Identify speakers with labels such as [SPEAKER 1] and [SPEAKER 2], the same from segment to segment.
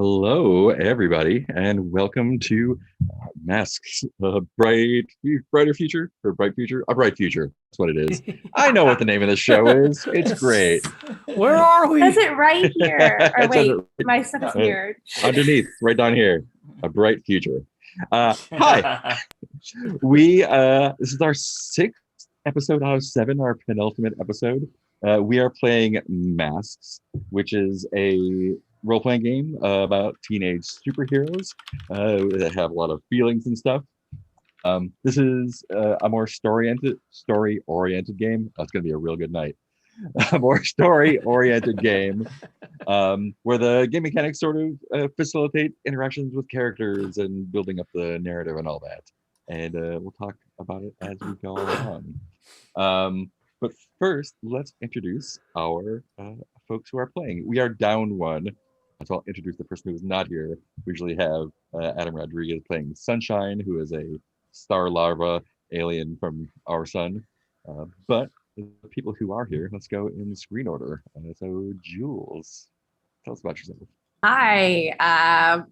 [SPEAKER 1] Hello, everybody, and welcome to Masks, a brighter future, or bright future, a bright future. That's what it is. I know what the name of the show is. It's great.
[SPEAKER 2] Where are we?
[SPEAKER 3] Says it right here. Or
[SPEAKER 1] It says
[SPEAKER 3] wait,
[SPEAKER 1] it
[SPEAKER 3] my stuff is
[SPEAKER 1] right
[SPEAKER 3] weird.
[SPEAKER 1] underneath, right down here. A bright future. Hi, we this is our sixth episode out of seven, our penultimate episode. We are playing Masks, which is a role-playing game about teenage superheroes that have a lot of feelings and stuff. This is a more story-oriented game. That's going to be a real good night. A more story-oriented game where the game mechanics sort of facilitate interactions with characters and building up the narrative and all that. And we'll talk about it as we go along. But first, let's introduce our folks who are playing. We are down one. So I'll introduce the person who's not here. We usually have Adam Rodriguez playing Sunshine, who is a star larva alien from our sun. But the people who are here, let's go in screen order. So Jules, tell us about yourself.
[SPEAKER 3] Hi,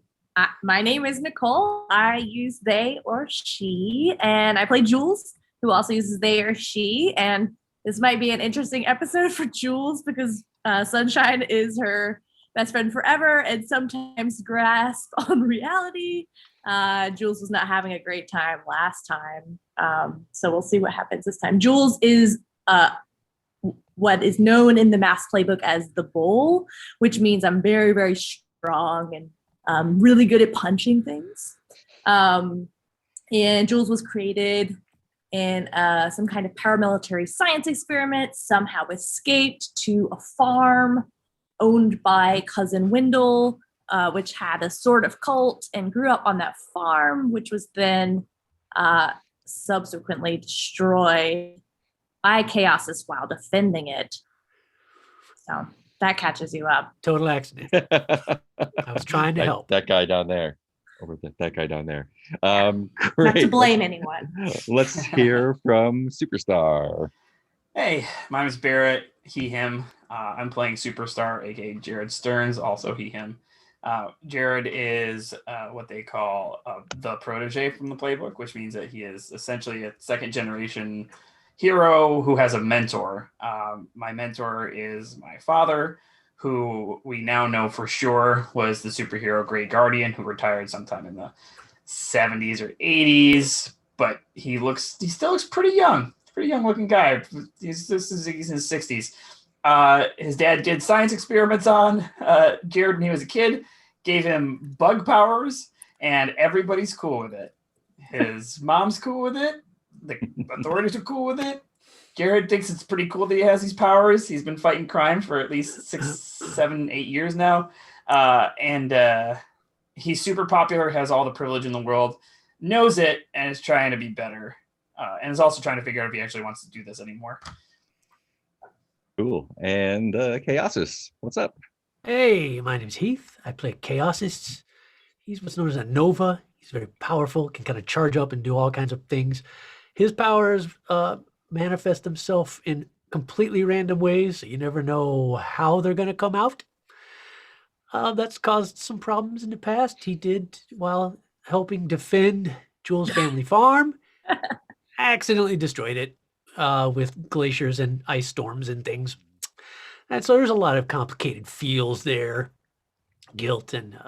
[SPEAKER 3] my name is Nicole. I use they or she, and I play Jules, who also uses they or she. And this might be an interesting episode for Jules because Sunshine is her best friend forever and sometimes grasp on reality. Jules was not having a great time last time. So we'll see what happens this time. Jules is what is known in the Mask playbook as the Bull, which means I'm very, very strong and really good at punching things. And Jules was created in some kind of paramilitary science experiment, somehow escaped to a farm owned by Cousin Wendell, which had a sort of cult, and grew up on that farm, which was then subsequently destroyed by Chaosis while defending it. So that catches you up.
[SPEAKER 2] Total accident. I was trying to help.
[SPEAKER 1] That guy down there. That guy down there. Great.
[SPEAKER 3] Not to blame anyone.
[SPEAKER 1] Let's hear from Superstar.
[SPEAKER 4] Hey, my name is Barrett, he, him. I'm playing Superstar, aka Jared Stearns, also he, him. Jared is what they call the protege from the playbook, which means that he is essentially a second generation hero who has a mentor. My mentor is my father, who we now know for sure was the superhero Grey Guardian, who retired sometime in the 70s or 80s, but he still looks pretty young. Pretty young looking guy. He's in his 60s. His dad did science experiments on Jared when he was a kid, gave him bug powers, and everybody's cool with it. His mom's cool with it. The authorities are cool with it. Jared thinks it's pretty cool that he has these powers. He's been fighting crime for at least 6, 7, 8 years now. And he's super popular, has all the privilege in the world, knows it, and is trying to be better. And is also trying to figure out if he actually wants to do this anymore.
[SPEAKER 1] Cool. And Chaosis, what's up?
[SPEAKER 2] Hey, my name's Heath. I play Chaosist. He's what's known as a Nova. He's very powerful, can kind of charge up and do all kinds of things. His powers manifest themselves in completely random ways, so you never know how they're going to come out. That's caused some problems in the past. He did while helping defend Jules' family farm. Accidentally destroyed it with glaciers and ice storms and things. And so there's a lot of complicated feels there, guilt, and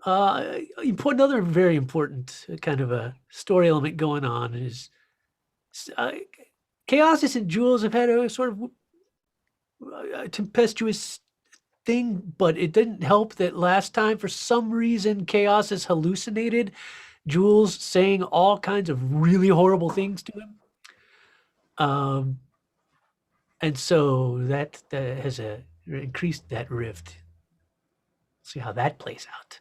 [SPEAKER 2] another very important kind of a story element going on is Chaosis and Jules have had a sort of tempestuous thing, but it didn't help that last time, for some reason, Chaosis hallucinated Jules saying all kinds of really horrible things to him. And so that has increased that rift. See how that plays out.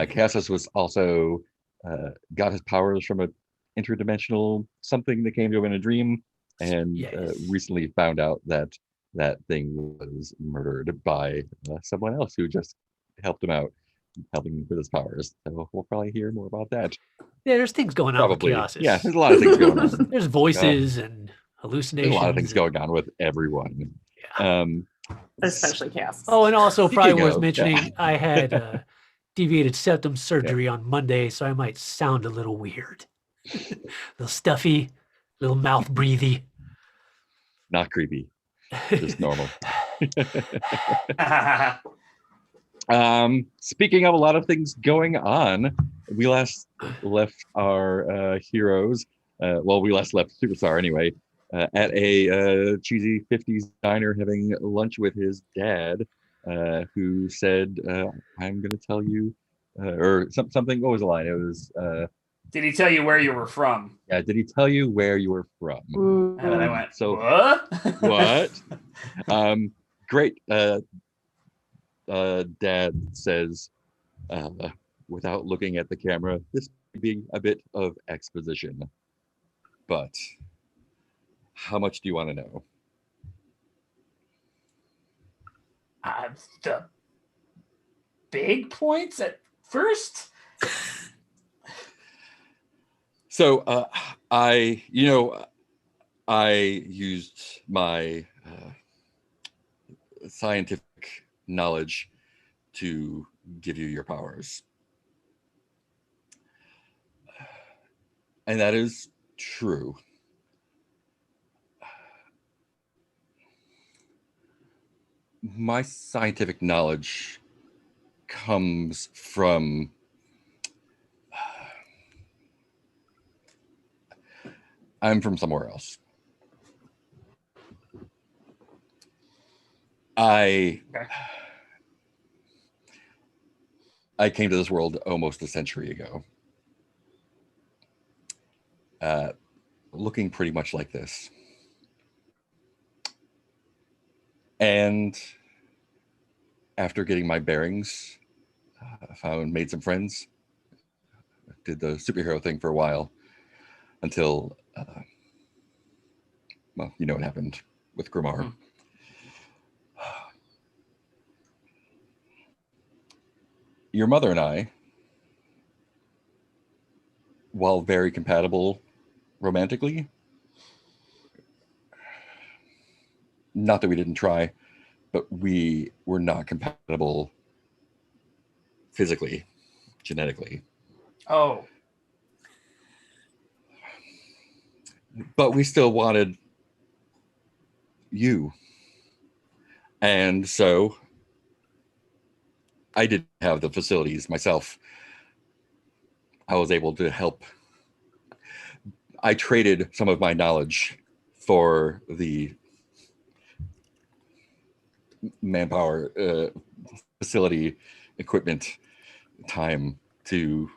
[SPEAKER 1] Chaosis was also got his powers from an interdimensional something that came to him in a dream, and recently found out that that thing was murdered by someone else who just helped him out, helping him with his powers. So we'll probably hear more about that.
[SPEAKER 2] Yeah, there's things going on with Chaosis.
[SPEAKER 1] Yeah, there's a lot of things going on.
[SPEAKER 2] There's voices and hallucinations.
[SPEAKER 1] There's a lot of things going on with everyone.
[SPEAKER 2] Yeah.
[SPEAKER 3] especially chaos.
[SPEAKER 2] Oh, and also
[SPEAKER 1] Speaking
[SPEAKER 2] probably worth
[SPEAKER 1] of,
[SPEAKER 2] mentioning, I had deviated septum surgery on Monday, so I might sound a little weird, a little stuffy, a little mouth breathy.
[SPEAKER 1] not creepy, just normal. Speaking of a lot of things going on, we last left our heroes. We last left Superstar anyway, at a cheesy 50s diner having lunch with his dad, who said, I'm going to tell you, or something. What was the line? It was,
[SPEAKER 4] Did he tell you where you were from?
[SPEAKER 1] yeah, did he tell you where you were from?
[SPEAKER 4] And then I went,
[SPEAKER 1] So,
[SPEAKER 4] what?
[SPEAKER 1] what? Great. Dad says, without looking at the camera, this may be a bit of exposition, but how much do you want to know?
[SPEAKER 4] The big points at first.
[SPEAKER 1] So I used my scientific knowledge to give you your powers. And that is true. My scientific knowledge comes from I'm from somewhere else. I came to this world almost a century ago, looking pretty much like this. And after getting my bearings, made some friends, did the superhero thing for a while until, you know what happened with Grimar.
[SPEAKER 4] Mm-hmm.
[SPEAKER 1] Your mother and I, while very compatible romantically, not that we didn't try, but we were not compatible physically, genetically.
[SPEAKER 4] Oh.
[SPEAKER 1] But we still wanted you. And so I didn't have the facilities myself. I was able to help. I traded some of my knowledge for the manpower, facility, equipment, time to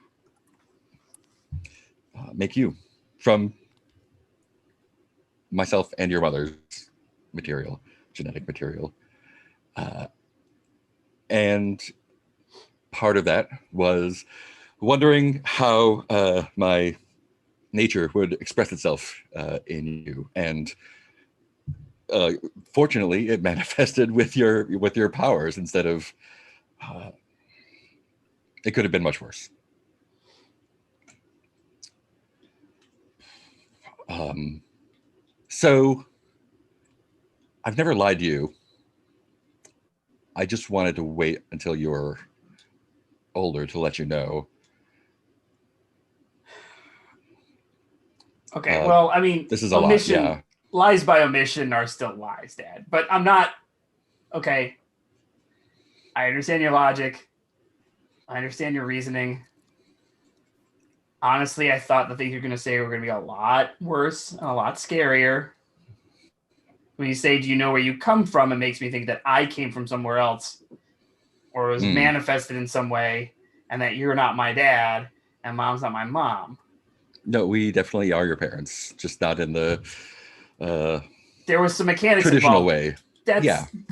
[SPEAKER 1] make you from myself and your mother's material, genetic material. And part of that was wondering how my nature would express itself in you. And fortunately, it manifested with your powers instead of. It could have been much worse. So I've never lied to you. I just wanted to wait until you were older to let you know.
[SPEAKER 4] Okay. Well, I mean,
[SPEAKER 1] this is a lot. Yeah.
[SPEAKER 4] Lies by omission are still lies, Dad. But I'm not. Okay. I understand your logic. I understand your reasoning. Honestly, I thought the things you're going to say were going to be a lot worse and a lot scarier. When you say, do you know where you come from? It makes me think that I came from somewhere else or was manifested in some way and that you're not my dad and mom's not my mom.
[SPEAKER 1] No, we definitely are your parents, just not in the
[SPEAKER 4] there was some mechanics
[SPEAKER 1] traditional
[SPEAKER 4] involved.
[SPEAKER 1] way.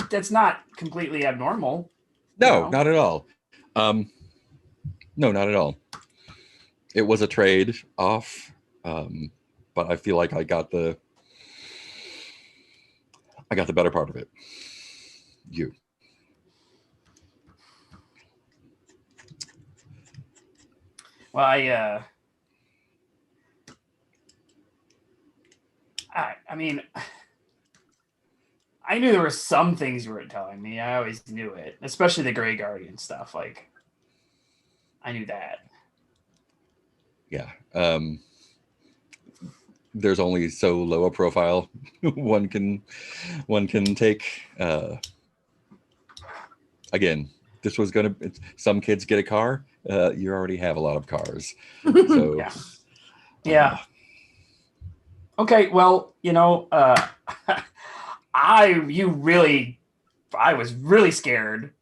[SPEAKER 4] That's not completely abnormal.
[SPEAKER 1] No, not at all. No, not at all. It was a trade off, but I feel like I got the better part of it. You.
[SPEAKER 4] Well, I mean, I knew there were some things you were telling me. I always knew it, especially the Grey Guardian stuff. Like, I knew that.
[SPEAKER 1] Yeah. There's only so low a profile one can take. Again, this was gonna. Some kids get a car. You already have a lot of cars, so
[SPEAKER 4] Yeah. Yeah. Okay. Well, I was really scared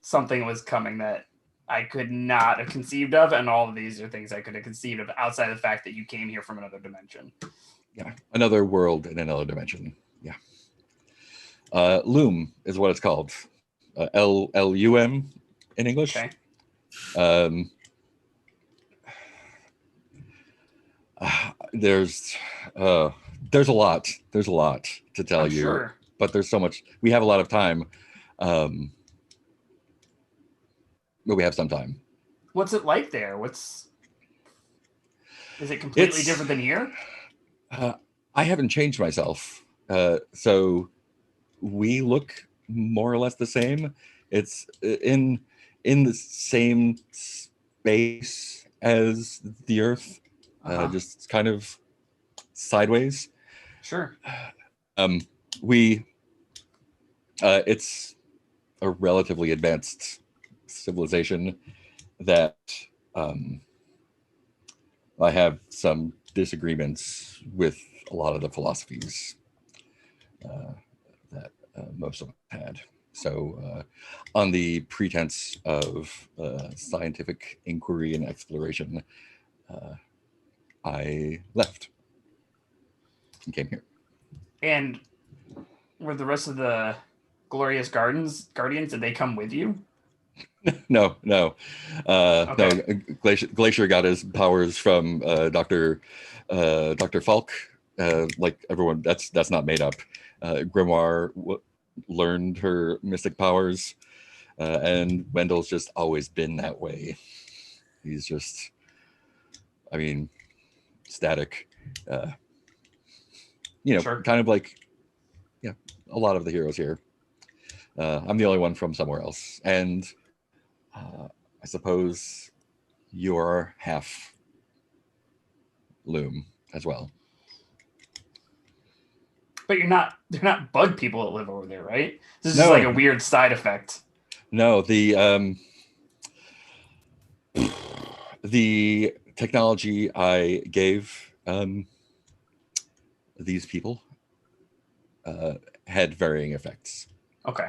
[SPEAKER 4] something was coming that I could not have conceived of, and all of these are things I could have conceived of outside of the fact that you came here from another dimension.
[SPEAKER 1] Yeah, another world in another dimension. Yeah. Loom is what it's called. LUM in English.
[SPEAKER 4] Okay.
[SPEAKER 1] There's a lot. There's a lot to tell
[SPEAKER 4] I'm
[SPEAKER 1] you,
[SPEAKER 4] sure.
[SPEAKER 1] but there's so much. We have a lot of time, but we have some time.
[SPEAKER 4] What's it like there? Is it completely different than here?
[SPEAKER 1] I haven't changed myself, so we look more or less the same. It's in the same space as the Earth, just kind of sideways.
[SPEAKER 4] Sure.
[SPEAKER 1] It's a relatively advanced civilization that I have some disagreements with a lot of the philosophies that most of us had. So, on the pretense of scientific inquiry and exploration, I left and came here.
[SPEAKER 4] And were the rest of the Glorious Guardians, did they come with you?
[SPEAKER 1] No.
[SPEAKER 4] Okay.
[SPEAKER 1] No. Glacier got his powers from Dr. Falk. Like everyone, that's not made up. Grimoire learned her mystic powers, and Wendell's just always been that way. He's just, I mean, static.
[SPEAKER 4] Sure.
[SPEAKER 1] Kind of like, a lot of the heroes here. I'm the only one from somewhere else, and I suppose you're half Loom as well.
[SPEAKER 4] But they're not bug people that live over there, right? This is
[SPEAKER 1] No.
[SPEAKER 4] like a weird side effect.
[SPEAKER 1] No, the technology I gave these people had varying effects.
[SPEAKER 4] Okay.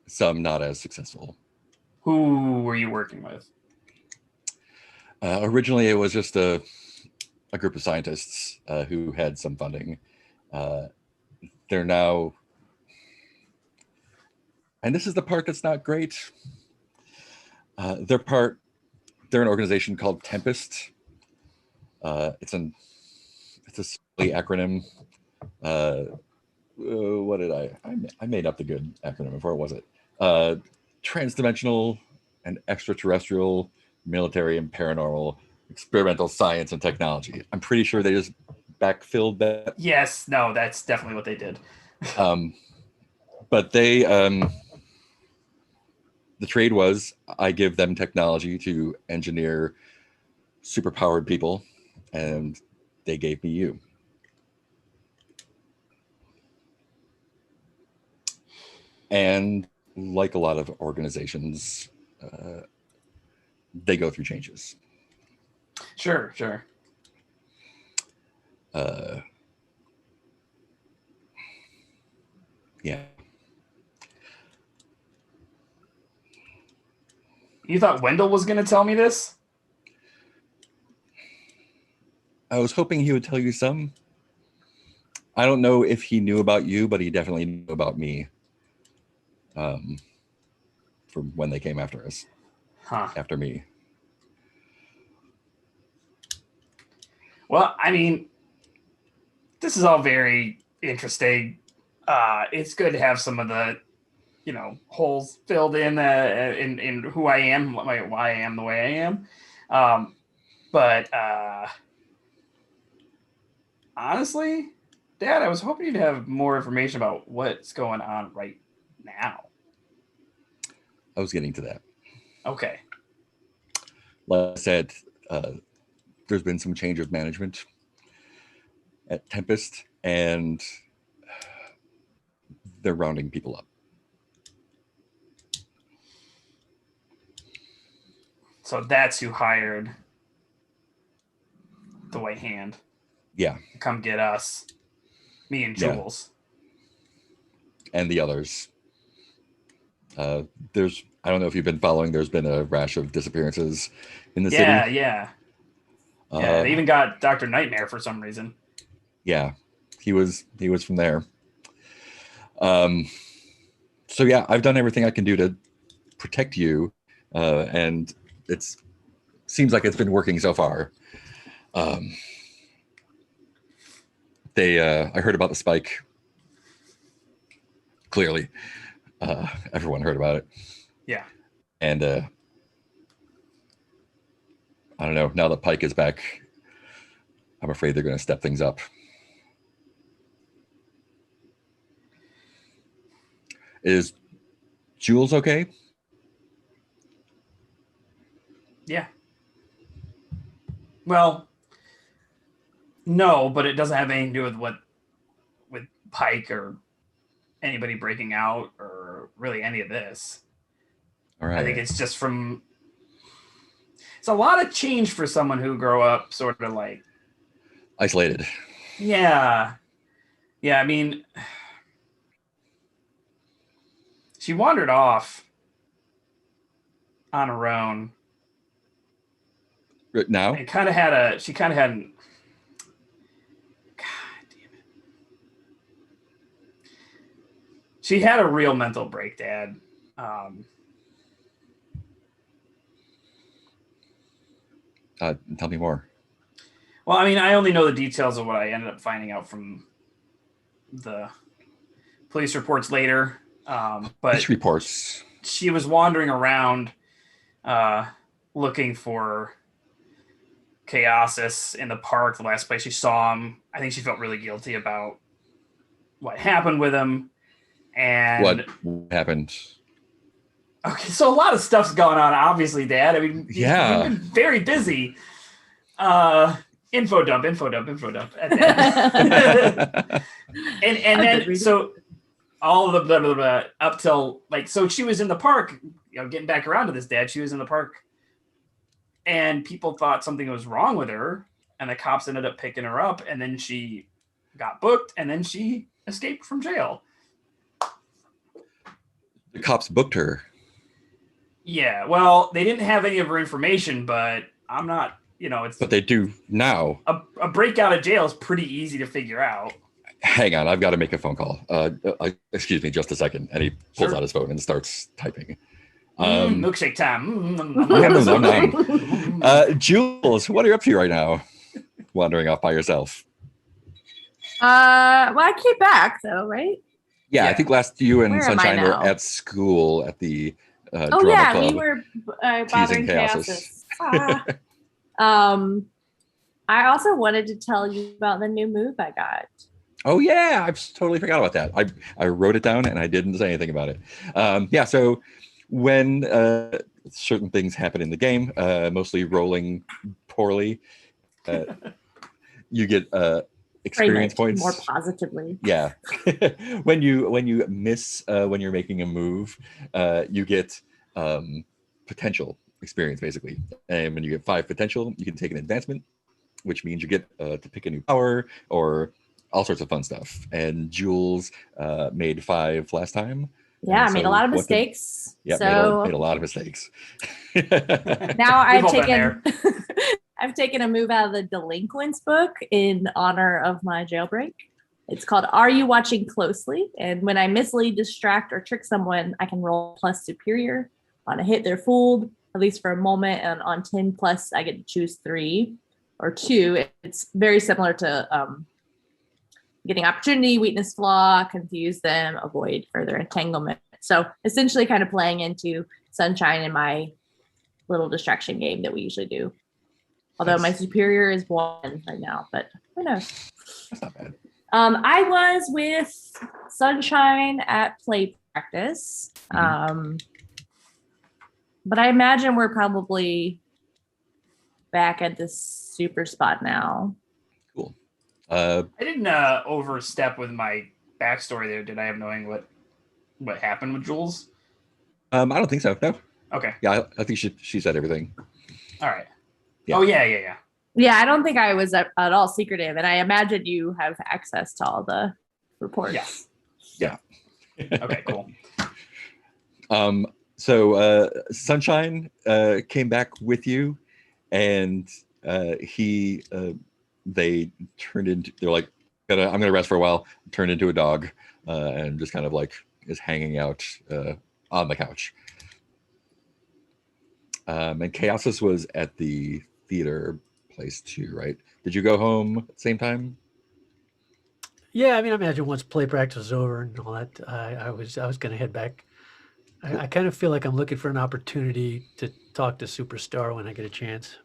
[SPEAKER 1] Some not as successful.
[SPEAKER 4] Who were you working with?
[SPEAKER 1] Originally, it was just a group of scientists who had some funding. They're now, and this is the part that's not great. They're an organization called Tempest. It's a silly acronym. What did I made up the good acronym before, was it? Transdimensional and extraterrestrial, military and paranormal, experimental science and technology. I'm pretty sure they just backfilled that.
[SPEAKER 4] Yes, no, that's definitely what they did.
[SPEAKER 1] But they, the trade was I give them technology to engineer superpowered people, and they gave me you. And like a lot of organizations, they go through changes.
[SPEAKER 4] Sure.
[SPEAKER 1] Yeah.
[SPEAKER 4] You thought Wendell was going to tell me this?
[SPEAKER 1] I was hoping he would tell you some. I don't know if he knew about you, but he definitely knew about me. From when they came after us. After me.
[SPEAKER 4] Well, I mean, this is all very interesting. It's good to have some of the, holes filled in who I am, why I am the way I am. But honestly, Dad, I was hoping you'd have more information about what's going on right now.
[SPEAKER 1] I was getting to that.
[SPEAKER 4] Okay.
[SPEAKER 1] Like I said, there's been some change of management at Tempest, and they're rounding people up.
[SPEAKER 4] So that's who hired the White Hand.
[SPEAKER 1] Yeah.
[SPEAKER 4] Come get us. Me and
[SPEAKER 1] Yeah.
[SPEAKER 4] Jules.
[SPEAKER 1] And the others. I don't know if you've been following, there's been a rash of disappearances in the city.
[SPEAKER 4] Yeah. They even got Dr. Nightmare for some reason.
[SPEAKER 1] Yeah, he was from there. So yeah, I've done everything I can do to protect you, and seems like it's been working so far. I heard about the spike. Clearly, everyone heard about it.
[SPEAKER 4] Yeah.
[SPEAKER 1] And I don't know. Now that Pike is back, I'm afraid they're going to step things up. Is Jules okay?
[SPEAKER 4] Yeah. Well, no, but it doesn't have anything to do with Pike or anybody breaking out or really any of this.
[SPEAKER 1] All right.
[SPEAKER 4] I think it's just it's a lot of change for someone who grew up sort of like
[SPEAKER 1] isolated.
[SPEAKER 4] Yeah. I mean, she wandered off on her own.
[SPEAKER 1] Right now?
[SPEAKER 4] She kind of had God damn it. She had a real mental break, Dad.
[SPEAKER 1] Tell me more.
[SPEAKER 4] Well, I mean, I only know the details of what I ended up finding out from the police reports later. But
[SPEAKER 1] Police reports.
[SPEAKER 4] She was wandering around looking for Chaosis in the park, the last place she saw him. I think she felt really guilty about what happened with him. And
[SPEAKER 1] What happened?
[SPEAKER 4] Okay, so a lot of stuff's going on, obviously, Dad. I mean,
[SPEAKER 1] yeah,
[SPEAKER 4] we've been very busy. Info dump. and then so all of the up till so she was in the park, getting back around to this, Dad. She was in the park, and people thought something was wrong with her, and the cops ended up picking her up, and then she got booked, and then she escaped from jail.
[SPEAKER 1] The cops booked her.
[SPEAKER 4] Yeah, well, they didn't have any of her information, but I'm not, it's...
[SPEAKER 1] But they do now.
[SPEAKER 4] A breakout of jail is pretty easy to figure out.
[SPEAKER 1] Hang on, I've got to make a phone call. Excuse me, just a second. And he pulls out his phone and starts typing.
[SPEAKER 4] Milkshake time.
[SPEAKER 1] Jules, what are you up to right now? Wandering off by yourself.
[SPEAKER 3] Well, I came back though, right?
[SPEAKER 1] Yeah, I think last you and
[SPEAKER 3] Where am I
[SPEAKER 1] Sunshine were
[SPEAKER 3] now?
[SPEAKER 1] at school at the drama club.
[SPEAKER 3] We were bothering
[SPEAKER 1] Chaosis.
[SPEAKER 3] I also wanted to tell you about the new move I got.
[SPEAKER 1] Oh yeah, I've totally forgot about that. I wrote it down and I didn't say anything about it. So when certain things happen in the game, mostly rolling poorly, you get experience points.
[SPEAKER 3] More positively.
[SPEAKER 1] Yeah. when you miss when you're making a move, you get potential experience basically. And when you get 5 potential, you can take an advancement, which means you get to pick a new power or all sorts of fun stuff. And Jules made 5 last time.
[SPEAKER 3] Yeah, I made a lot of mistakes.
[SPEAKER 1] Made a lot of mistakes.
[SPEAKER 3] Now I've taken a move out of the Delinquents book in honor of my jailbreak. It's called Are You Watching Closely? And when I mislead, distract, or trick someone, I can roll plus superior. On a hit, they're fooled, at least for a moment. And on 10 plus, I get to choose 3 or 2. It's very similar to getting opportunity, weakness, flaw, confuse them, avoid further entanglement. So essentially kind of playing into Sunshine in my little distraction game that we usually do. Although my superior is 1 right now, but who knows?
[SPEAKER 1] That's not bad.
[SPEAKER 3] I was with Sunshine at play practice. But I imagine we're probably back at this super spot now.
[SPEAKER 1] Cool.
[SPEAKER 4] I didn't overstep with my backstory there, did I, of knowing what happened with Jules?
[SPEAKER 1] I don't think so. No.
[SPEAKER 4] Okay.
[SPEAKER 1] Yeah, I think she said everything.
[SPEAKER 4] All right.
[SPEAKER 1] Yeah.
[SPEAKER 4] Oh, yeah.
[SPEAKER 3] Yeah, I don't think I was at all secretive, and I imagine you have access to all the reports.
[SPEAKER 4] Yeah. Okay, cool.
[SPEAKER 1] So Sunshine came back with you, and they turned into. They're like, I'm gonna rest for a while. Turned into a dog, and just kind of like is hanging out on the couch. And Chaosis was at the theater place too, right? Did you go home at the same time?
[SPEAKER 2] Yeah, I mean, I imagine once play practice was over and all that, I was going to head back. I kind of feel like I'm looking for an opportunity to talk to Superstar when I get a chance.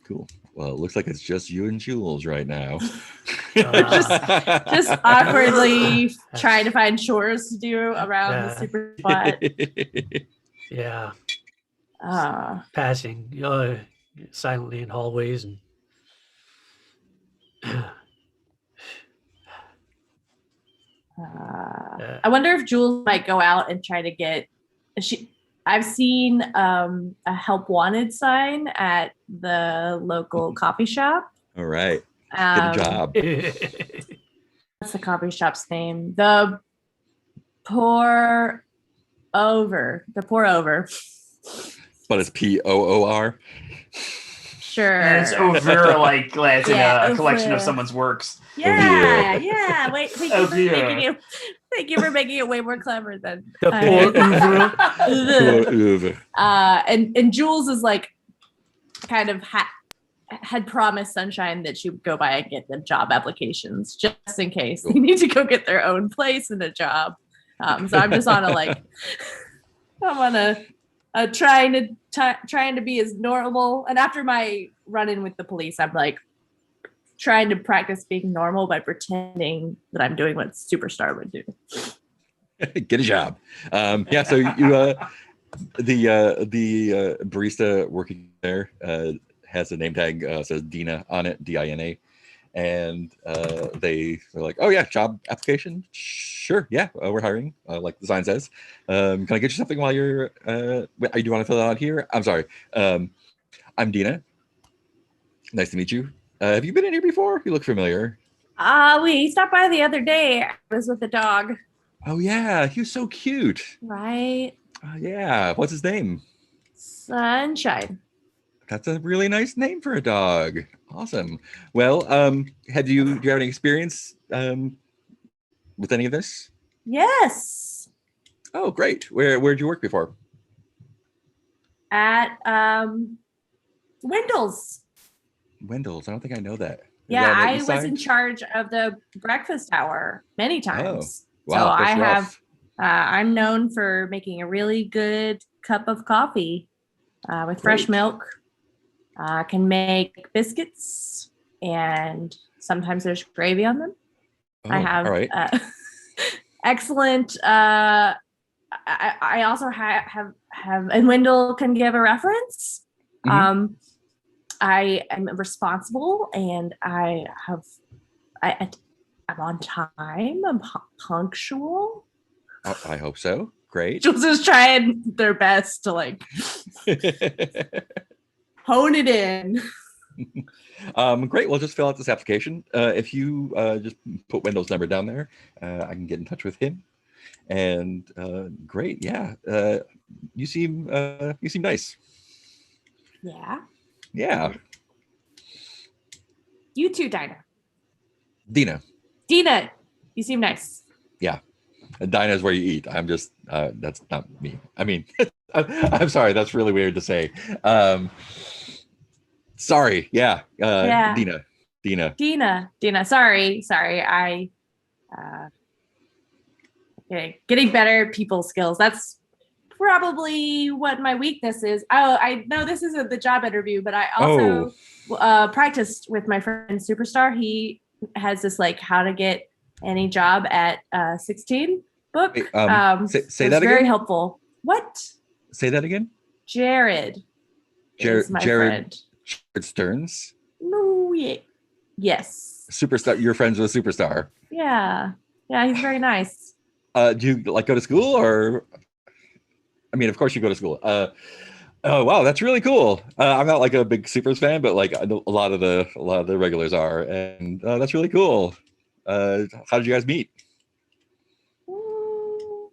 [SPEAKER 1] Cool. Well, it looks like it's just you and Jules right now.
[SPEAKER 3] Just awkwardly trying to find chores to do around the
[SPEAKER 2] Yeah.
[SPEAKER 3] super spot.
[SPEAKER 2] Yeah,
[SPEAKER 3] Uh,
[SPEAKER 2] passing silently in hallways and
[SPEAKER 3] I wonder if Jules might go out and try to get. I've seen a help wanted sign at the local coffee shop.
[SPEAKER 1] All right. Good job.
[SPEAKER 3] What's the coffee shop's name? The Pour Over. The Pour Over.
[SPEAKER 1] But it's POOR.
[SPEAKER 3] Sure.
[SPEAKER 4] And it's over like glancing
[SPEAKER 3] Yeah,
[SPEAKER 4] a collection of
[SPEAKER 3] over.
[SPEAKER 4] someone's works.
[SPEAKER 3] Yeah, yeah. Wait, thank you for
[SPEAKER 4] Over.
[SPEAKER 3] making it. Thank you for making it way more clever than.
[SPEAKER 2] The
[SPEAKER 3] I-
[SPEAKER 2] Pour
[SPEAKER 3] and Jules is like, kind of had promised Sunshine that she would go by and get them job applications just in case they need to go get their own place and a job. So I'm just on a like, I'm on a trying to be as normal. And after my run-in with the police, I'm like trying to practice being normal by pretending that I'm doing what Superstar would do.
[SPEAKER 1] Get a job. Yeah. So you, the barista working there has a name tag says Dina on it, DINA, and they're like, oh yeah, job application. Sure, yeah, we're hiring, like the sign says. Can I get you something while you're? Do you want to fill it out here? I'm sorry. I'm Dina. Nice to meet you. Have you been in here before? You look familiar.
[SPEAKER 3] We stopped by the other day. I was with the dog.
[SPEAKER 1] Oh yeah, he was so cute.
[SPEAKER 3] Right?
[SPEAKER 1] Yeah, what's his name?
[SPEAKER 3] Sunshine.
[SPEAKER 1] That's a really nice name for a dog. Awesome. Well, do you have any experience with any of this?
[SPEAKER 3] Yes.
[SPEAKER 1] Oh, great. Where'd you work before?
[SPEAKER 3] At Wendell's.
[SPEAKER 1] Wendell's. I don't think I know that. Is
[SPEAKER 3] Yeah,
[SPEAKER 1] that on the
[SPEAKER 3] I
[SPEAKER 1] east
[SPEAKER 3] was
[SPEAKER 1] side?
[SPEAKER 3] in charge of the breakfast hour many times.
[SPEAKER 1] Wow,
[SPEAKER 3] So
[SPEAKER 1] that's
[SPEAKER 3] I have
[SPEAKER 1] rough.
[SPEAKER 3] I'm known for making a really good cup of coffee with fresh
[SPEAKER 1] Great.
[SPEAKER 3] milk. I can make biscuits and sometimes there's gravy on them. I
[SPEAKER 1] Oh,
[SPEAKER 3] have
[SPEAKER 1] all right.
[SPEAKER 3] excellent. I also have, and Wendell can give a reference.
[SPEAKER 1] Mhm.
[SPEAKER 3] I am responsible, and I'm on time. I'm punctual.
[SPEAKER 1] Oh, I hope so. Great.
[SPEAKER 3] Jules is trying their best to like hone it in.
[SPEAKER 1] Great. Well, just fill out this application. If you just put Wendell's number down there, I can get in touch with him. And great. Yeah. You seem nice.
[SPEAKER 3] Yeah.
[SPEAKER 1] Yeah.
[SPEAKER 3] You too, Dinah.
[SPEAKER 1] Dina.
[SPEAKER 3] Dina, you seem nice.
[SPEAKER 1] Dinah is where you eat. I'm just that's not me. I mean, I'm sorry. That's really weird to say. Sorry. Yeah.
[SPEAKER 3] Yeah.
[SPEAKER 1] Dina.
[SPEAKER 3] Dina. Sorry. I getting better at people skills. That's probably what my weakness is. Oh, I know this isn't the job interview, but I also practiced with my friend Superstar. He has this like how to get any job at 16 book.
[SPEAKER 1] Wait, say
[SPEAKER 3] it was
[SPEAKER 1] that
[SPEAKER 3] very
[SPEAKER 1] again?
[SPEAKER 3] helpful. What?
[SPEAKER 1] Say that again.
[SPEAKER 3] Jared is my friend.
[SPEAKER 1] Jared Stearns,
[SPEAKER 3] No, yeah. Yes.
[SPEAKER 1] Superstar. You're friends with Superstar.
[SPEAKER 3] Yeah. Yeah, he's very nice.
[SPEAKER 1] Do you like go to school, or? I mean, of course you go to school. Oh wow, that's really cool. I'm not like a big Supers fan, but like I know a lot of the regulars are, and that's really cool. How did you guys meet?
[SPEAKER 3] Mm,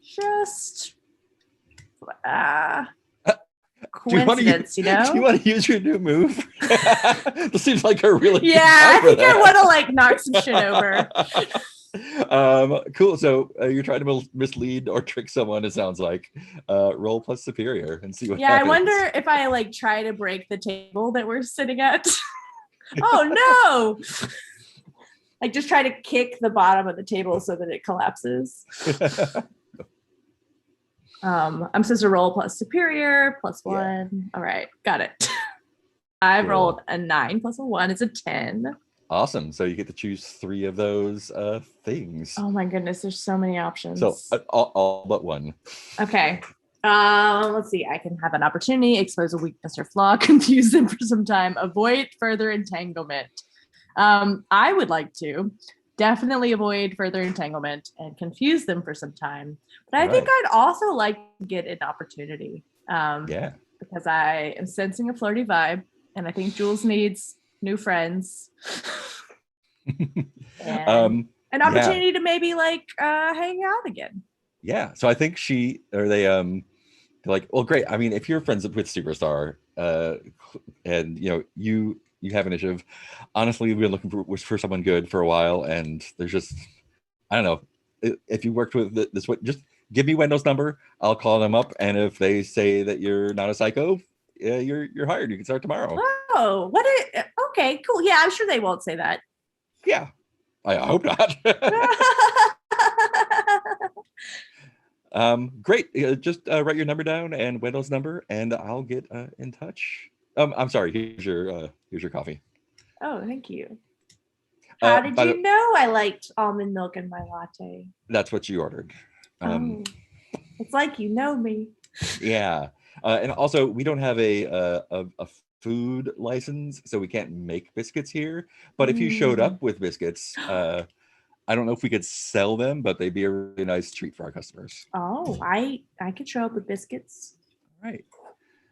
[SPEAKER 3] Just uh,
[SPEAKER 1] Do you want to
[SPEAKER 3] coincidence, you know?
[SPEAKER 1] Do you want to use your new move? This seems like a really good
[SPEAKER 3] Yeah,
[SPEAKER 1] time
[SPEAKER 3] I
[SPEAKER 1] for
[SPEAKER 3] think I
[SPEAKER 1] that.
[SPEAKER 3] want to like knock some shit over.
[SPEAKER 1] Cool. So you're trying to mislead or trick someone. It sounds like. Roll plus superior and see what.
[SPEAKER 3] Yeah, I
[SPEAKER 1] happens.
[SPEAKER 3] wonder if I like try to break the table that we're sitting at. Oh no! Like just try to kick the bottom of the table so that it collapses. I'm supposed to roll plus superior plus
[SPEAKER 1] Yeah.
[SPEAKER 3] 1. All right, got it. I've
[SPEAKER 1] Cool.
[SPEAKER 3] rolled a 9 plus a 1. It's a 10.
[SPEAKER 1] Awesome. So you get to choose 3 of those things.
[SPEAKER 3] Oh my goodness, there's so many options.
[SPEAKER 1] So all but one.
[SPEAKER 3] Okay. Let's see. I can have an opportunity, expose a weakness or flaw, confuse them for some time, avoid further entanglement. I would like to definitely avoid further entanglement and confuse them for some time. But I think I'd also like to get an opportunity.
[SPEAKER 1] Yeah.
[SPEAKER 3] Because I am sensing a flirty vibe, and I think Jules needs new friends. And an opportunity to maybe like hang out again.
[SPEAKER 1] Yeah. So I think they're like, well, great. I mean, if you're friends with Superstar, and you have an issue. Honestly, we've been looking for someone good for a while, and there's just, I don't know. If you worked with this, just give me Wendell's number. I'll call them up, and if they say that you're not a psycho, you're hired. You can start tomorrow.
[SPEAKER 3] Oh, okay, cool. Yeah, I'm sure they won't say that.
[SPEAKER 1] Yeah, I hope not. Great. Just write your number down and Wendell's number, and I'll get in touch. I'm sorry. Here's your coffee.
[SPEAKER 3] Oh, thank you. How did
[SPEAKER 1] by
[SPEAKER 3] you
[SPEAKER 1] the-
[SPEAKER 3] know I liked almond milk in my latte?
[SPEAKER 1] That's what you ordered.
[SPEAKER 3] It's like you know me.
[SPEAKER 1] Yeah, and also we don't have a food license, so we can't make biscuits here. But if you showed up with biscuits, I don't know if we could sell them, but they'd be a really nice treat for our customers.
[SPEAKER 3] Oh, I could show up with biscuits.
[SPEAKER 1] Right.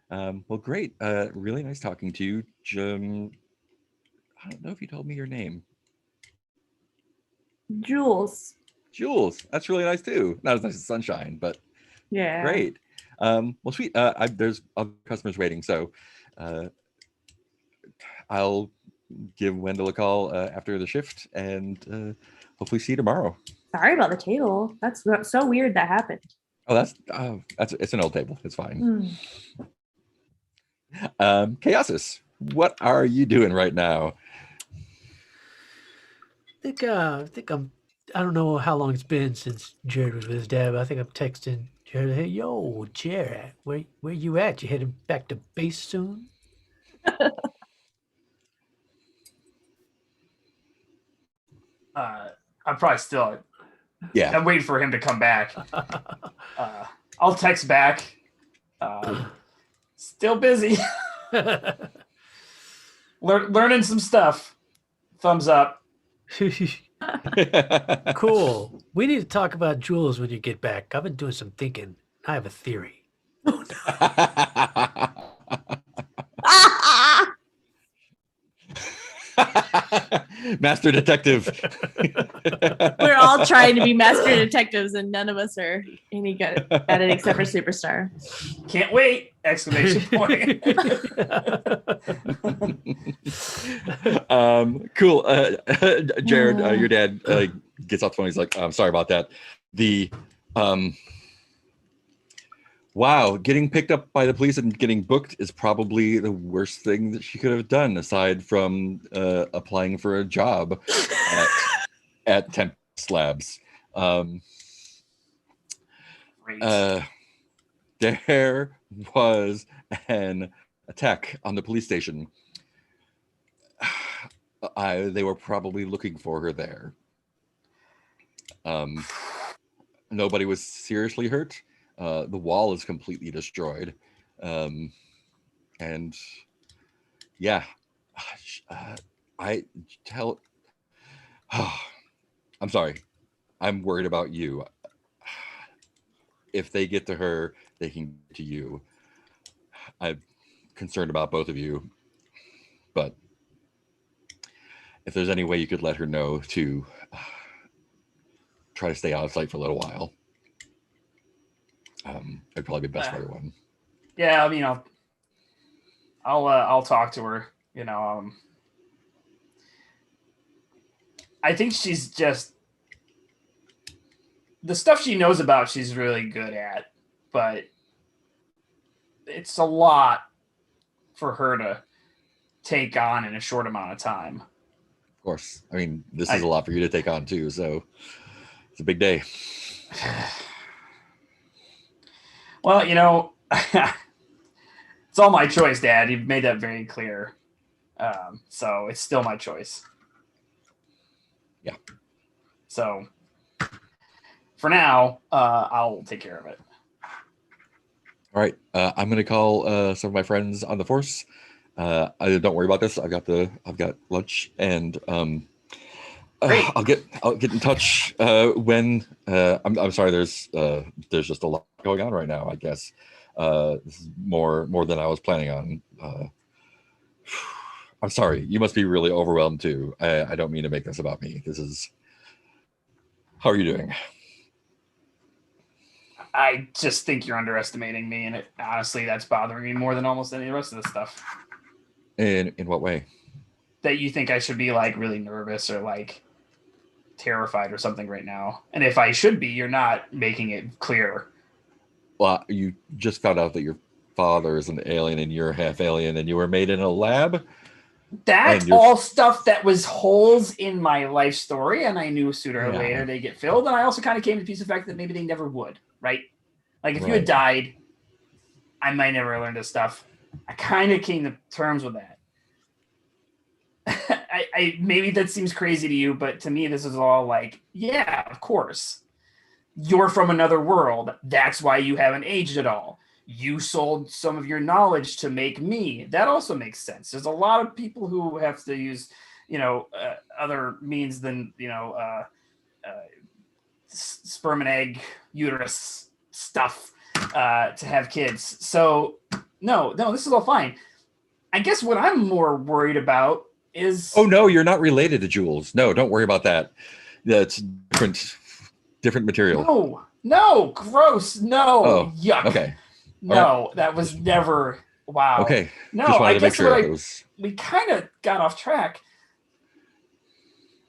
[SPEAKER 1] Well, great. Really nice talking to you, Jim. I don't know if you told me your name.
[SPEAKER 3] Jules.
[SPEAKER 1] Jules. That's really nice too. Not as nice as Sunshine, but
[SPEAKER 3] Yeah.
[SPEAKER 1] great. Well, sweet. There's other customers waiting, so I'll give Wendell a call after the shift, and hopefully see you tomorrow.
[SPEAKER 3] Sorry about the table. That's so weird that happened.
[SPEAKER 1] Oh, it's an old table. It's fine.
[SPEAKER 3] Hmm.
[SPEAKER 1] Chaosis, what are you doing right now?
[SPEAKER 2] I think I don't know how long it's been since Jared was with his dad, but I think I'm texting Jared, hey, yo, Jared, where you at? You heading back to base soon?
[SPEAKER 4] I'm probably still.
[SPEAKER 1] Yeah.
[SPEAKER 4] I'm waiting for him to come back. I'll text back. Still busy. Learning some stuff. Thumbs up.
[SPEAKER 2] Cool. We need to talk about Jules when you get back. I've been doing some thinking. I have a theory.
[SPEAKER 1] Master detective.
[SPEAKER 3] We're all trying to be master detectives, and none of us are any good at it except for Superstar.
[SPEAKER 4] Can't wait! Exclamation point.
[SPEAKER 1] Cool. Jared, your dad gets off the phone. He's like, I'm sorry about that. Wow, getting picked up by the police and getting booked is probably the worst thing that she could have done, aside from applying for a job at Tempest Labs. There was an attack on the police station. They were probably looking for her there. Nobody was seriously hurt. The wall is completely destroyed. And yeah, I tell. I'm sorry. I'm worried about you. If they get to her, they can get to you. I'm concerned about both of you. But if there's any way you could let her know to try to stay out of sight for a little while, it'd probably be best for everyone.
[SPEAKER 4] Yeah, I mean, I'll talk to her. You know, I think she's just the stuff she knows about. She's really good at, but it's a lot for her to take on in a short amount of time.
[SPEAKER 1] Of course. I mean, this is a lot for you to take on too, so it's a big day.
[SPEAKER 4] Well, you know, it's all my choice, Dad. You've made that very clear. So it's still my choice.
[SPEAKER 1] Yeah.
[SPEAKER 4] So for now, I'll take care of it.
[SPEAKER 1] All right. I'm gonna call some of my friends on the force. Don't worry about this. I've got lunch, and I'll get in touch when. I'm sorry. There's just a lot going on right now. I guess this is more than I was planning on. I'm sorry. You must be really overwhelmed too. I don't mean to make this about me. This is. How are you doing?
[SPEAKER 4] I just think you're underestimating me, and honestly, that's bothering me more than almost any of the rest of the stuff.
[SPEAKER 1] In what way?
[SPEAKER 4] That you think I should be like really nervous or like terrified or something right now. And if I should be, you're not making it clear.
[SPEAKER 1] Well, you just found out that your father is an alien and you're half alien and you were made in a lab.
[SPEAKER 4] That's all stuff that was holes in my life story, and I knew sooner or later they get filled. And I also kind of came to peace with the fact that maybe they never would, right? Like if you had died, I might never learn this stuff. I kind of came to terms with that. I maybe that seems crazy to you, but to me, this is all like, yeah, of course. You're from another world. That's why you haven't aged at all. You sold some of your knowledge to make me. That also makes sense. There's a lot of people who have to use, other means than, sperm and egg, uterus stuff to have kids. So no, this is all fine. I guess what I'm more worried about is...
[SPEAKER 1] Oh, no, you're not related to Jules. No, don't worry about that. That's different material.
[SPEAKER 4] No, gross. No, yuck.
[SPEAKER 1] Okay.
[SPEAKER 4] No, right. That was never... Wow.
[SPEAKER 1] Okay.
[SPEAKER 4] No,
[SPEAKER 1] just wanted
[SPEAKER 4] I
[SPEAKER 1] to
[SPEAKER 4] guess
[SPEAKER 1] make sure
[SPEAKER 4] we kind of got off track.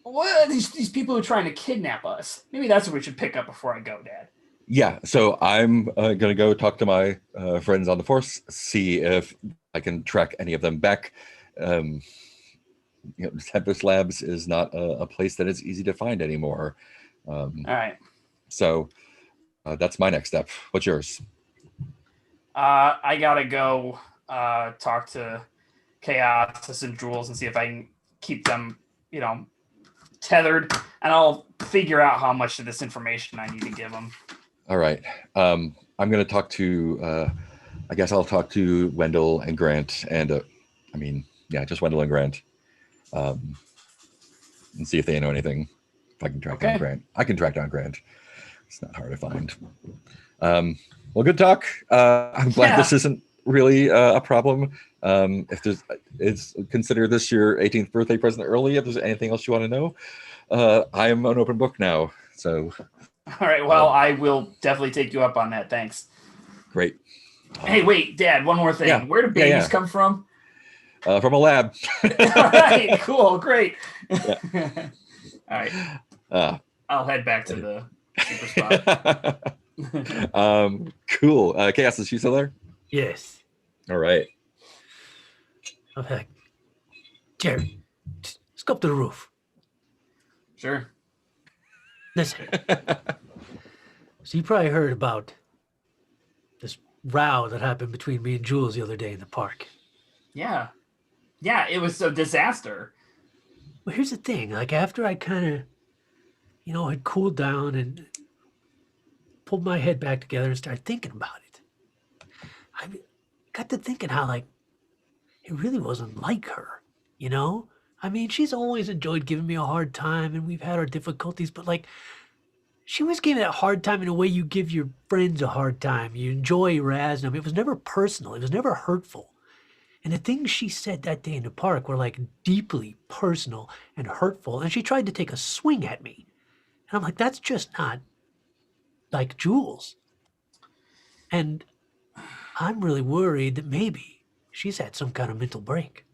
[SPEAKER 4] What are these people who are trying to kidnap us? Maybe that's what we should pick up before I go, Dad.
[SPEAKER 1] Yeah, so I'm going to go talk to my friends on the force, see if I can track any of them back. Tempest Labs is not a place that is easy to find anymore.
[SPEAKER 4] All right.
[SPEAKER 1] So that's my next step. What's yours?
[SPEAKER 4] I got to go talk to Chaos and Jules and see if I can keep them, tethered, and I'll figure out how much of this information I need to give them.
[SPEAKER 1] All right. I'm going to talk to, I guess I'll talk to Wendell and Grant and, just Wendell and Grant and see if they know anything. If I can track down Grant. I can track down Grant. It's not hard to find. Well, good talk. I'm glad this isn't really a problem. It's consider this your 18th birthday present early. If there's anything else you want to know, I am an open book now. So.
[SPEAKER 4] All right. Well, I will definitely take you up on that. Thanks.
[SPEAKER 1] Great.
[SPEAKER 4] Hey, wait, Dad, one more thing. Yeah. Where do babies come from?
[SPEAKER 1] From a lab.
[SPEAKER 4] All right. Cool. Great. Yeah. All right. I'll head back to the super spot.
[SPEAKER 1] Cool. Chaos, is she still there?
[SPEAKER 2] Yes.
[SPEAKER 1] All right.
[SPEAKER 2] Okay. Jerry, let's go up to the roof.
[SPEAKER 4] Sure.
[SPEAKER 2] Listen. So you probably heard about this row that happened between me and Jules the other day in the park.
[SPEAKER 4] Yeah. Yeah, it was a disaster.
[SPEAKER 2] Well, here's the thing. Like after I kind of, had cooled down and pulled my head back together and started thinking about it, I got to thinking how like it really wasn't like her, you know? I mean, she's always enjoyed giving me a hard time and we've had our difficulties, but like she was giving that hard time in a way you give your friends a hard time. You enjoy razzing them. It was never personal. It was never hurtful. And the things she said that day in the park were like deeply personal and hurtful. And she tried to take a swing at me. And I'm like, that's just not like Jules. And I'm really worried that maybe she's had some kind of mental break.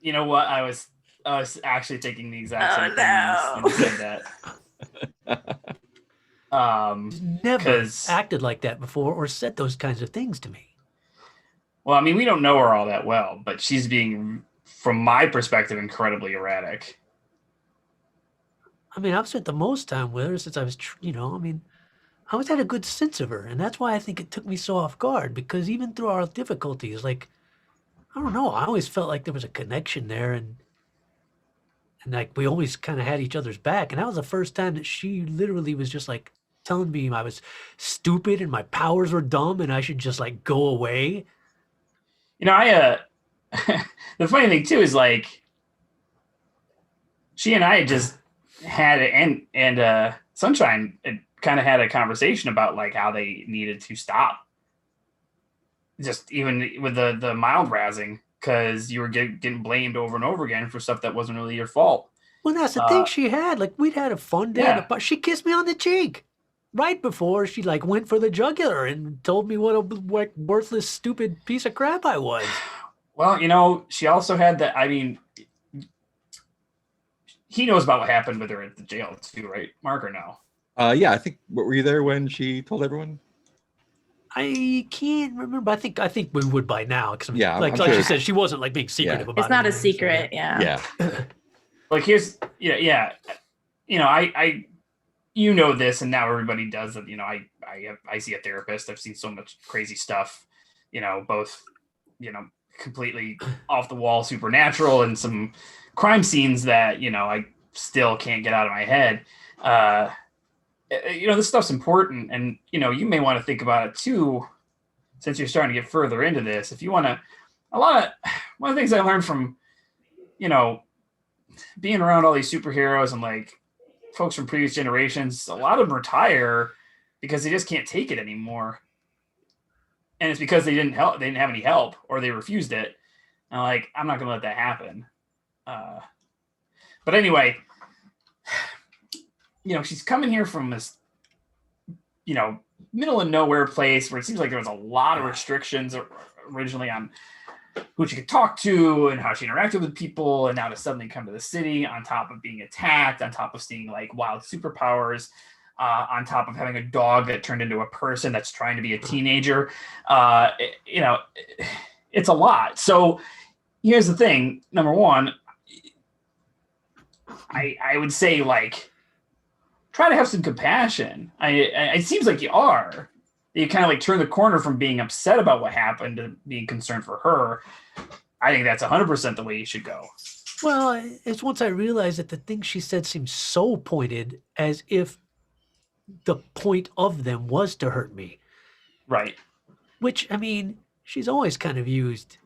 [SPEAKER 4] You know what? I was actually taking the exact same thing when you said that.
[SPEAKER 2] She's never
[SPEAKER 4] 'Cause-
[SPEAKER 2] acted like that before or said those kinds of things to me.
[SPEAKER 4] Well, I mean, we don't know her all that well, but she's being, from my perspective, incredibly erratic.
[SPEAKER 2] I mean, I've spent the most time with her since I was, I always had a good sense of her. And that's why I think it took me so off guard because even through our difficulties, like, I don't know, I always felt like there was a connection there and like we always kind of had each other's back. And that was the first time that she literally was just like telling me I was stupid and my powers were dumb and I should just like go away.
[SPEAKER 4] You know, the funny thing too is like, she and I just had and Sunshine kind of had a conversation about like how they needed to stop. Just even with the mild razzing, because you were getting blamed over and over again for stuff that wasn't really your fault.
[SPEAKER 2] Well, that's the thing she had. Like we'd had a fun day,
[SPEAKER 4] Yeah.
[SPEAKER 2] but she kissed me on the cheek right before she like went for the jugular and told me what a worthless, stupid piece of crap I was.
[SPEAKER 4] Well, you know, she also had that. I mean, he knows about what happened with her at the jail too, right, Mark, or no?
[SPEAKER 1] Yeah, I think. Were you there when she told everyone?
[SPEAKER 2] I can't remember. I think we would by now. Cause
[SPEAKER 1] Yeah,
[SPEAKER 2] like
[SPEAKER 1] I'm
[SPEAKER 2] she
[SPEAKER 1] sure.
[SPEAKER 2] said, she wasn't like being secretive about it.
[SPEAKER 3] It's not
[SPEAKER 2] or
[SPEAKER 3] a
[SPEAKER 2] anything, so,
[SPEAKER 3] secret. Yeah.
[SPEAKER 1] Yeah.
[SPEAKER 4] Like here's yeah. You know, I you know this, and now everybody does it. You know, I see a therapist. I've seen so much crazy stuff. You know, both completely off the wall, supernatural, and some crime scenes that I still can't get out of my head. This stuff's important, and you may want to think about it too, since you're starting to get further into this. If you want to, one of the things I learned from being around all these superheroes and like folks from previous generations, a lot of them retire because they just can't take it anymore, and it's because they didn't have any help, or they refused it. And I'm not gonna let that happen. But anyway, she's coming here from this, middle of nowhere place where it seems like there was a lot of restrictions originally on who she could talk to and how she interacted with people, and now to suddenly come to the city on top of being attacked, on top of seeing like wild superpowers, on top of having a dog that turned into a person that's trying to be a teenager. It's a lot. So here's the thing. Number one, I would say like, try to have some compassion. It seems like you are. You kind of like turn the corner from being upset about what happened to being concerned for her. I think that's 100% the way you should go.
[SPEAKER 2] Well, it's once I realized that the things she said seemed so pointed, as if the point of them was to hurt me.
[SPEAKER 4] Right.
[SPEAKER 2] Which, I mean, she's always kind of used,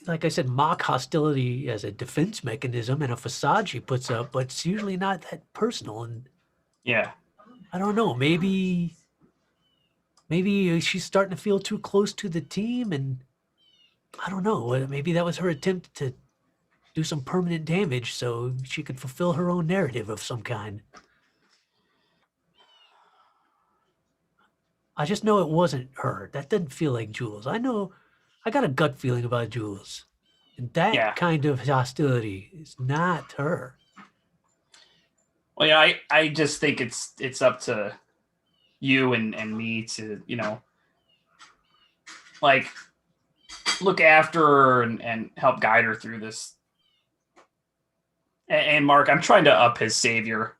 [SPEAKER 2] like I said, mock hostility as a defense mechanism and a facade she puts up, but it's usually not that personal. And
[SPEAKER 4] Yeah.
[SPEAKER 2] I don't know, maybe she's starting to feel too close to the team, and I don't know, maybe that was her attempt to do some permanent damage so she could fulfill her own narrative of some kind. I just know it wasn't her. That doesn't feel like Jules. I know, I got a gut feeling about Jules. And that kind of hostility is not her.
[SPEAKER 4] Well, yeah, I just think it's up to you and me to, like look after her and help guide her through this. And Mark, I'm trying to up his savior.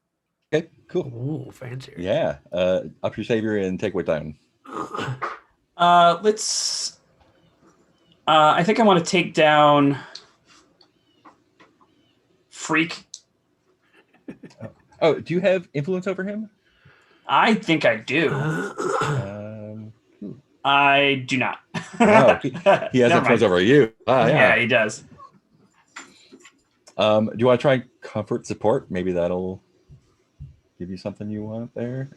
[SPEAKER 1] Okay, cool.
[SPEAKER 2] Ooh, fancy.
[SPEAKER 1] Yeah. Up your savior and take what down?
[SPEAKER 4] Let's I think I want to take down Freak.
[SPEAKER 1] Oh, do you have influence over him?
[SPEAKER 4] I think I do.
[SPEAKER 1] Um,
[SPEAKER 4] I do not.
[SPEAKER 1] oh, he has
[SPEAKER 4] Never
[SPEAKER 1] influence
[SPEAKER 4] mind.
[SPEAKER 1] over you. Ah,
[SPEAKER 4] Yeah,
[SPEAKER 1] yeah.
[SPEAKER 4] he does.
[SPEAKER 1] Do you want to try comfort support? Maybe that'll give you something you want there.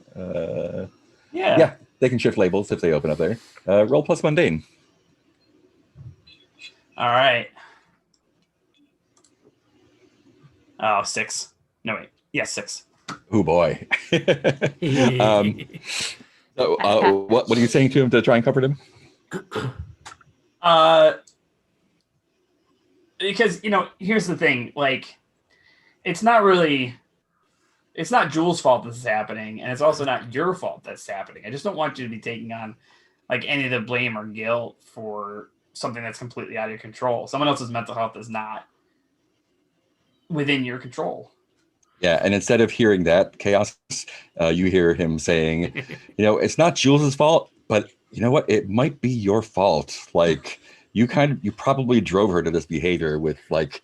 [SPEAKER 1] Yeah, they can shift labels if they open up there. Roll plus mundane.
[SPEAKER 4] All right. Oh, 6. No, wait. Yes, 6.
[SPEAKER 1] Oh boy. What are you saying to him to try and comfort him?
[SPEAKER 4] Because, here's the thing. Like, it's not Jules' fault this is happening, and it's also not your fault that's happening. I just don't want you to be taking on, like, any of the blame or guilt for something that's completely out of your control. Someone else's mental health is not within your control.
[SPEAKER 1] Yeah, and instead of hearing that chaos, you hear him saying, it's not Jules's fault, but you know what? It might be your fault. Like you probably drove her to this behavior with like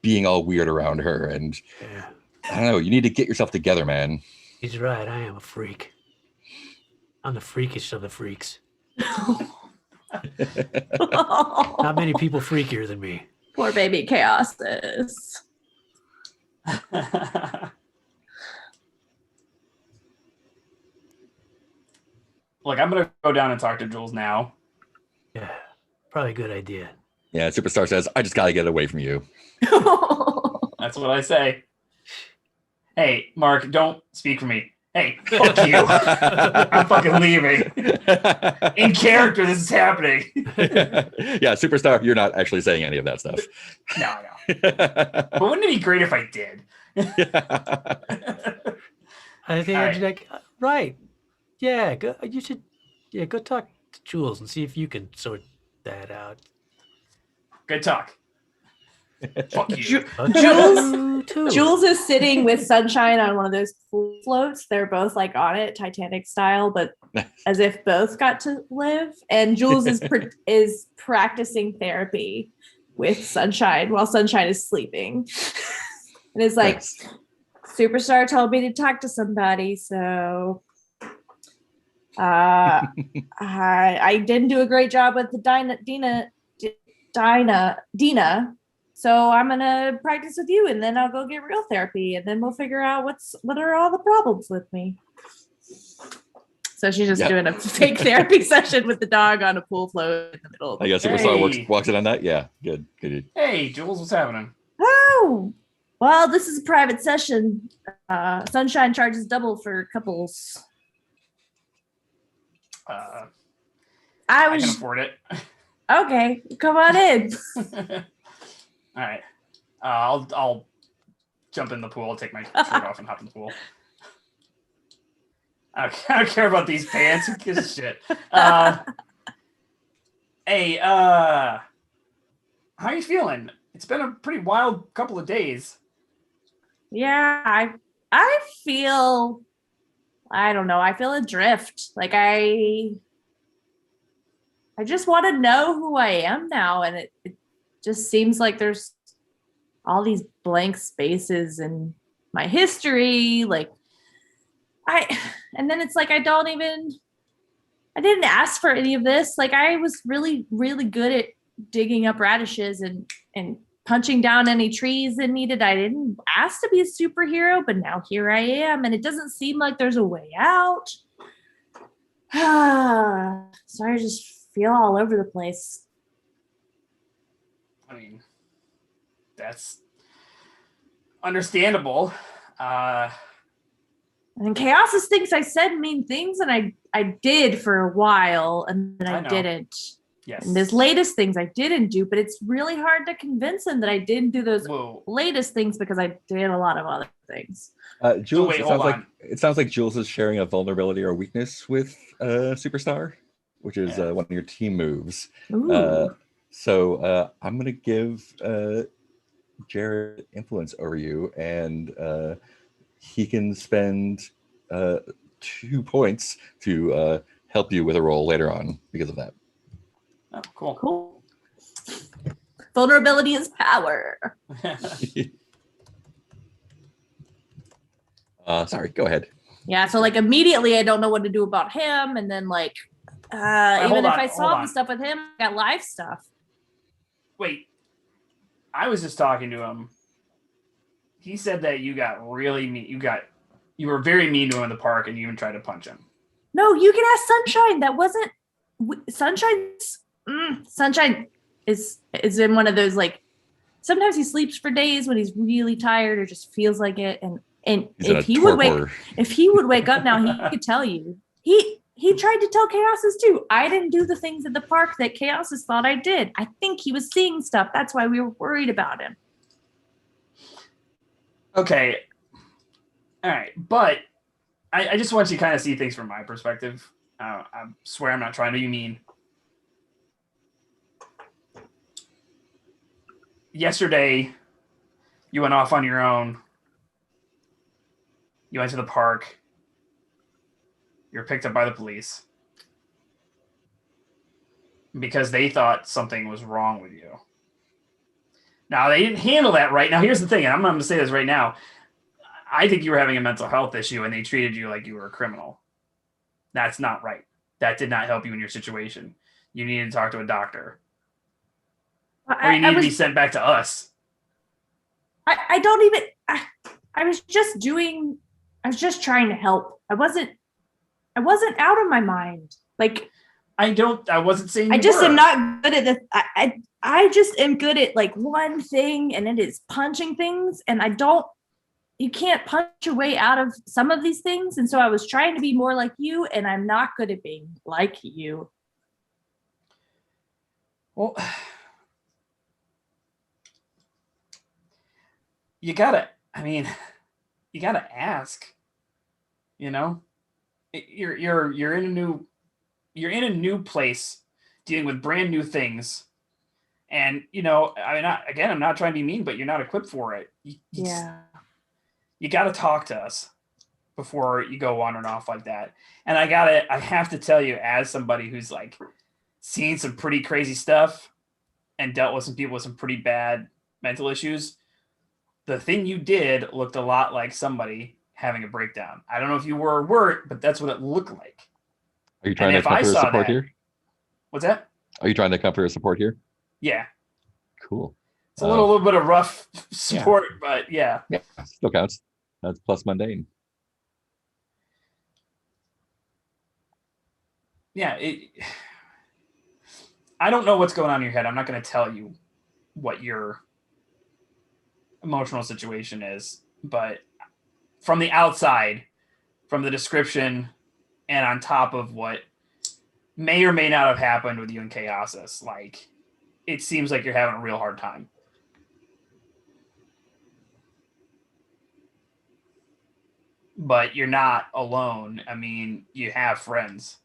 [SPEAKER 1] being all weird around her. And
[SPEAKER 2] Yeah.
[SPEAKER 1] I don't know, you need to get yourself together, man.
[SPEAKER 2] He's right. I am a freak. I'm the freakiest of the freaks. Not many people freakier than me.
[SPEAKER 3] Poor baby Chaosis.
[SPEAKER 4] Look, I'm gonna go down and talk to Jules now.
[SPEAKER 2] Yeah, probably a good idea.
[SPEAKER 1] Yeah, Superstar says, I just gotta get away from you.
[SPEAKER 4] That's what I say. Hey, Mark, don't speak for me. Hey, fuck you. I'm fucking leaving. In character, this is happening.
[SPEAKER 1] Yeah, Superstar, you're not actually saying any of that stuff.
[SPEAKER 4] No. But wouldn't it be great if I did?
[SPEAKER 2] I think
[SPEAKER 4] All
[SPEAKER 2] I'd be like, right. Yeah, go talk to Jules and see if you can sort that out.
[SPEAKER 4] Good talk. Fuck you.
[SPEAKER 2] Fuck
[SPEAKER 3] Jules-
[SPEAKER 2] you too.
[SPEAKER 3] Jules is sitting with Sunshine on one of those pool floats. They're both like on it, Titanic style, but as if both got to live. And Jules is practicing therapy with Sunshine while Sunshine is sleeping. And it's like,
[SPEAKER 1] Nice.
[SPEAKER 3] Superstar told me to talk to somebody, so I didn't do a great job with the Dina. So I'm gonna practice with you, and then I'll go get real therapy, and then we'll figure out what are all the problems with me. So she's just doing a fake therapy session with the dog on a pool float in the middle of
[SPEAKER 1] I guess
[SPEAKER 3] the
[SPEAKER 1] Superstar walks in on that. Yeah, good.
[SPEAKER 4] Hey, Jules, what's happening?
[SPEAKER 3] Oh, well, this is a private session. Sunshine charges double for couples.
[SPEAKER 4] I
[SPEAKER 3] I
[SPEAKER 4] can
[SPEAKER 3] was
[SPEAKER 4] afford it.
[SPEAKER 3] okay. Come on in.
[SPEAKER 4] All right. I'll jump in the pool. I'll take my shirt off and hop in the pool. I don't care about these pants. Who gives a shit? Hey, how are you feeling? It's been a pretty wild couple of days.
[SPEAKER 3] Yeah, I feel, I don't know. I feel adrift. Like I just want to know who I am now, and it just seems like there's all these blank spaces in my history. Like and then it's like I didn't ask for any of this. Like I was really, really good at digging up radishes and punching down any trees that needed. I didn't ask to be a superhero, but now here I am, and it doesn't seem like there's a way out. So I just feel all over the place.
[SPEAKER 4] I mean, that's understandable.
[SPEAKER 3] And Chaosis thinks I said mean things, and I did for a while, and then
[SPEAKER 4] I
[SPEAKER 3] I
[SPEAKER 4] know.
[SPEAKER 3] didn't.
[SPEAKER 4] Yes.
[SPEAKER 3] And his latest things I didn't do, but it's really hard to convince him that I didn't do those
[SPEAKER 4] Whoa.
[SPEAKER 3] latest things because I did a lot of other things.
[SPEAKER 1] Jules,
[SPEAKER 4] wait,
[SPEAKER 1] it
[SPEAKER 4] hold
[SPEAKER 1] sounds
[SPEAKER 4] on.
[SPEAKER 1] it sounds like Jules is sharing a vulnerability or weakness with Superstar, which is
[SPEAKER 4] Yeah.
[SPEAKER 1] one of your team moves.
[SPEAKER 3] Ooh.
[SPEAKER 1] So I'm gonna give Jared influence over you, and he can spend 2 points to help you with a roll later on because of that.
[SPEAKER 4] Oh, cool.
[SPEAKER 3] Cool. Vulnerability is power.
[SPEAKER 1] Sorry, go ahead.
[SPEAKER 3] Yeah, so like immediately I don't know what to do about him, and then like even
[SPEAKER 4] hold
[SPEAKER 3] if
[SPEAKER 4] on,
[SPEAKER 3] I
[SPEAKER 4] hold
[SPEAKER 3] solve
[SPEAKER 4] on.
[SPEAKER 3] the stuff with him, I got live stuff.
[SPEAKER 4] Wait, I was just talking to him. He said that you got really mean. You were very mean to him in the park, and you even tried to punch him.
[SPEAKER 3] No, you can ask Sunshine. That wasn't Sunshine is in one of those like sometimes he sleeps for days when he's really tired or just feels like it, and
[SPEAKER 1] He's in a
[SPEAKER 3] if he would
[SPEAKER 1] torpor.
[SPEAKER 3] wake up now, he could tell you. He tried to tell Chaosis too. I didn't do the things at the park that Chaosis thought I did. I think he was seeing stuff. That's why we were worried about him.
[SPEAKER 4] Okay. All right. But I just want you to kind of see things from my perspective. I swear I'm not trying to be mean. Yesterday, you went off on your own. You went to the park. You were picked up by the police because they thought something was wrong with you. Now, they didn't handle that right. Now, here's the thing, and I'm going to say this right now. I think you were having a mental health issue, and they treated you like you were a criminal. That's not right. That did not help you in your situation. You needed to talk to a doctor. Or you need to be sent back to us.
[SPEAKER 3] I don't even. I was just trying to help. I wasn't out of my mind. Like
[SPEAKER 4] I wasn't saying
[SPEAKER 3] I
[SPEAKER 4] you
[SPEAKER 3] just
[SPEAKER 4] were.
[SPEAKER 3] am not good at this. I just am good at like one thing, and it is punching things. And you can't punch your way out of some of these things. And so I was trying to be more like you, and I'm not good at being like you.
[SPEAKER 4] Well, you gotta ask. You know, you're in a new place, dealing with brand new things, and you know, I mean, I'm not trying to be mean, but you're not equipped for it. You got to talk to us before you go wandering off like that. And I have to tell you, as somebody who's like seen some pretty crazy stuff and dealt with some people with some pretty bad mental issues, the thing you did looked a lot like somebody having a breakdown. I don't know if you were or weren't, but that's what it looked like.
[SPEAKER 1] Are you trying to come for his support here?
[SPEAKER 4] What's that?
[SPEAKER 1] Are you trying to come for his support here?
[SPEAKER 4] Yeah.
[SPEAKER 1] Cool.
[SPEAKER 4] It's a little bit of rough support, but yeah.
[SPEAKER 1] Yeah, still counts. That's plus mundane.
[SPEAKER 4] Yeah, I don't know what's going on in your head. I'm not going to tell you what your emotional situation is, but from the outside, from the description, and on top of what may or may not have happened with you and Chaosis, like it seems like you're having a real hard time. But you're not alone. I mean, you have friends.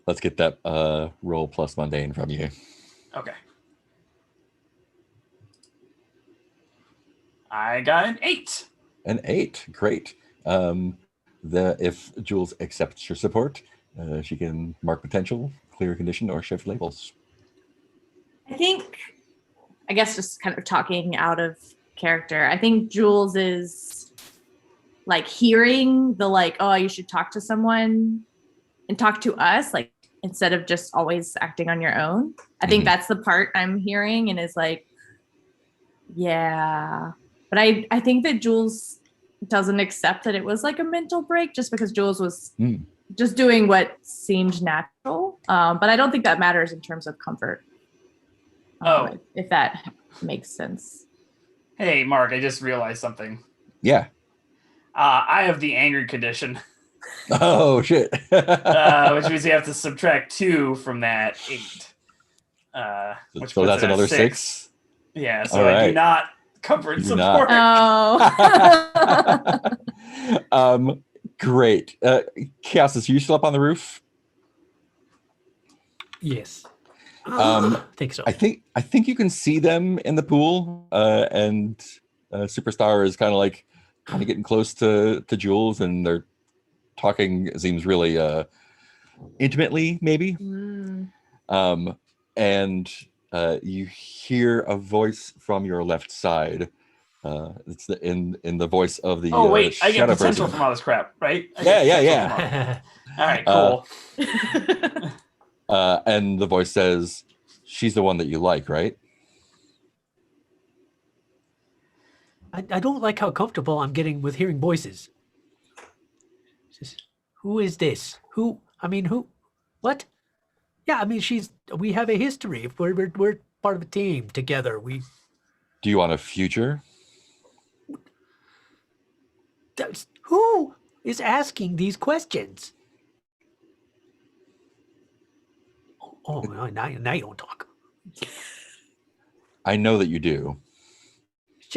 [SPEAKER 1] Let's get that roll plus mundane from you.
[SPEAKER 4] Okay. I got an 8.
[SPEAKER 1] An 8, great. If Jules accepts your support, she can mark potential, clear condition, or shift labels.
[SPEAKER 3] I guess just kind of talking out of character, I think Jules is like hearing the like, oh, you should talk to someone and talk to us, like instead of just always acting on your own. I think that's the part I'm hearing, and is like, yeah. But I think that Jules doesn't accept that it was like a mental break, just because Jules was just doing what seemed natural. But I don't think that matters in terms of comfort. If that makes sense.
[SPEAKER 4] Hey, Mark, I just realized something.
[SPEAKER 1] Yeah.
[SPEAKER 4] I have the angry condition.
[SPEAKER 1] Oh, shit.
[SPEAKER 4] Which means you have to subtract 2 from that 8. Which
[SPEAKER 1] so that's
[SPEAKER 4] it at
[SPEAKER 1] another 6?
[SPEAKER 4] Yeah, so I do not comfort
[SPEAKER 1] do
[SPEAKER 4] support.
[SPEAKER 3] Oh.
[SPEAKER 1] Great. Chaos, is you still up on the roof?
[SPEAKER 2] Yes.
[SPEAKER 1] I
[SPEAKER 2] think so.
[SPEAKER 1] I think you can see them in the pool, and Superstar is kind of getting close to Jules, and they're talking. It seems really intimately, maybe. and you hear a voice from your left side. It's in the voice of the
[SPEAKER 4] Oh wait, I get
[SPEAKER 1] shadow
[SPEAKER 4] potential
[SPEAKER 1] person.
[SPEAKER 4] from all this crap, right? I
[SPEAKER 1] Yeah,
[SPEAKER 4] get
[SPEAKER 1] yeah,
[SPEAKER 4] potential
[SPEAKER 1] yeah.
[SPEAKER 4] from all right, cool.
[SPEAKER 1] And the voice says, "She's the one that you like, right?"
[SPEAKER 2] I don't like how comfortable I'm getting with hearing voices. Who is this? Who? I mean, who? What? Yeah, I mean, we have a history. If we're part of a team together,
[SPEAKER 1] Do you want a future?
[SPEAKER 2] who is asking these questions? Oh, now you don't talk.
[SPEAKER 1] I know that you do.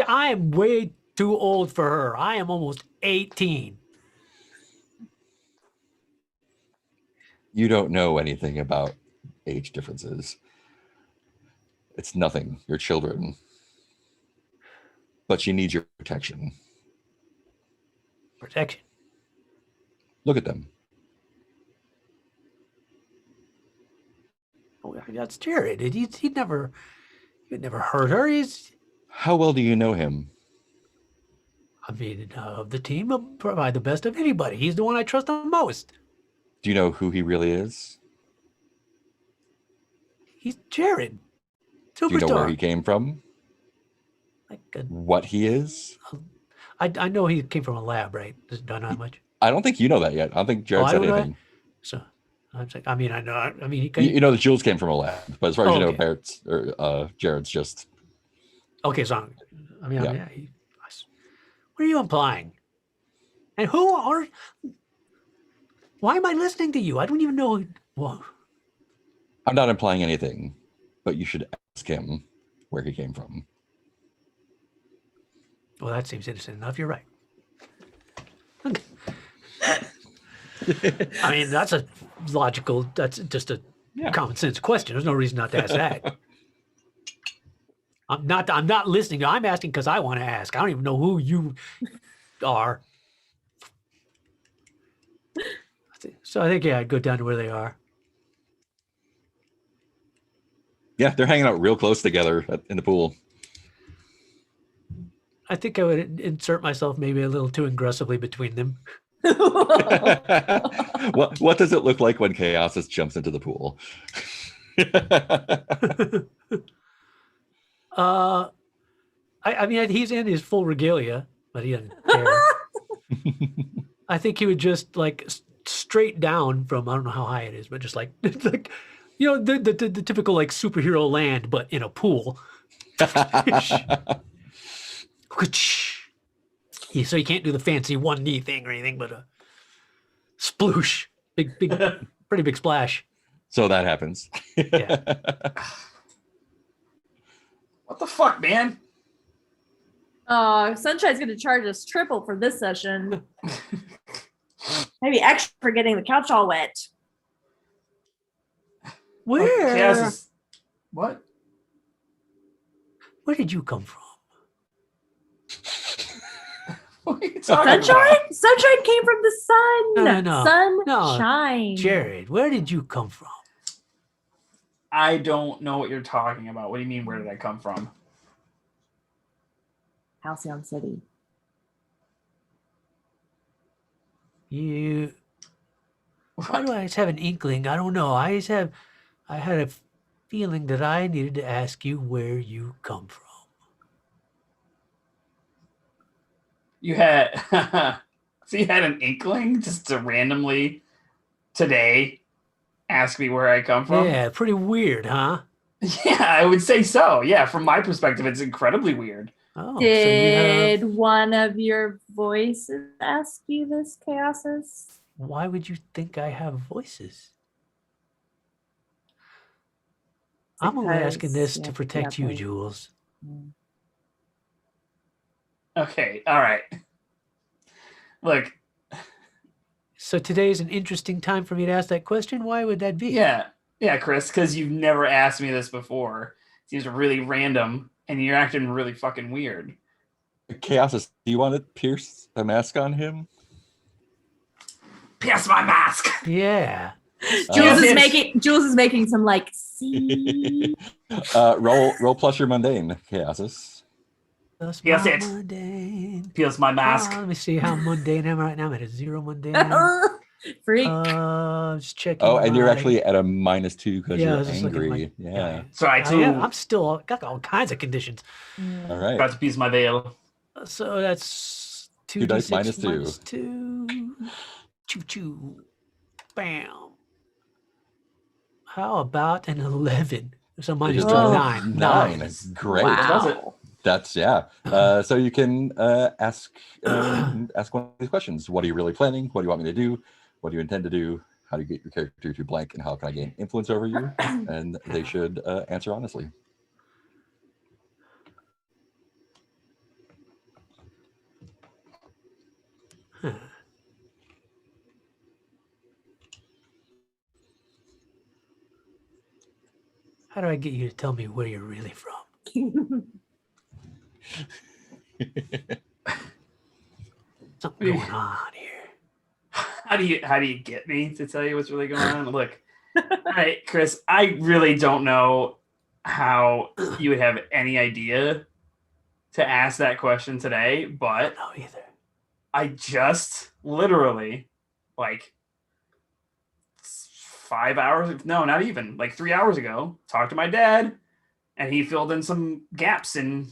[SPEAKER 2] I am way too old for her. I am almost 18.
[SPEAKER 1] You don't know anything about age differences. It's nothing. You're children. But she needs your protection.
[SPEAKER 2] Protection.
[SPEAKER 1] Look at them.
[SPEAKER 2] Oh, that's Jared. He'd never hurt her.
[SPEAKER 1] How well do you know him?
[SPEAKER 2] I mean, of the team, will provide the best of anybody. He's the one I trust the most.
[SPEAKER 1] Do you know who he really is?
[SPEAKER 2] He's Jared. Superstar.
[SPEAKER 1] Do you know where he came from?
[SPEAKER 2] Like
[SPEAKER 1] what he is?
[SPEAKER 2] I know he came from a lab, right? Don't know how much.
[SPEAKER 1] I don't think you know that yet. I don't think Jared said anything.
[SPEAKER 2] So, I'm saying, I mean, I know. I mean, he
[SPEAKER 1] You know the jewels came from a lab, but as far as you know,
[SPEAKER 2] okay.
[SPEAKER 1] Barrett's or Jared's just.
[SPEAKER 2] Okay, so I mean,
[SPEAKER 1] Yeah.
[SPEAKER 2] what are you implying? And why am I listening to you? I don't even know. Well,
[SPEAKER 1] I'm not implying anything, but you should ask him where he came from.
[SPEAKER 2] well, that seems innocent enough. You're right. I mean, that's a logical. That's just a common sense question. There's no reason not to ask that. I'm not listening. I'm asking because I want to ask. I don't even know who you are. So I think I'd go down to where they are.
[SPEAKER 1] Yeah, they're hanging out real close together in the pool.
[SPEAKER 2] I think I would insert myself maybe a little too aggressively between them.
[SPEAKER 1] What does it look like when Chaosis jumps into the pool?
[SPEAKER 2] I mean, he's in his full regalia, but he doesn't care. I think he would just like straight down from, I don't know how high it is, but just like like the typical like superhero land, but in a pool. So you can't do the fancy one knee thing or anything, but a sploosh, big, pretty big splash.
[SPEAKER 1] So that happens.
[SPEAKER 2] Yeah.
[SPEAKER 4] What the fuck, man?
[SPEAKER 3] Sunshine's gonna charge us triple for this session. Maybe extra for getting the couch all wet.
[SPEAKER 2] Where?
[SPEAKER 4] Chaos is... What?
[SPEAKER 2] Where did you come from?
[SPEAKER 4] What are you talking
[SPEAKER 3] Sunshine?
[SPEAKER 4] about?
[SPEAKER 3] Sunshine came from the sun.
[SPEAKER 2] No.
[SPEAKER 3] Sunshine.
[SPEAKER 2] Jared, where did you come from?
[SPEAKER 4] I don't know what you're talking about. What do you mean, where did I come from?
[SPEAKER 3] Halcyon City.
[SPEAKER 2] Why do I just have an inkling? I don't know. I had a feeling that I needed to ask you where you come from.
[SPEAKER 4] You had... So you had an inkling just to randomly today ask me where I come from?
[SPEAKER 2] Yeah, pretty weird, huh?
[SPEAKER 4] Yeah, I would say so. Yeah, from my perspective, it's incredibly weird.
[SPEAKER 2] Oh,
[SPEAKER 3] Did one of your voices ask you this, Chaosis?
[SPEAKER 2] Why would you think I have voices? I'm only asking this to protect you, Jules.
[SPEAKER 4] Okay, all right. Look.
[SPEAKER 2] So today's an interesting time for me to ask that question. Why would that be?
[SPEAKER 4] Yeah, Chris, because you've never asked me this before. It seems really random, and you're acting really fucking weird.
[SPEAKER 1] Chaosis, do you want to pierce a mask on him?
[SPEAKER 4] Pierce my mask!
[SPEAKER 2] Yeah.
[SPEAKER 3] Jules
[SPEAKER 4] Yes.
[SPEAKER 3] is making some like see.
[SPEAKER 1] Roll plus your mundane, Chaosis.
[SPEAKER 2] That's
[SPEAKER 4] Yes,
[SPEAKER 2] my
[SPEAKER 4] it.
[SPEAKER 2] mundane.
[SPEAKER 4] Feels my mask.
[SPEAKER 2] Let me see how mundane am I right now. I'm at a 0 mundane.
[SPEAKER 3] Freak.
[SPEAKER 2] Just checking.
[SPEAKER 1] Oh, and you're
[SPEAKER 2] my-
[SPEAKER 1] actually at a -2 because
[SPEAKER 2] Yeah, I
[SPEAKER 1] you're
[SPEAKER 2] was just looking at
[SPEAKER 1] angry. Yeah.
[SPEAKER 4] So I too
[SPEAKER 2] I'm still got all kinds of conditions.
[SPEAKER 1] All right.
[SPEAKER 4] got to piece my veil.
[SPEAKER 2] So that's 2
[SPEAKER 1] Two dice
[SPEAKER 2] D6
[SPEAKER 1] minus
[SPEAKER 2] 2. Choo choo. Bam. How about an 11? So
[SPEAKER 1] It
[SPEAKER 2] minus
[SPEAKER 1] is
[SPEAKER 2] 2,
[SPEAKER 3] Oh.
[SPEAKER 2] 9.
[SPEAKER 1] Nine.
[SPEAKER 2] Nice.
[SPEAKER 1] Great.
[SPEAKER 4] Does it?
[SPEAKER 1] That's so you can ask one of these questions. What are you really planning? What do you want me to do? What do you intend to do? How do you get your character to blank? And how can I gain influence over you? And they should answer honestly.
[SPEAKER 2] Huh. How do I get you to tell me where you're really from? Something going on here.
[SPEAKER 4] How do you get me to tell you what's really going on? Look, all right, Chris, I really don't know how you would have any idea to ask that question today, but
[SPEAKER 2] No, either.
[SPEAKER 4] I just literally like 5 hours, no, not even like 3 hours ago, talked to my dad, and he filled in some gaps in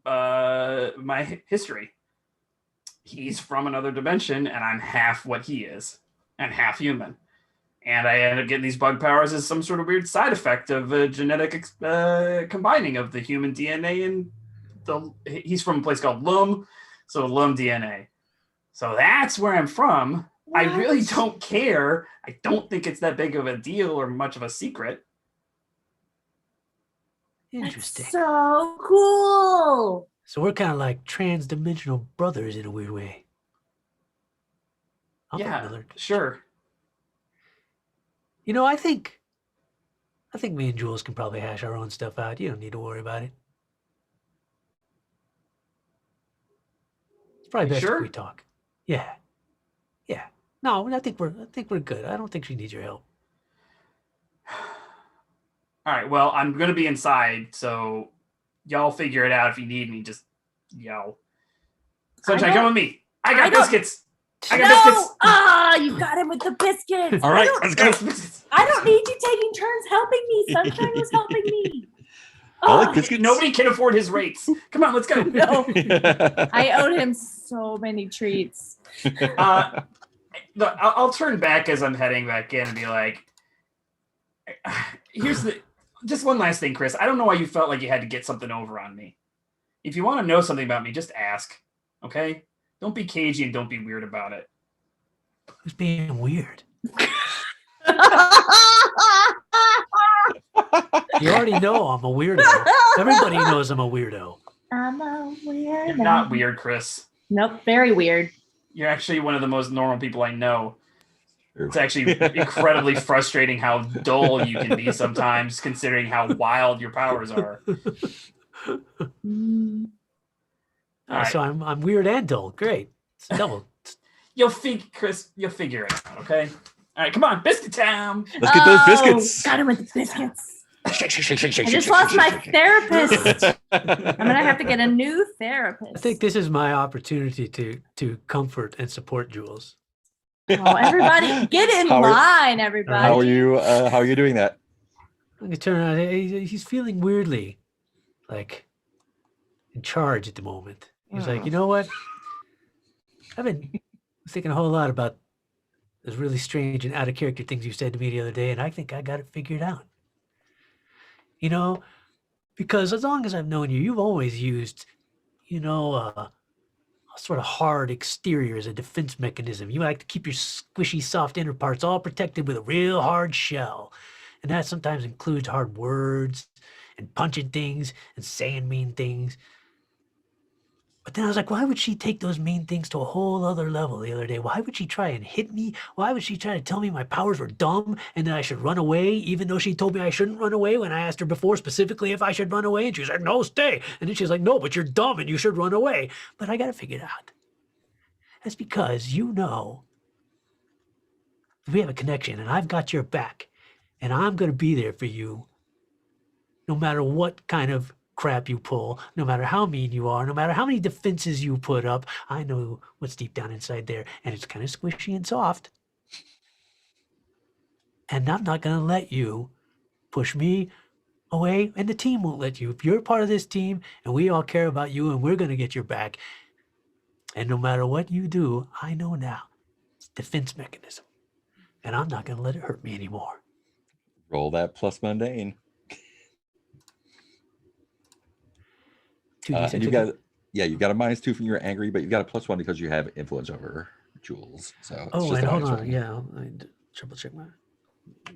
[SPEAKER 4] my history. He's from another dimension, and I'm half what he is, and half human. And I ended up getting these bug powers as some sort of weird side effect of a genetic combining of the human DNA and he's from a place called Lum, so Lum DNA. So that's where I'm from. I really don't care. I don't think it's that big of a deal or much of a secret.
[SPEAKER 2] Interesting.
[SPEAKER 3] That's so cool.
[SPEAKER 2] So we're kind of like trans-dimensional brothers in a weird way. I'm
[SPEAKER 4] Yeah,
[SPEAKER 2] another-
[SPEAKER 4] sure.
[SPEAKER 2] You know, I think me and Jules can probably hash our own stuff out. You don't need to worry about it. It's probably
[SPEAKER 4] You
[SPEAKER 2] best
[SPEAKER 4] sure?
[SPEAKER 2] if we talk. Yeah. Yeah. No, I think we're good. I don't think she needs your help.
[SPEAKER 4] All right, well, I'm going to be inside, so y'all figure it out. If you need me, just yell. Sunshine,
[SPEAKER 3] don't-
[SPEAKER 4] come with me. I got
[SPEAKER 3] I don't-
[SPEAKER 4] biscuits. I got
[SPEAKER 3] No!
[SPEAKER 4] biscuits.
[SPEAKER 3] Ah, you got him with the biscuits.
[SPEAKER 1] All right,
[SPEAKER 4] Let's
[SPEAKER 1] let's
[SPEAKER 4] go.
[SPEAKER 1] go.
[SPEAKER 3] I don't need you taking turns helping me. Sunshine was helping me.
[SPEAKER 1] I like
[SPEAKER 3] Ah,
[SPEAKER 1] biscuits.
[SPEAKER 4] Nobody can afford his rates. Come on, let's go.
[SPEAKER 3] No, I owed him so many treats.
[SPEAKER 4] Look, I'll turn back as I'm heading back in and be like, here's just one last thing, Chris. I don't know why you felt like you had to get something over on me. If you want to know something about me, just ask. Okay? Don't be cagey and don't be weird about it.
[SPEAKER 2] Who's being weird? You already know I'm a weirdo. Everybody knows I'm a weirdo.
[SPEAKER 3] I'm a weirdo.
[SPEAKER 4] You're not weird, Chris.
[SPEAKER 3] Nope, very weird.
[SPEAKER 4] You're actually one of the most normal people I know.
[SPEAKER 1] True.
[SPEAKER 4] It's actually incredibly frustrating how dull you can be sometimes, considering how wild your powers are.
[SPEAKER 3] Mm.
[SPEAKER 4] All right.
[SPEAKER 2] So I'm weird and dull. Great. It's a double.
[SPEAKER 4] Chris, you'll figure it out, okay? All right, come on, biscuit time.
[SPEAKER 1] Let's get those
[SPEAKER 3] Oh,
[SPEAKER 1] biscuits.
[SPEAKER 3] Got him with the biscuits. I just lost my therapist. I'm gonna have to get a new therapist.
[SPEAKER 2] I think this is my opportunity to comfort and support Jules.
[SPEAKER 3] Oh, everybody, get in
[SPEAKER 1] How are-
[SPEAKER 3] line, everybody.
[SPEAKER 1] How are you? How are you doing that?
[SPEAKER 2] I'm gonna turn around. He's feeling weirdly, like, in charge at the moment. He's like, you know what? I've been thinking a whole lot about those really strange and out of character things you said to me the other day, and I think I got it figured out. You know, because as long as I've known you, you've always used, a sort of hard exterior as a defense mechanism. You like to keep your squishy, soft inner parts all protected with a real hard shell. And that sometimes includes hard words and punching things and saying mean things. But then I was like, why would she take those mean things to a whole other level the other day? Why would she try and hit me? Why would she try to tell me my powers were dumb and that I should run away, even though she told me I shouldn't run away when I asked her before specifically if I should run away? And she was like, no, stay. And then she's like, no, but you're dumb and you should run away. But I got to figure it out. That's because we have a connection, and I've got your back, and I'm going to be there for you no matter what kind of crap you pull, no matter how mean you are, no matter how many defenses you put up. I know what's deep down inside there, and it's kind of squishy and soft. And I'm not going to let you push me away, and the team won't let you. If you're part of this team, and we all care about you, and we're going to get your back, and no matter what you do, I know now, it's a defense mechanism, and I'm not going to let it hurt me anymore.
[SPEAKER 1] Roll that plus mundane.
[SPEAKER 2] 2d6
[SPEAKER 1] And you've
[SPEAKER 2] again.
[SPEAKER 1] got, you've got a -2 from your angry, but you've got a +1 because you have influence over Jules. So it's
[SPEAKER 2] Oh,
[SPEAKER 1] just
[SPEAKER 2] and
[SPEAKER 1] a
[SPEAKER 2] hold
[SPEAKER 1] -1.
[SPEAKER 2] on. Yeah, I triple check my.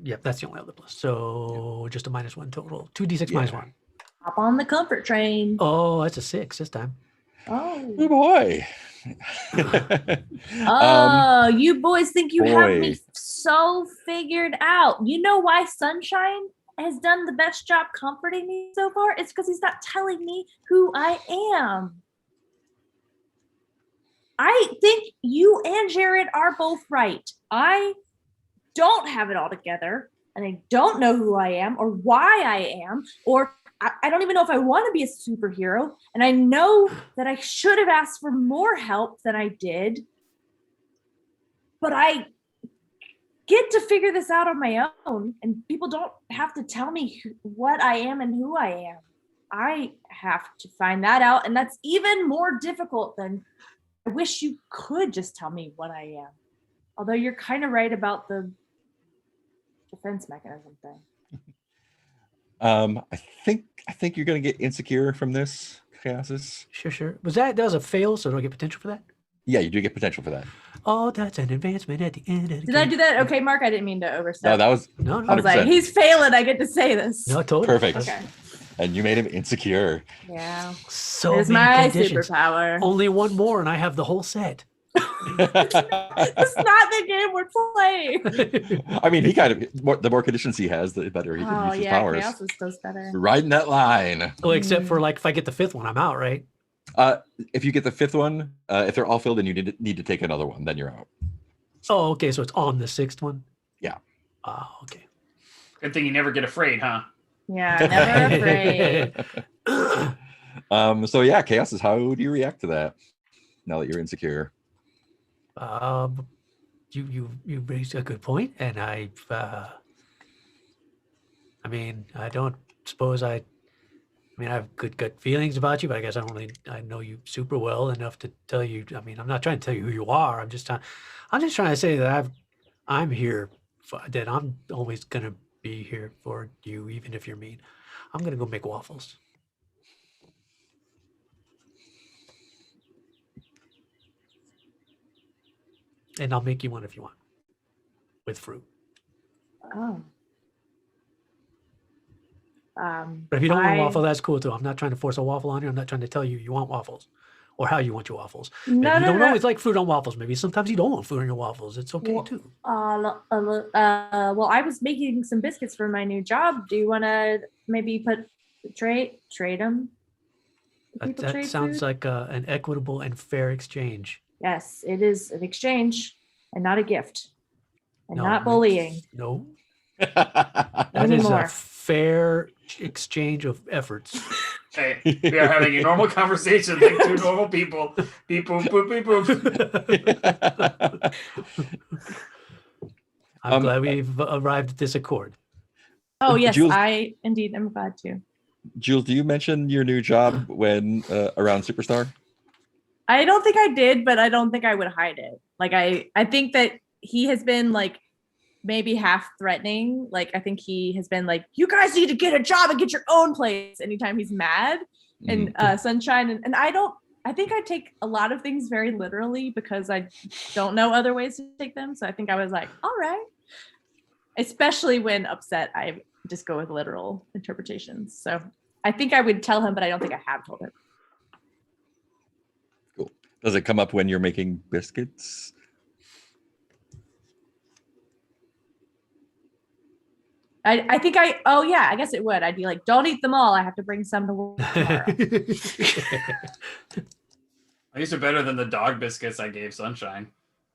[SPEAKER 2] Yep, that's the only other plus. So just a -1 total. 2d6
[SPEAKER 1] Yeah.
[SPEAKER 2] -1.
[SPEAKER 3] Hop on the comfort train.
[SPEAKER 2] Oh, that's a 6 this time.
[SPEAKER 1] Oh
[SPEAKER 3] Oh.
[SPEAKER 1] boy.
[SPEAKER 3] Oh, you boys think you have me
[SPEAKER 1] boy.
[SPEAKER 3] so figured out. You know why Sunshine has done the best job comforting me so far? It's because he's not telling me who I am. I think you and Jared are both right. I don't have it all together, and I don't know who I am or why I am, or I don't even know if I want to be a superhero. And I know that I should have asked for more help than I did, but I get to figure this out on my own, and people don't have to tell me what I am and who I am. I have to find that out, and that's even more difficult than I wish you could just tell me what I am. Although you're kind of right about the defense mechanism thing.
[SPEAKER 1] I think you're gonna get insecure from this, Chaosis.
[SPEAKER 2] Sure. That was a fail, so do I get potential for that?
[SPEAKER 1] Yeah, you do get potential for that.
[SPEAKER 2] Oh, that's an advancement at the end of the
[SPEAKER 3] Did I
[SPEAKER 2] game.
[SPEAKER 3] do that? Okay, Mark, I didn't mean to overstep.
[SPEAKER 1] No, that was
[SPEAKER 2] No,
[SPEAKER 3] I was like,
[SPEAKER 1] 100%.
[SPEAKER 3] he's failing. I get to say this.
[SPEAKER 2] no, totally.
[SPEAKER 1] Perfect.
[SPEAKER 3] Okay.
[SPEAKER 1] And you made him insecure.
[SPEAKER 3] Yeah.
[SPEAKER 2] So
[SPEAKER 3] It's
[SPEAKER 2] many
[SPEAKER 3] my
[SPEAKER 2] conditions.
[SPEAKER 3] superpower.
[SPEAKER 2] Only one more, and I have the whole set.
[SPEAKER 3] It's not the game we're playing.
[SPEAKER 1] I mean, he the more conditions he has, the better he can use his powers.
[SPEAKER 3] Chaos is does better.
[SPEAKER 1] Riding that line.
[SPEAKER 2] Well, except for like if I get the 5th one, I'm out, right?
[SPEAKER 1] If you get the 5th one, if they're all filled and you need to take another one, then you're out.
[SPEAKER 2] Oh, okay. So it's on the 6th one.
[SPEAKER 1] Yeah.
[SPEAKER 2] Oh, okay.
[SPEAKER 4] Good thing you never get afraid, huh?
[SPEAKER 3] Yeah, never afraid.
[SPEAKER 1] So yeah, Chaos, how do you react to that now that you're insecure?
[SPEAKER 2] You raised a good point, and I mean, I don't suppose I have good gut feelings about you, but I guess I know you super well enough to tell you. I mean, I'm not trying to tell you who you are. I'm just trying to say that I'm here, that I'm always gonna be here for you, even if you're mean. I'm gonna go make waffles. And I'll make you one if you want, with fruit.
[SPEAKER 3] Oh.
[SPEAKER 2] But if you don't want a waffle, that's cool too. I'm not trying to force a waffle on you. I'm not trying to tell you want waffles or how you want your waffles. Maybe
[SPEAKER 3] No,
[SPEAKER 2] you
[SPEAKER 3] no,
[SPEAKER 2] don't
[SPEAKER 3] no.
[SPEAKER 2] always like fruit on waffles. Maybe sometimes you don't want fruit on your waffles. It's okay
[SPEAKER 3] Well,
[SPEAKER 2] too.
[SPEAKER 3] Well, I was making some biscuits for my new job. Do you want to maybe trade them?
[SPEAKER 2] That sounds like an equitable and fair exchange.
[SPEAKER 3] Yes, it is an exchange and not a gift, and
[SPEAKER 2] No,
[SPEAKER 3] not bullying.
[SPEAKER 2] No, that is a
[SPEAKER 3] Anymore.
[SPEAKER 2] fair exchange of efforts.
[SPEAKER 4] Hey, we are having a normal conversation like two normal people. Beep boop boop beep boop.
[SPEAKER 2] I'm glad we've arrived at this accord.
[SPEAKER 3] Oh yes,
[SPEAKER 1] Jules-
[SPEAKER 3] I indeed am glad to.
[SPEAKER 1] Jules, do you mention your new job when around Superstar?
[SPEAKER 3] I don't think I did, but I don't think I would hide it. Like I think that he has been like maybe half threatening. Like I think he has been like, you guys need to get a job and get your own place anytime he's mad. And Sunshine and I think I take a lot of things very literally because I don't know other ways to take them. So I think I was like, all right. Especially when upset, I just go with literal interpretations. So I think I would tell him, but I don't think I have told him.
[SPEAKER 1] Cool. Does it come up when you're making biscuits?
[SPEAKER 3] I think I guess it would. I'd be like, don't eat them all. I have to bring some to work tomorrow.
[SPEAKER 4] These are better than the dog biscuits I gave Sunshine.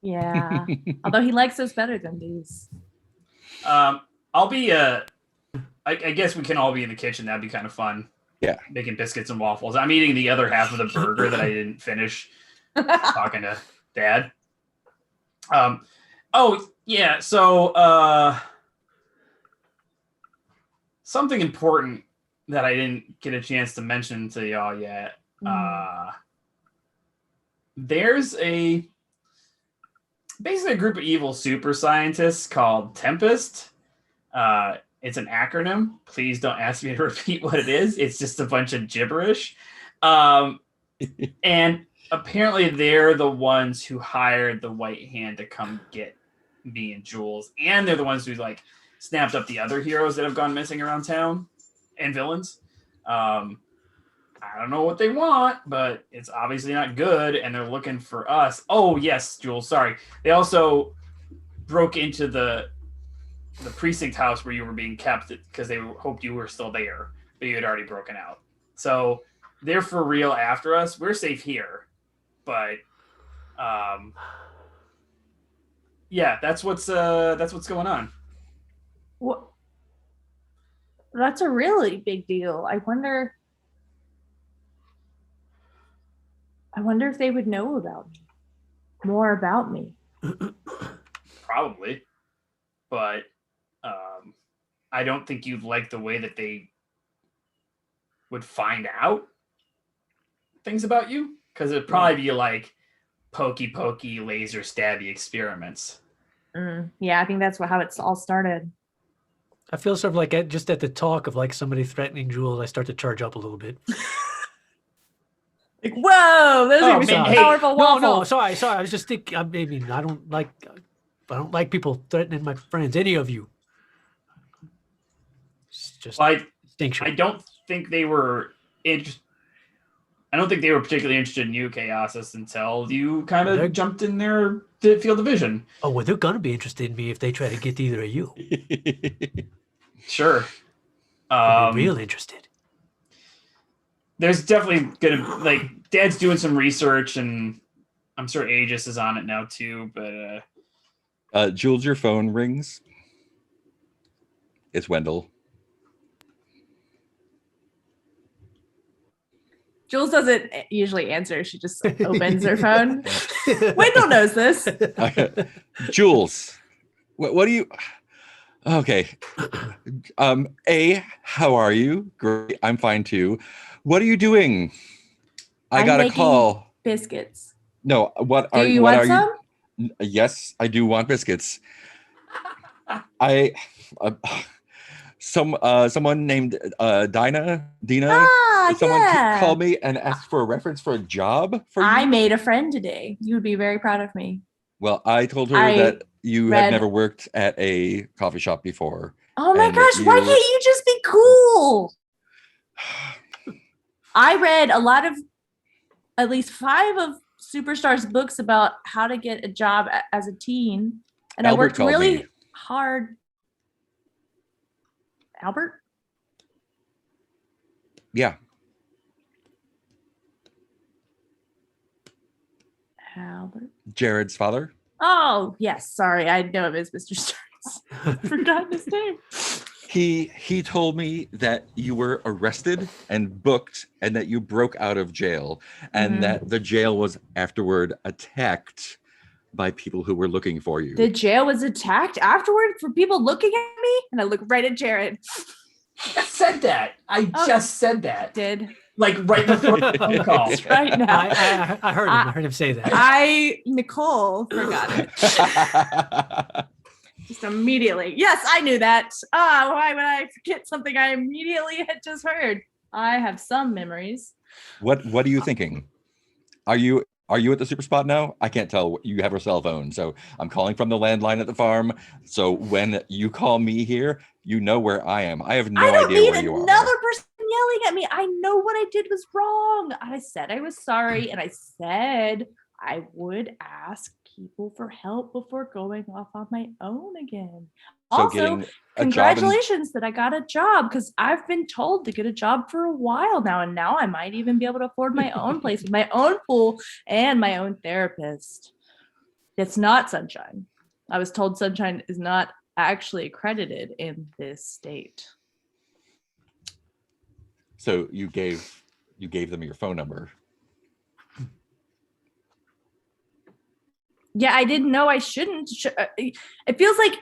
[SPEAKER 3] Yeah. Although he likes those better than these.
[SPEAKER 4] I'll be I guess we can all be in the kitchen. That'd be kind of fun.
[SPEAKER 1] Yeah.
[SPEAKER 4] Making biscuits and waffles. I'm eating the other half of the burger that I didn't finish talking to Dad. Oh yeah, so something important that I didn't get a chance to mention to y'all yet. There's basically a group of evil super scientists called Tempest. It's an acronym. Please don't ask me to repeat what it is. It's just a bunch of gibberish. And apparently they're the ones who hired the White Hand to come get me and Jules. And they're the ones who like snapped up the other heroes that have gone missing around town and villains. I don't know what they want, but it's obviously not good. And they're looking for us. Oh yes, Jules. Sorry. They also broke into the precinct house where you were being kept because they hoped you were still there, but you had already broken out. So they're for real after us. We're safe here, but yeah, that's what's going on.
[SPEAKER 3] What? That's a really big deal. I wonder if they would know about me. More about me.
[SPEAKER 4] Probably, but I don't think you'd like the way that they would find out things about you, because it'd probably be like pokey laser stabby experiments.
[SPEAKER 3] Yeah, I think that's how it's all started.
[SPEAKER 2] I feel sort of like just at the talk of like somebody threatening Jules, I start to charge up a little bit.
[SPEAKER 3] Like, whoa, those are some
[SPEAKER 2] man,
[SPEAKER 3] powerful waffles.
[SPEAKER 2] No, sorry. I was just thinking. I mean, I don't like people threatening my friends. Any of you. It's just distinction.
[SPEAKER 4] I don't think they were I don't think they were particularly interested in you, Chaosis, until you kind of jumped in their field of vision.
[SPEAKER 2] Oh, well, they're gonna be interested in me if they try to get to either of you.
[SPEAKER 4] Sure.
[SPEAKER 2] They'll be real interested.
[SPEAKER 4] There's definitely gonna like Dad's doing some research, and I'm sure Aegis is on it now too. But
[SPEAKER 1] Jules, your phone rings. It's Wendell.
[SPEAKER 3] Jules doesn't usually answer. She just opens her phone. Wendell knows this.
[SPEAKER 1] Jules, what do you? Okay. How are you? Great. I'm fine too. What are you doing? I got a call.
[SPEAKER 3] Biscuits.
[SPEAKER 1] No, what
[SPEAKER 3] Do
[SPEAKER 1] are
[SPEAKER 3] you
[SPEAKER 1] what
[SPEAKER 3] want
[SPEAKER 1] are
[SPEAKER 3] some?
[SPEAKER 1] you? Yes, I do want biscuits. Someone named Dina. Someone called me and asked for a reference for a job for you.
[SPEAKER 3] I made a friend today. You would be very proud of me.
[SPEAKER 1] Well, I told her that you had never worked at a coffee shop before.
[SPEAKER 3] Oh my gosh, why can't you just be cool? I read at least 5 of Superstar's books about how to get a job as a teen. And
[SPEAKER 1] Albert
[SPEAKER 3] I worked
[SPEAKER 1] called
[SPEAKER 3] really
[SPEAKER 1] me.
[SPEAKER 3] hard. Albert?
[SPEAKER 1] Yeah.
[SPEAKER 3] Albert?
[SPEAKER 1] Jared's father.
[SPEAKER 3] Oh, yes. Sorry. I know it is Mr. Stearns. Forgotten his name.
[SPEAKER 1] He told me that you were arrested and booked and that you broke out of jail and that the jail was afterward attacked by people who were looking for you.
[SPEAKER 3] The jail was attacked afterward for people looking at me? And I look right at Jared.
[SPEAKER 4] I said that. I just said that.
[SPEAKER 3] Did.
[SPEAKER 4] Like right before the phone call.
[SPEAKER 3] Right now.
[SPEAKER 2] I heard him. I heard him say that.
[SPEAKER 3] Nicole forgot it. Just immediately. Yes, I knew that. Why would I forget something I immediately had just heard? I have some memories.
[SPEAKER 1] What are you thinking? Are you at the super spot now? I can't tell. You have a cell phone, so I'm calling from the landline at the farm. So when you call me here, you know where I am. I have no idea where you are.
[SPEAKER 3] Another person yelling at me. I know what I did was wrong. I said I was sorry, and I said I would ask people for help before going off on my own again.
[SPEAKER 1] So
[SPEAKER 3] also, congratulations that I got a job, because I've been told to get a job for a while now, and now I might even be able to afford my own place with my own pool and my own therapist. It's not Sunshine. I was told Sunshine is not actually accredited in this state.
[SPEAKER 1] So you gave them your phone number.
[SPEAKER 3] Yeah, I didn't know I shouldn't. It feels like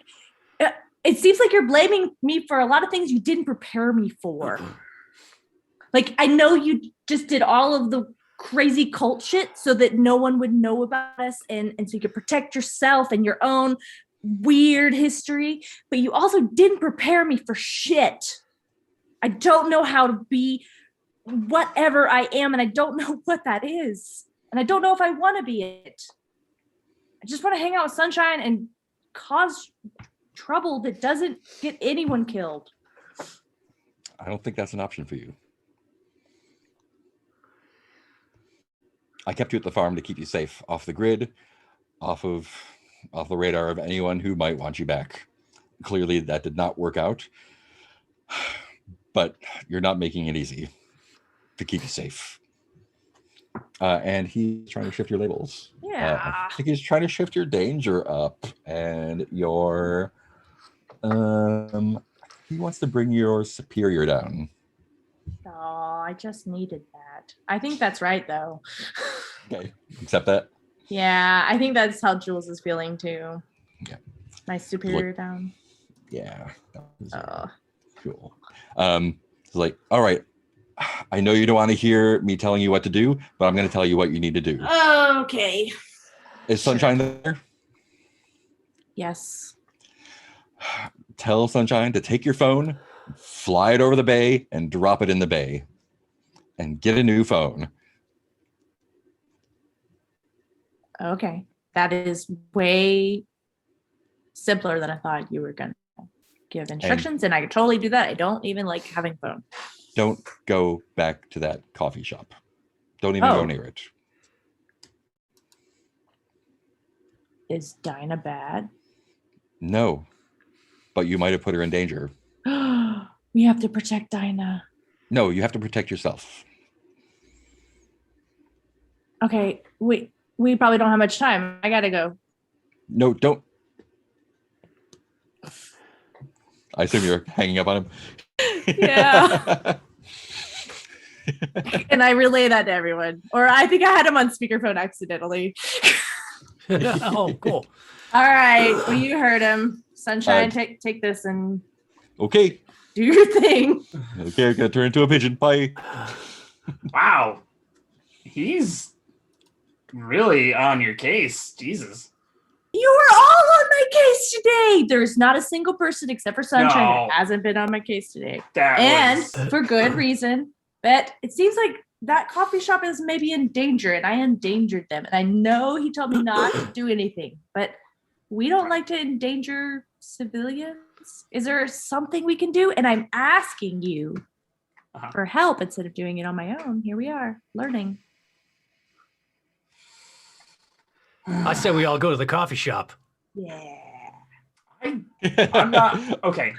[SPEAKER 3] it seems like you're blaming me for a lot of things you didn't prepare me for. Like, I know you just did all of the crazy cult shit so that no one would know about us and so you could protect yourself and your own weird history, but you also didn't prepare me for shit. I don't know how to be whatever I am, and I don't know what that is. And I don't know if I want to be it. I just want to hang out with Sunshine and cause trouble that doesn't get anyone killed.
[SPEAKER 1] I don't think that's an option for you. I kept you at the farm to keep you safe, off the grid, off the radar of anyone who might want you back. Clearly, that did not work out, but you're not making it easy to keep you safe. And he's trying to shift your labels.
[SPEAKER 3] Yeah.
[SPEAKER 1] I think he's trying to shift your danger up, and your he wants to bring your superior down.
[SPEAKER 3] Oh, I just needed that. I think that's right, though.
[SPEAKER 1] Okay, accept that.
[SPEAKER 3] Yeah, I think that's how Jules is feeling too.
[SPEAKER 1] Yeah.
[SPEAKER 3] My superior down.
[SPEAKER 1] Yeah. That was,
[SPEAKER 3] Oh.
[SPEAKER 1] cool. It's like, all right, I know you don't want to hear me telling you what to do, but I'm going to tell you what you need to do.
[SPEAKER 3] Okay.
[SPEAKER 1] Is Sunshine there?
[SPEAKER 3] Yes.
[SPEAKER 1] Tell Sunshine to take your phone, fly it over the bay, and drop it in the bay. And get a new phone.
[SPEAKER 3] Okay. That is way simpler than I thought you were going to give instructions, and I could totally do that. I don't even like having phone.
[SPEAKER 1] Don't go back to that coffee shop. Don't even go near it.
[SPEAKER 3] Is Dinah bad?
[SPEAKER 1] No, but you might have put her in danger.
[SPEAKER 3] We have to protect Dinah.
[SPEAKER 1] No, you have to protect yourself.
[SPEAKER 3] Okay, we probably don't have much time. I gotta go.
[SPEAKER 1] No, don't. I assume you're hanging up on him.
[SPEAKER 3] Yeah. And I relay that to everyone. Or I think I had him on speakerphone accidentally.
[SPEAKER 2] Oh, cool.
[SPEAKER 3] All right. Well, you heard him. Sunshine, take this and
[SPEAKER 1] Okay.
[SPEAKER 3] do your thing.
[SPEAKER 1] Okay, I'm gonna turn into a pigeon. Bye.
[SPEAKER 4] Wow. He's really on your case. Jesus.
[SPEAKER 3] You were all on my case today. There's not a single person except for Sunshine
[SPEAKER 4] No.
[SPEAKER 3] that hasn't been on my case today.
[SPEAKER 4] That
[SPEAKER 3] And
[SPEAKER 4] was
[SPEAKER 3] for good reason. But it seems like that coffee shop is maybe in danger, and I endangered them. And I know he told me not to do anything, but we don't like to endanger civilians. Is there something we can do? And I'm asking you for help instead of doing it on my own. Here we are, learning.
[SPEAKER 2] I said we all go to the coffee shop.
[SPEAKER 3] Yeah.
[SPEAKER 4] I'm not okay.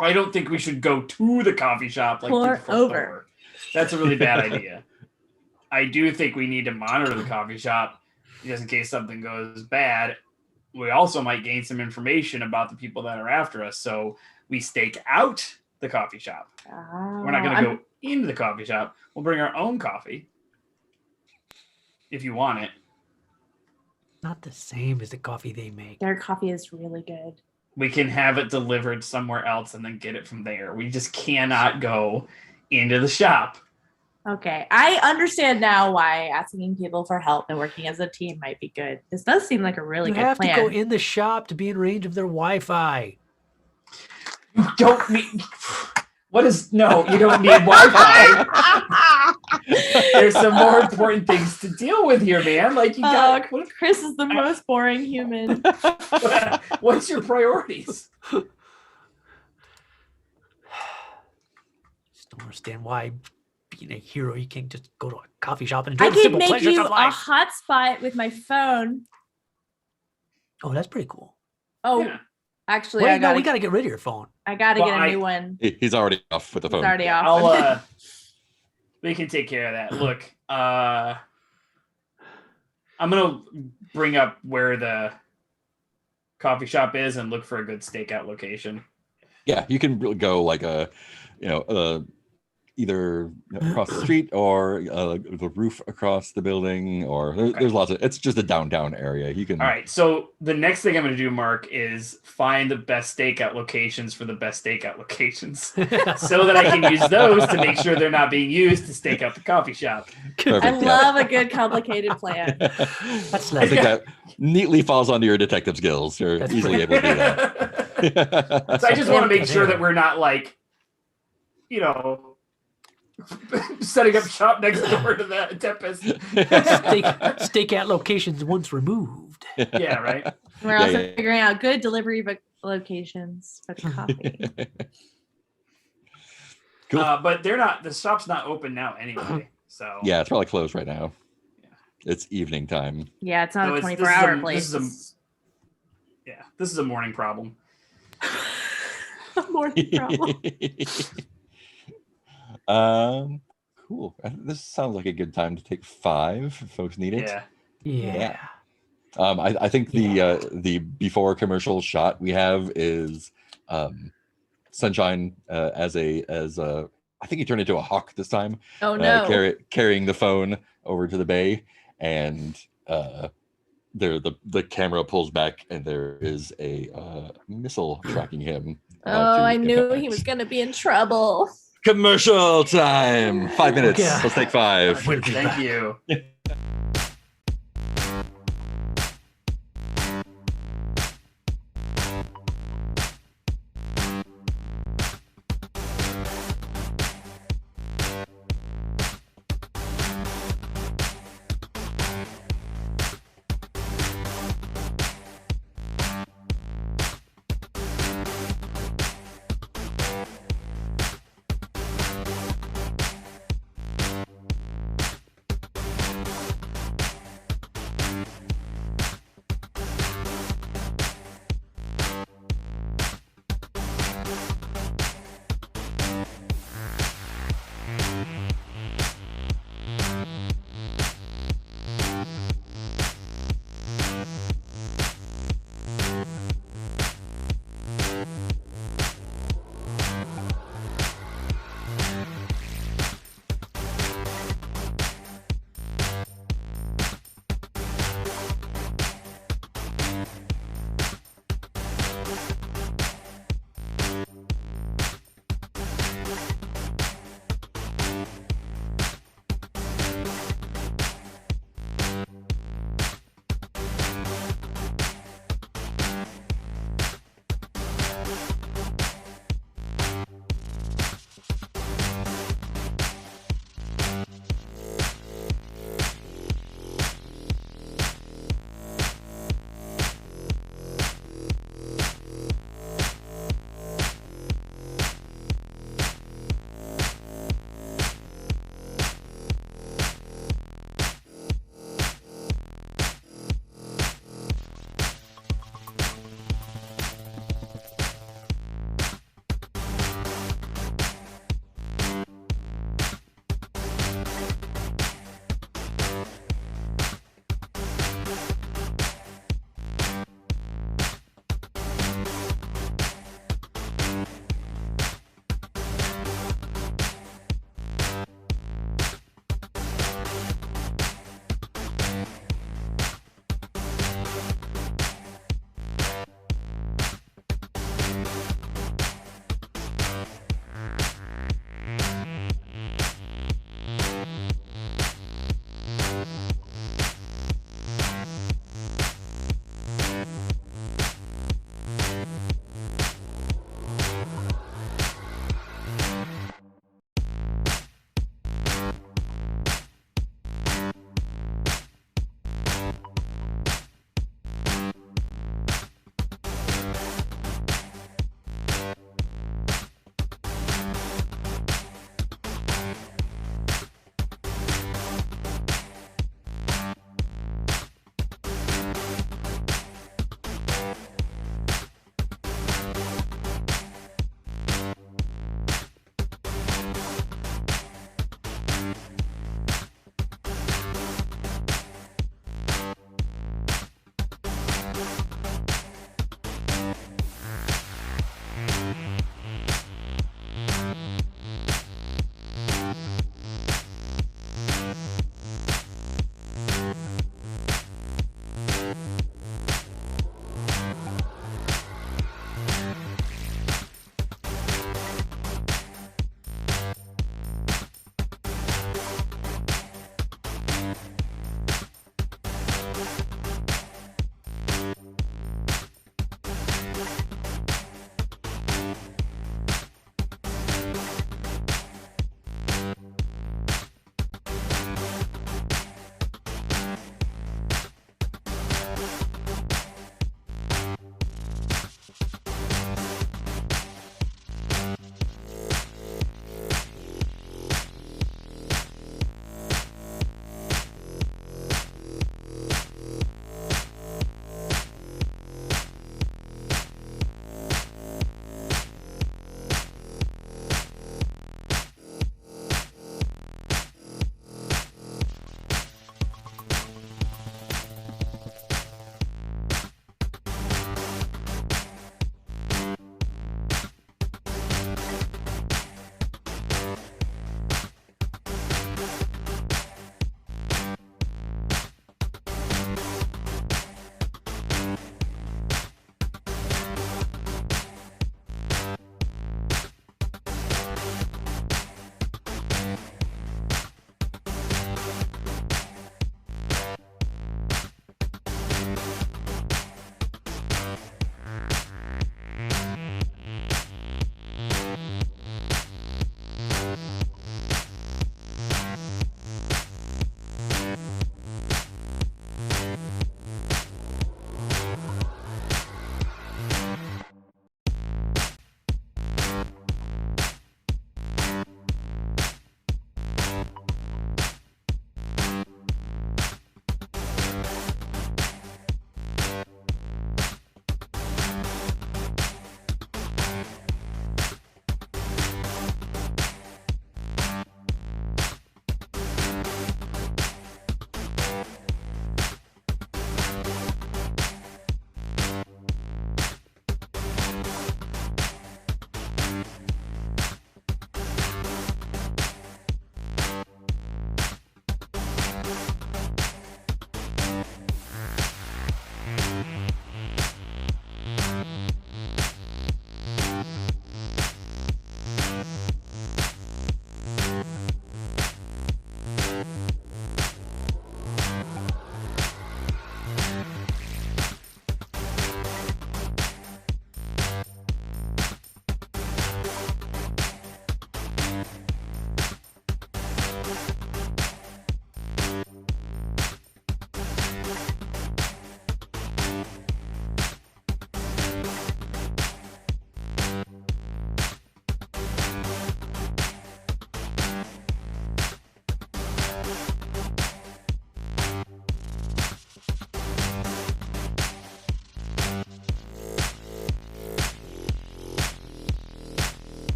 [SPEAKER 4] I don't think we should go to the coffee shop like
[SPEAKER 3] Pour
[SPEAKER 4] before.
[SPEAKER 3] over.
[SPEAKER 4] That's a really bad idea. I do think we need to monitor the coffee shop just in case something goes bad. We also might gain some information about the people that are after us. So we stake out the coffee shop. We're not going to go into the coffee shop. We'll bring our own coffee if you want it.
[SPEAKER 2] Not the same as the coffee they make.
[SPEAKER 3] Their coffee is really good.
[SPEAKER 4] We can have it delivered somewhere else and then get it from there. We just cannot go into the shop.
[SPEAKER 3] Okay, I understand now why asking people for help and working as a team might be good. This does seem like a really
[SPEAKER 2] You
[SPEAKER 3] good
[SPEAKER 2] have
[SPEAKER 3] plan.
[SPEAKER 2] to go in the shop to be in range of their Wi-Fi.
[SPEAKER 4] You don't need. What is no? You don't need Wi-Fi. There's some more important things to deal with here, man. Like you got.
[SPEAKER 3] Chris is the most boring human.
[SPEAKER 4] What's your priorities?
[SPEAKER 2] Just don't understand why, being a hero, you can't just go to a coffee shop and enjoy
[SPEAKER 3] I
[SPEAKER 2] the
[SPEAKER 3] can
[SPEAKER 2] simple
[SPEAKER 3] make
[SPEAKER 2] pleasures
[SPEAKER 3] you
[SPEAKER 2] of
[SPEAKER 3] a
[SPEAKER 2] life.
[SPEAKER 3] hotspot with my phone.
[SPEAKER 2] Oh, that's pretty cool.
[SPEAKER 3] Oh,
[SPEAKER 4] Yeah.
[SPEAKER 3] actually,
[SPEAKER 2] Wait, no, we got to get rid of your phone.
[SPEAKER 3] I gotta
[SPEAKER 4] Well,
[SPEAKER 3] get a new one.
[SPEAKER 1] He's already off with the
[SPEAKER 3] It's
[SPEAKER 1] phone.
[SPEAKER 3] already off.
[SPEAKER 4] We can take care of that. Look, I'm I'm gonna bring up where the coffee shop is and look for a good stakeout location.
[SPEAKER 1] Yeah, you can really go like a, either across the street or the roof across the building, or there's lots of. It's just a downtown area. You can.
[SPEAKER 4] All right. So the next thing I'm going to do, Mark, is find the best stakeout locations for the best stakeout locations, so that I can use those to make sure they're not being used to stake out the coffee shop.
[SPEAKER 1] Perfect,
[SPEAKER 3] I
[SPEAKER 1] yeah.
[SPEAKER 3] love a good complicated plan.
[SPEAKER 2] That's
[SPEAKER 1] I
[SPEAKER 2] nice.
[SPEAKER 1] think that neatly falls under your detective skills. You're
[SPEAKER 2] That's
[SPEAKER 1] easily able to do that.
[SPEAKER 4] So I just want to make sure
[SPEAKER 2] Yeah.
[SPEAKER 4] that we're not like, setting up shop next door to the Tempest.
[SPEAKER 2] Stakeout locations once removed.
[SPEAKER 4] Yeah, right.
[SPEAKER 3] We're also
[SPEAKER 1] yeah.
[SPEAKER 3] figuring out good delivery locations for the coffee.
[SPEAKER 1] Cool.
[SPEAKER 4] But they're not. The shop's not open now anyway. So
[SPEAKER 1] Yeah, it's probably closed right now. It's evening time.
[SPEAKER 3] Yeah, it's not
[SPEAKER 4] So
[SPEAKER 3] a
[SPEAKER 4] it's-
[SPEAKER 3] 24-hour
[SPEAKER 4] this is
[SPEAKER 3] place.
[SPEAKER 4] this is a morning problem.
[SPEAKER 3] Morning problem.
[SPEAKER 1] Cool. This sounds like a good time to take 5 if folks need it.
[SPEAKER 4] Yeah.
[SPEAKER 2] Yeah.
[SPEAKER 1] I think the before commercial shot we have is Sunshine as I think he turned into a hawk this time.
[SPEAKER 3] Oh no.
[SPEAKER 1] Carrying the phone over to the bay, and the camera pulls back and there is a missile tracking him.
[SPEAKER 3] Oh, I knew
[SPEAKER 1] impact.
[SPEAKER 3] he was going to be in trouble.
[SPEAKER 1] Commercial time. 5 minutes.
[SPEAKER 2] Yeah.
[SPEAKER 1] Let's take 5.
[SPEAKER 2] We'll be
[SPEAKER 4] Thank
[SPEAKER 2] back.
[SPEAKER 4] you.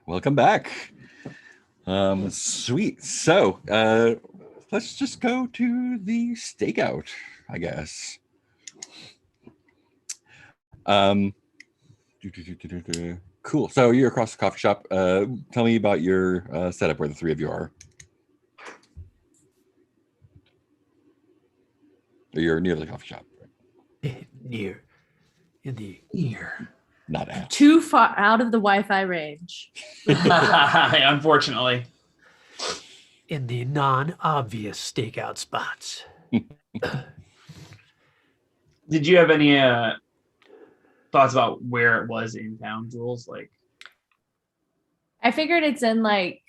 [SPEAKER 1] Welcome back. Sweet. So, let's just go to the stakeout, I guess. Cool. So you're across the coffee shop. Tell me about your setup where the three of you are. Or you're near the coffee shop.
[SPEAKER 2] Near. In the ear.
[SPEAKER 1] Not at.
[SPEAKER 3] Too far out of the Wi-Fi range.
[SPEAKER 4] Unfortunately.
[SPEAKER 2] In the non-obvious stakeout spots.
[SPEAKER 4] Did you have any thoughts about where it was in town, Jules? Like,
[SPEAKER 3] I figured it's in like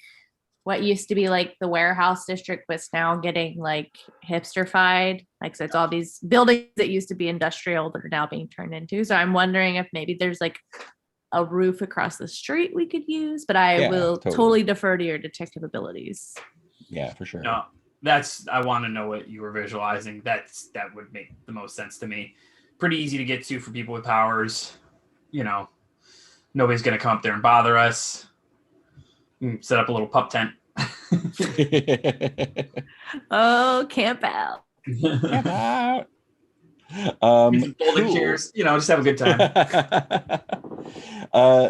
[SPEAKER 3] what used to be like the warehouse district, but now getting like hipsterfied. Like, so it's all these buildings that used to be industrial that are now being turned into. So I'm wondering if maybe there's like a roof across the street we could use, but I
[SPEAKER 1] Yeah,
[SPEAKER 3] will
[SPEAKER 1] totally.
[SPEAKER 3] totally defer to your detective abilities.
[SPEAKER 1] Yeah, for sure.
[SPEAKER 4] no, I want to know what you were visualizing. That would make the most sense to me. Pretty easy to get to for people with powers. You know, nobody's gonna come up there and bother us. Set up a little pup tent.
[SPEAKER 3] Oh, camp out.
[SPEAKER 1] Get out.
[SPEAKER 4] Folding
[SPEAKER 1] Cool.
[SPEAKER 4] chairs. You know, just have a good time.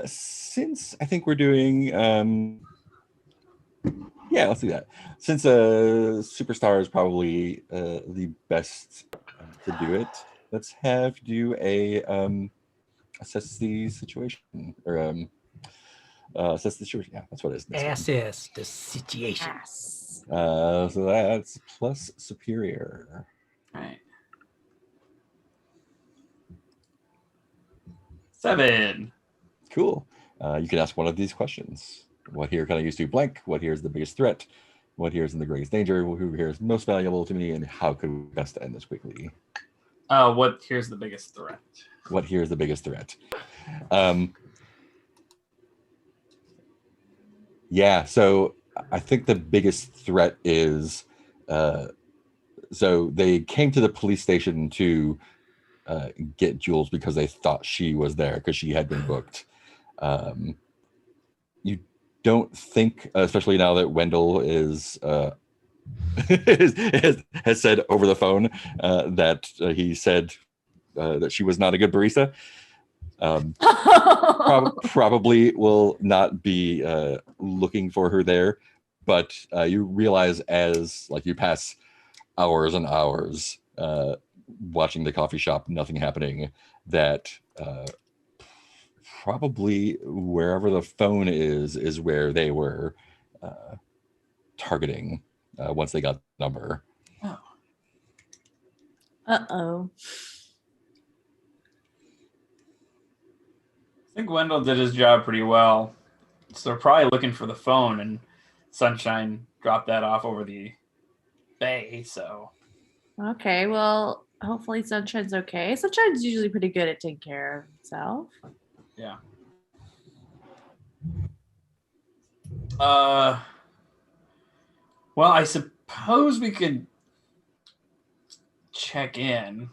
[SPEAKER 1] Since I think we're doing yeah, let's do that. Since Superstar is probably the best to do it, let's have do a assess the situation or assess the situation. Yeah, that's what it is.
[SPEAKER 2] Assess the situation.
[SPEAKER 3] Yes.
[SPEAKER 1] So that's plus superior.
[SPEAKER 4] All right. 7.
[SPEAKER 1] Cool. You can ask one of these questions. What here can I use to blank? What here is the biggest threat? What here is in the greatest danger? Who here is most valuable to me? And how could we best end this quickly?
[SPEAKER 4] Here's the biggest threat.
[SPEAKER 1] What here is the biggest threat? Yeah, so I think the biggest threat is so they came to the police station to get Jules because they thought she was there because she had been booked. You don't think, especially now that Wendell is has said over the phone that he said that she was not a good barista. Probably will not be looking for her there, but you realize as like you pass hours and hours watching the coffee shop, nothing happening, that probably wherever the phone is where they were targeting once they got the number.
[SPEAKER 3] Uh-oh.
[SPEAKER 4] I think Wendell did his job pretty well. So they're probably looking for the phone, and Sunshine dropped that off over the bay. So
[SPEAKER 3] Okay, well, hopefully Sunshine's okay. Sunshine's usually pretty good at taking care of himself.
[SPEAKER 4] yeah. Well, I suppose we could check in.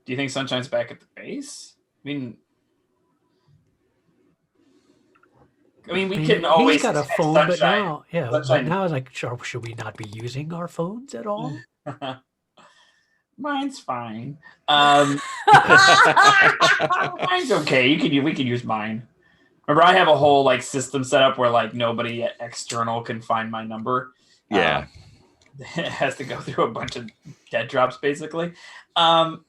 [SPEAKER 4] Do you think Sunshine's back at the base? I mean, we can always
[SPEAKER 2] He's got a
[SPEAKER 4] text
[SPEAKER 2] phone, but
[SPEAKER 4] Sunshine.
[SPEAKER 2] now, yeah,
[SPEAKER 4] Sunshine.
[SPEAKER 2] but now it's like, should we not be using our phones at all?
[SPEAKER 4] Mine's fine. Mine's okay. We can use mine. Remember, I have a whole like system set up where like nobody external can find my number.
[SPEAKER 1] Yeah.
[SPEAKER 4] It has to go through a bunch of dead drops, basically. But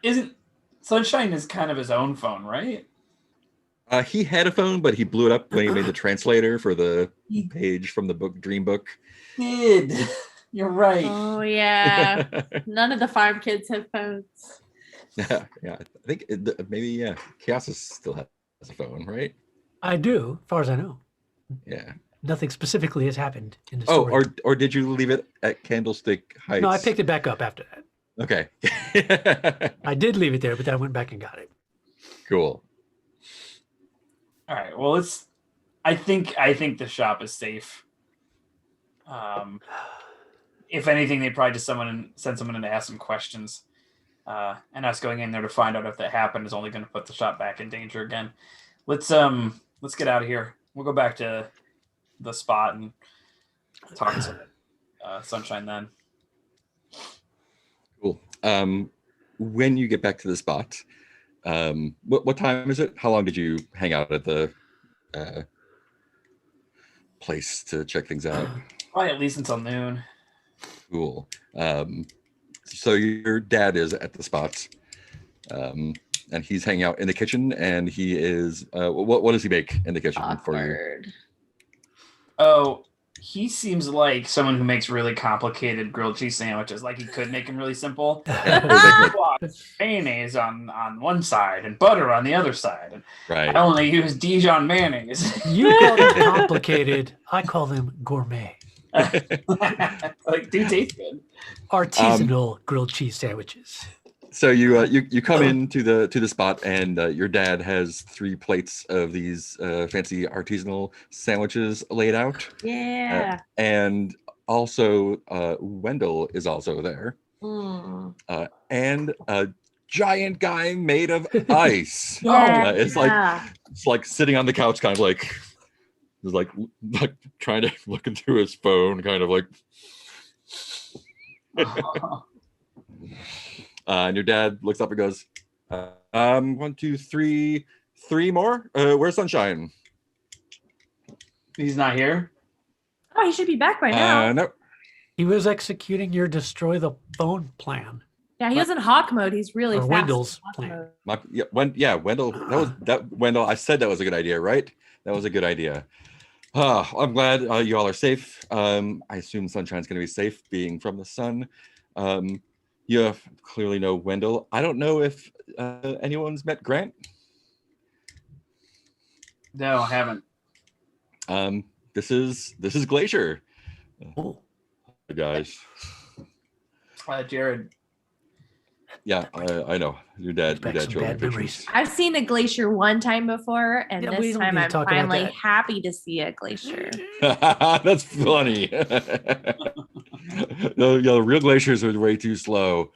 [SPEAKER 4] isn't Sunshine is kind of his own phone, right?
[SPEAKER 1] He had a phone, but he blew it up when he made the translator for the page from the book Dream Book.
[SPEAKER 4] Did you're right?
[SPEAKER 3] Oh, yeah. None of the farm kids have phones.
[SPEAKER 1] Yeah, I think maybe Chaos still has a phone, right?
[SPEAKER 2] I do, as far as I know.
[SPEAKER 1] Yeah.
[SPEAKER 2] Nothing specifically has happened in the
[SPEAKER 1] Oh,
[SPEAKER 2] story.
[SPEAKER 1] or did you leave it at Candlestick Heights?
[SPEAKER 2] No, I picked it back up after that.
[SPEAKER 1] Okay.
[SPEAKER 2] I did leave it there, but then I went back and got it.
[SPEAKER 1] Cool.
[SPEAKER 4] All right. Well, I think the shop is safe. If anything, they probably just send someone in to ask some questions. and us going in there to find out if that happened is only going to put the shop back in danger again. Let's get out of here. We'll go back to the spot and talk to Sunshine then.
[SPEAKER 1] Cool. When you get back to the spot, what time is it? How long did you hang out at the place to check things out?
[SPEAKER 4] Probably at least until noon.
[SPEAKER 1] Cool. So your dad is at the spot, and he's hanging out in the kitchen, and he is what does he make in the kitchen for you?
[SPEAKER 3] Awkward.
[SPEAKER 4] Oh, he seems like someone who makes really complicated grilled cheese sandwiches. Like he could make them really simple. Mayonnaise on one side and butter on the other side. And
[SPEAKER 1] Right.
[SPEAKER 4] I only use Dijon mayonnaise.
[SPEAKER 2] You call them complicated. I call them gourmet.
[SPEAKER 4] Like, do taste good.
[SPEAKER 2] Artisanal grilled cheese sandwiches.
[SPEAKER 1] So you come into the spot, and your dad has 3 plates of these fancy artisanal sandwiches laid out,
[SPEAKER 3] Yeah.
[SPEAKER 1] and also Wendell is also there, and a giant guy made of ice.
[SPEAKER 3] Yeah.
[SPEAKER 1] It's like sitting on the couch, kind of like trying to look into his phone, kind of like. And your dad looks up and goes, 1, 2, 3, 3 more. Where's Sunshine?
[SPEAKER 4] He's not here.
[SPEAKER 3] Oh, he should be back by now.
[SPEAKER 1] No.
[SPEAKER 2] He was executing your destroy the phone plan.
[SPEAKER 3] Yeah, he was in hawk mode. He's really
[SPEAKER 2] Or
[SPEAKER 3] fast.
[SPEAKER 2] Wendell's
[SPEAKER 3] in hawk
[SPEAKER 2] plan.
[SPEAKER 3] mode.
[SPEAKER 1] Wendell. Wendell. I said that was a good idea, right? That was a good idea. I'm glad you all are safe. I assume Sunshine's going to be safe, being from the sun. You clearly know Wendell. I don't know if anyone's met Grant.
[SPEAKER 4] No, I haven't.
[SPEAKER 1] This is Glacier,
[SPEAKER 2] Oh,
[SPEAKER 1] guys.
[SPEAKER 4] Jared.
[SPEAKER 1] Yeah, I know. Your dad
[SPEAKER 2] back some
[SPEAKER 1] showed me
[SPEAKER 2] bad
[SPEAKER 1] pictures.
[SPEAKER 2] memories.
[SPEAKER 3] I've seen a glacier one time before, and
[SPEAKER 2] Yeah, we
[SPEAKER 3] this
[SPEAKER 2] don't
[SPEAKER 3] time
[SPEAKER 2] need to
[SPEAKER 3] I'm
[SPEAKER 2] talk about
[SPEAKER 3] finally
[SPEAKER 2] that.
[SPEAKER 3] happy to see a glacier.
[SPEAKER 1] That's funny. The real glaciers are way too slow.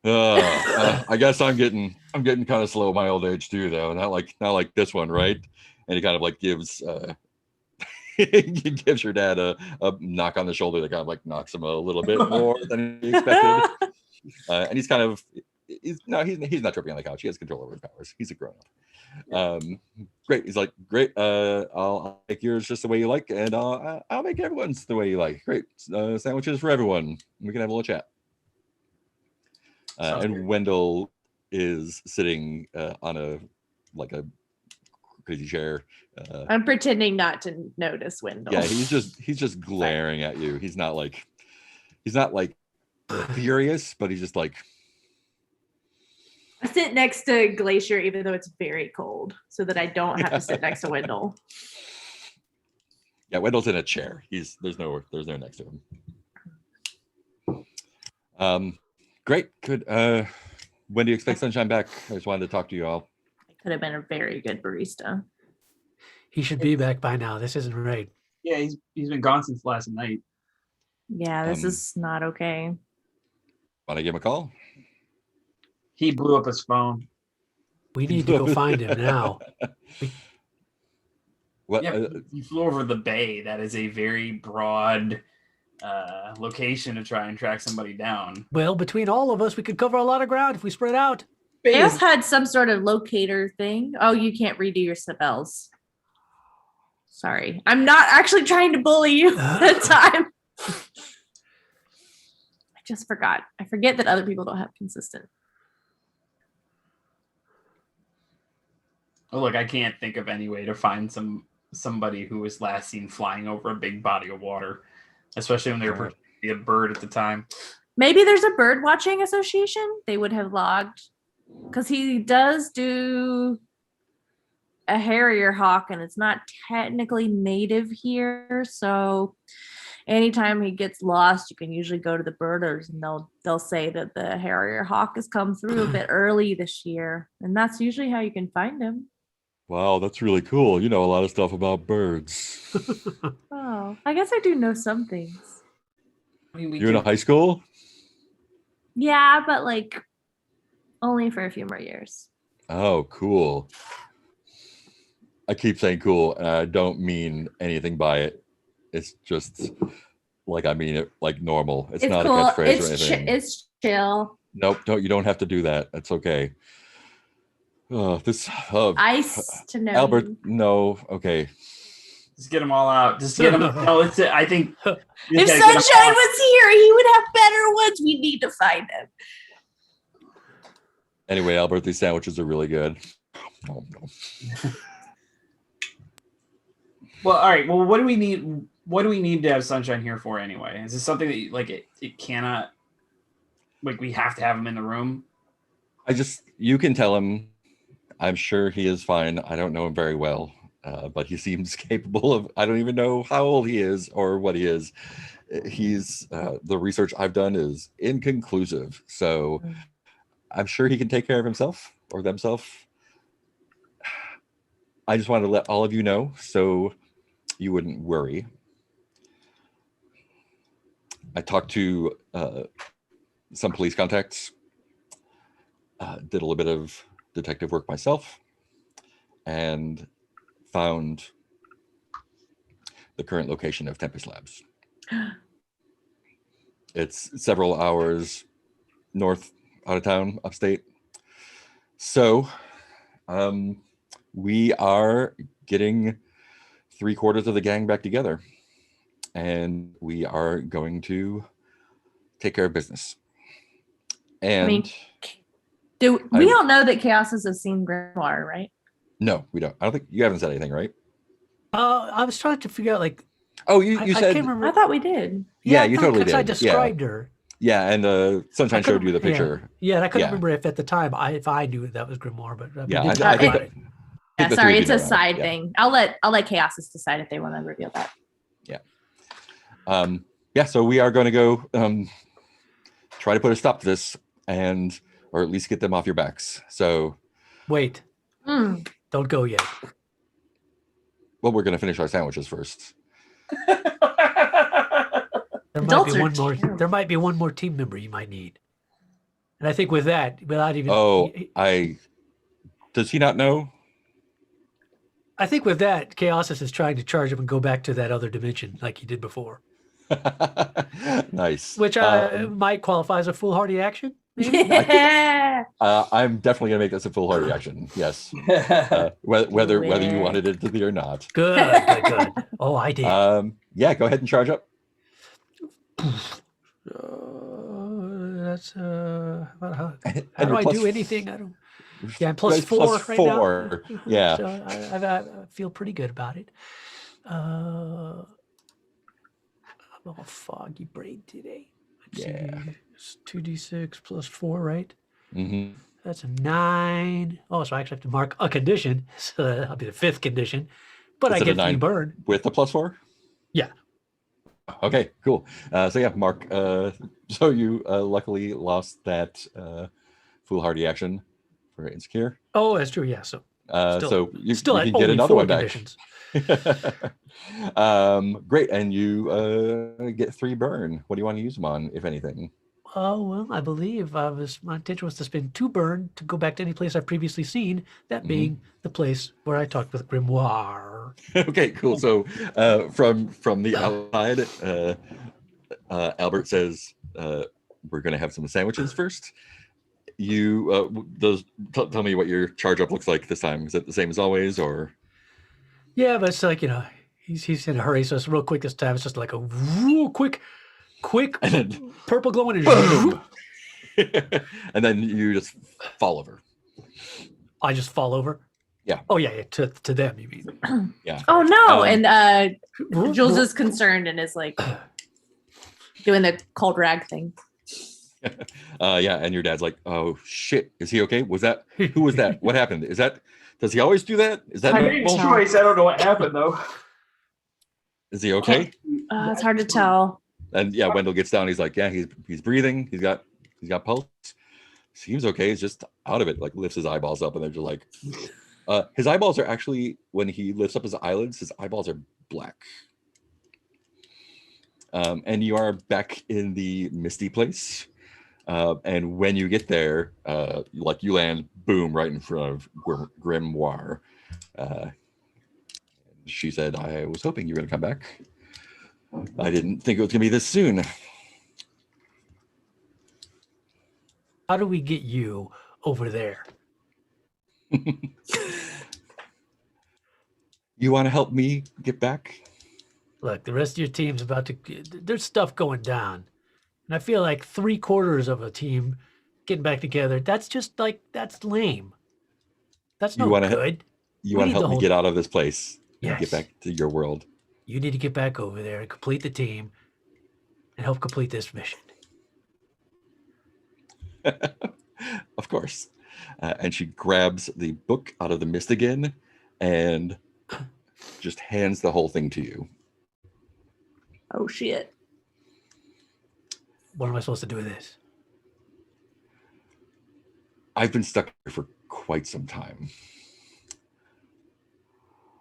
[SPEAKER 1] I guess I'm getting kind of slow at my old age too, though. Not like this one, right? And he kind of like gives he gives your dad a knock on the shoulder that kind of like knocks him a little bit more than he expected. And he's kind of he's not tripping on the couch. He has control over his powers. He's a grown up. Great. He's like, great. I'll make yours just the way you like, and I'll make everyone's the way you like. Great. Sandwiches for everyone. We can have a little chat.
[SPEAKER 4] Sounds
[SPEAKER 1] And
[SPEAKER 4] great.
[SPEAKER 1] Wendell is sitting on a crazy chair.
[SPEAKER 3] I'm pretending not to notice Wendell.
[SPEAKER 1] Yeah, he's just glaring at you. He's not like furious, but he's just like.
[SPEAKER 3] I sit next to Glacier, even though it's very cold, so that I don't have to sit next to Wendell.
[SPEAKER 1] Yeah, Wendell's in a chair. There's no next to him. Great. Good. When do you expect Sunshine back? I just wanted to talk to you all.
[SPEAKER 3] I could have been a very good barista.
[SPEAKER 2] He should be back by now. This isn't right.
[SPEAKER 4] Yeah, he's been gone since last night.
[SPEAKER 3] Yeah, this
[SPEAKER 1] Um,
[SPEAKER 3] is not okay.
[SPEAKER 1] Want to give him a call?
[SPEAKER 4] He blew up his phone.
[SPEAKER 2] We need to go find him now.
[SPEAKER 1] What?
[SPEAKER 4] Yeah, he flew over the bay. That is a very broad location to try and track somebody down.
[SPEAKER 2] Well, between all of us, we could cover a lot of ground if we spread out.
[SPEAKER 3] They also had some sort of locator thing. Oh, you can't redo your spells. Sorry. I'm not actually trying to bully you that time. I just forgot. I forget that other people don't have consistent.
[SPEAKER 4] Oh, look, I can't think of any way to find somebody who was last seen flying over a big body of water, especially when they were pretending to be a bird at the time.
[SPEAKER 3] Maybe there's a bird watching association. They would have logged, because he does do a harrier hawk, and it's not technically native here. So anytime he gets lost, you can usually go to the birders, and they'll say that the harrier hawk has come through a bit early this year, and that's usually how you can find him.
[SPEAKER 1] Wow, that's really cool. You know a lot of stuff about birds.
[SPEAKER 3] Oh, I guess I do know some things.
[SPEAKER 4] I mean,
[SPEAKER 1] You're in a high school?
[SPEAKER 3] Yeah, but like Only for a few more years.
[SPEAKER 1] Oh, cool. I keep saying cool, and I don't mean anything by it. It's just like I mean it like normal. It's not
[SPEAKER 3] cool.
[SPEAKER 1] a catchphrase or anything.
[SPEAKER 3] It's chill.
[SPEAKER 1] Nope, you don't have to do that. That's okay. This
[SPEAKER 3] Ice to know.
[SPEAKER 1] Albert,
[SPEAKER 3] you.
[SPEAKER 1] no, okay.
[SPEAKER 4] Just get them all out. Just get them. No, it's. I think.
[SPEAKER 3] If Sunshine was here, he would have better ones. We need to find him.
[SPEAKER 1] Anyway, Albert, these sandwiches are really good. Oh, no.
[SPEAKER 4] Well, all right. Well, what do we need? What do we need to have Sunshine here for anyway? Is this something that like it cannot? Like we have to have him in the room.
[SPEAKER 1] You can tell him. I'm sure he is fine. I don't know him very well, but he seems capable of. I don't even know how old he is or what he is. He's the research I've done is inconclusive, so I'm sure he can take care of himself or themselves. I just wanted to let all of you know so you wouldn't worry. I talked to some police contacts, did a little bit of detective work myself, and found the current location of Tempest Labs. It's several hours north out of town, upstate. So we are getting 3/4 of the gang back together, and we are going to take care of business. And
[SPEAKER 3] we don't know that Chaoses have seen Grimoire, right?
[SPEAKER 1] No, we don't. I don't think you haven't said anything, right?
[SPEAKER 2] I was trying to figure out like.
[SPEAKER 1] Oh, you
[SPEAKER 2] I
[SPEAKER 1] said.
[SPEAKER 2] can't remember.
[SPEAKER 3] I thought we did.
[SPEAKER 1] Yeah,
[SPEAKER 2] I
[SPEAKER 1] you
[SPEAKER 2] thought
[SPEAKER 1] totally
[SPEAKER 2] because I
[SPEAKER 1] did.
[SPEAKER 2] described her.
[SPEAKER 1] Yeah, and Sunshine showed you the picture.
[SPEAKER 2] Yeah, and I couldn't
[SPEAKER 1] Yeah.
[SPEAKER 2] remember if at the time if I knew that was Grimoire, but we
[SPEAKER 1] Yeah,
[SPEAKER 2] did
[SPEAKER 1] I
[SPEAKER 2] talk
[SPEAKER 1] think
[SPEAKER 2] about it.
[SPEAKER 3] Yeah,
[SPEAKER 1] the
[SPEAKER 3] sorry,
[SPEAKER 1] three of
[SPEAKER 3] it's
[SPEAKER 1] you
[SPEAKER 3] a
[SPEAKER 1] know that.
[SPEAKER 3] side
[SPEAKER 1] Yeah.
[SPEAKER 3] thing. I'll let Chaoses decide if they want to reveal that.
[SPEAKER 1] Yeah, so we are going to go try to put a stop to this, or at least get them off your backs. So,
[SPEAKER 2] Wait,
[SPEAKER 3] Mm.
[SPEAKER 2] don't go yet.
[SPEAKER 1] well, we're going to finish our sandwiches first.
[SPEAKER 2] There might
[SPEAKER 3] Adults
[SPEAKER 2] be
[SPEAKER 3] are
[SPEAKER 2] one more.
[SPEAKER 3] terrible.
[SPEAKER 2] There might be one more team member you might need. And I think with that, without even.
[SPEAKER 1] Oh, does he not know?
[SPEAKER 2] I think with that, Chaosis is trying to charge him and go back to that other dimension like he did before,
[SPEAKER 1] Nice.
[SPEAKER 2] which might qualify as a foolhardy action. Maybe?
[SPEAKER 3] Yeah.
[SPEAKER 1] I'm definitely going to make this a foolhardy action. Yes. Whether you wanted it to be or not.
[SPEAKER 2] Good. Oh, I did.
[SPEAKER 1] Yeah, go ahead and charge up.
[SPEAKER 2] That's how do
[SPEAKER 1] And
[SPEAKER 2] I
[SPEAKER 1] you're
[SPEAKER 2] do
[SPEAKER 1] plus-
[SPEAKER 2] anything? I don't. Yeah, I'm plus
[SPEAKER 1] Right,
[SPEAKER 2] 4
[SPEAKER 1] plus
[SPEAKER 2] right
[SPEAKER 1] 4.
[SPEAKER 2] now.
[SPEAKER 1] Yeah.
[SPEAKER 2] So I feel pretty good about it. I'm all foggy brain today. Let's
[SPEAKER 1] Yeah.
[SPEAKER 2] see. It's 2d6 plus 4, right?
[SPEAKER 1] Mm-hmm.
[SPEAKER 2] That's a 9. Oh, so I actually have to mark a condition. So that'll be the 5th condition. But
[SPEAKER 1] Is
[SPEAKER 2] I
[SPEAKER 1] it a
[SPEAKER 2] get 3
[SPEAKER 1] 9?
[SPEAKER 2] burn.
[SPEAKER 1] With the plus 4?
[SPEAKER 2] Yeah.
[SPEAKER 1] Okay, cool. So yeah, Mark, so you luckily lost that foolhardy action for insecure.
[SPEAKER 2] Oh, that's true. Yeah. So
[SPEAKER 1] So you
[SPEAKER 2] still
[SPEAKER 1] can
[SPEAKER 2] at
[SPEAKER 1] get
[SPEAKER 2] only
[SPEAKER 1] another
[SPEAKER 2] 4
[SPEAKER 1] one back.
[SPEAKER 2] conditions.
[SPEAKER 1] Great, and you get 3 burn. What do you want to use them on, if anything?
[SPEAKER 2] Oh, well, I believe my intention was to spend 2 burn to go back to any place I've previously seen, that being the place where I talked with Grimoire.
[SPEAKER 1] Okay, cool. So from the outside, Albert says we're going to have some sandwiches first. You tell me what your charge up looks like this time. Is it the same as always, or?
[SPEAKER 2] Yeah, but it's like, he's in a hurry, so it's real quick this time. It's just like a real quick
[SPEAKER 1] And then,
[SPEAKER 2] purple glowing and
[SPEAKER 1] boom! And then you just fall over.
[SPEAKER 2] I just fall over.
[SPEAKER 1] Yeah.
[SPEAKER 2] Oh yeah, to them, you mean?
[SPEAKER 1] Yeah.
[SPEAKER 3] Oh no!
[SPEAKER 1] Um,
[SPEAKER 3] And Jules is concerned and is like doing the cold rag thing.
[SPEAKER 1] Yeah, and your dad's like, "Oh shit, is he okay? Who was that? What happened? Does he always do that? Is that
[SPEAKER 3] I
[SPEAKER 4] made a
[SPEAKER 1] normal?
[SPEAKER 4] choice. I don't know what happened though.
[SPEAKER 1] Is he okay?"
[SPEAKER 3] It's hard to tell.
[SPEAKER 1] And yeah, Wendell gets down. He's like, "Yeah, he's breathing. He's got pulse. Seems okay. He's just out of it." Like lifts his eyeballs up, and they're just like, his eyeballs are actually, when he lifts up his eyelids, his eyeballs are black. And you are back in the misty place. And when you get there, like you land, boom, right in front of Grimoire. She said, I was hoping you were going to come back. I didn't think it was going to be this soon.
[SPEAKER 2] How do we get you over there?
[SPEAKER 1] You want to help me get back?
[SPEAKER 2] Look, the rest of your team's about to. There's stuff going down, and I feel like 3/4 of a team getting back together. That's just like that's lame. That's
[SPEAKER 1] You
[SPEAKER 2] no
[SPEAKER 1] wanna-
[SPEAKER 2] good.
[SPEAKER 1] You
[SPEAKER 2] We
[SPEAKER 1] want
[SPEAKER 2] need
[SPEAKER 1] to help
[SPEAKER 2] the
[SPEAKER 1] me
[SPEAKER 2] whole-
[SPEAKER 1] get out of this place and
[SPEAKER 2] Yes.
[SPEAKER 1] get back to your world?
[SPEAKER 2] You need to get back over there and complete the team, and help complete this mission.
[SPEAKER 1] Of course. And she grabs the book out of the mist again and just hands the whole thing to you.
[SPEAKER 3] Oh shit.
[SPEAKER 2] What am I supposed to do with this?
[SPEAKER 1] I've been stuck here for quite some time.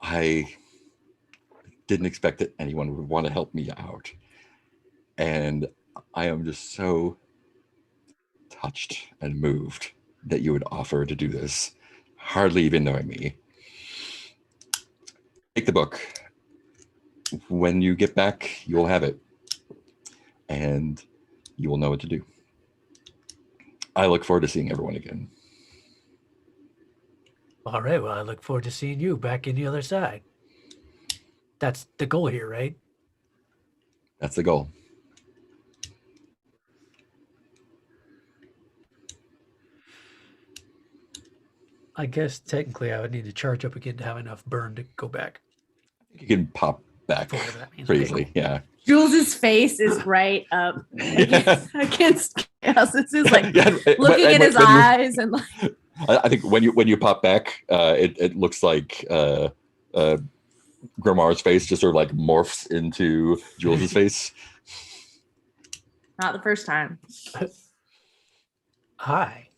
[SPEAKER 1] I didn't expect that anyone would want to help me out. And I am just so touched and moved that you would offer to do this, hardly even knowing me. Take the book. When you get back, you'll have it. And you will know what to do. I look forward to seeing everyone again.
[SPEAKER 2] All right. Well, I look forward to seeing you back in the other side. That's the goal here, right?
[SPEAKER 1] That's the goal.
[SPEAKER 2] I guess technically I would need to charge up again to have enough burn to go back.
[SPEAKER 1] You can pop back
[SPEAKER 2] Whatever that means.
[SPEAKER 1] pretty
[SPEAKER 2] Okay,
[SPEAKER 1] easily.
[SPEAKER 2] cool.
[SPEAKER 1] Yeah.
[SPEAKER 3] Jules's face is right up against Chaos. It's just like
[SPEAKER 1] Yeah,
[SPEAKER 3] looking
[SPEAKER 1] and
[SPEAKER 3] in his
[SPEAKER 1] when you-
[SPEAKER 3] eyes and like
[SPEAKER 1] I think when you pop back, it looks like Grimoire's face just sort of like morphs into Jules's face.
[SPEAKER 3] not the first time.
[SPEAKER 2] Hi.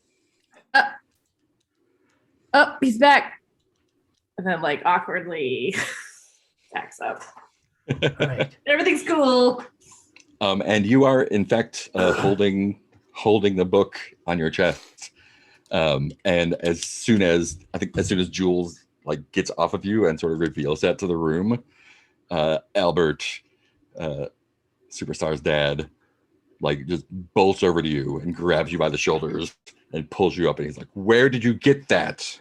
[SPEAKER 3] Oh, he's back. And then like awkwardly backs up.
[SPEAKER 2] All right.
[SPEAKER 3] Everything's cool.
[SPEAKER 1] And you are in fact holding the book on your chest. And as soon as Jules like gets off of you and sort of reveals that to the room, Albert, Superstar's dad, like just bolts over to you and grabs you by the shoulders and pulls you up, and he's like, "Where did you get that?"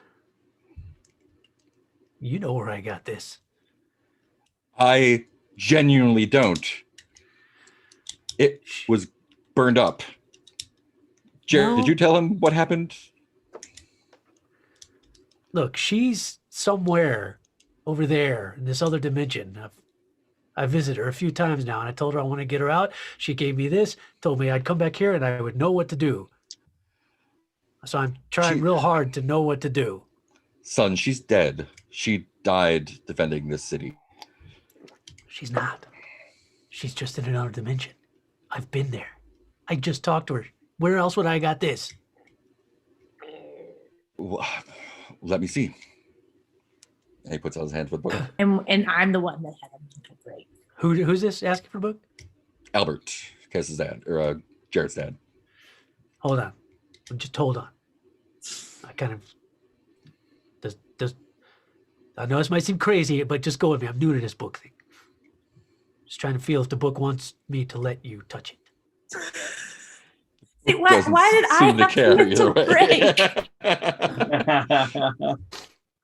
[SPEAKER 2] You know where I got this.
[SPEAKER 1] I genuinely don't. It was burned up. Jared,
[SPEAKER 2] No.
[SPEAKER 1] did you tell him what happened?
[SPEAKER 2] Look, she's somewhere over there in this other dimension. I visited her a few times now, and I told her I want to get her out. She gave me this, told me I'd come back here and I would know what to do. So I'm trying
[SPEAKER 1] She-
[SPEAKER 2] real hard to know what to do.
[SPEAKER 1] Son, she's dead. She died defending this city.
[SPEAKER 2] She's not. She's just in another dimension. I've been there. I just talked to her. Where else would I got this?
[SPEAKER 1] Well, let me see. And he puts out his hand for the book.
[SPEAKER 3] And I'm the one that had a mental break.
[SPEAKER 2] Who's this asking for a book?
[SPEAKER 1] Albert, Cass's dad, or Jared's dad.
[SPEAKER 2] Hold on. Just hold on. I kind of does I know this might seem crazy, but just go with me. I'm new to this book thing. Just trying to feel if the book wants me to let you touch it.
[SPEAKER 3] See, why
[SPEAKER 1] Doesn't
[SPEAKER 3] did I
[SPEAKER 1] seem to
[SPEAKER 3] have
[SPEAKER 1] care
[SPEAKER 3] to
[SPEAKER 1] either
[SPEAKER 3] break?
[SPEAKER 1] way.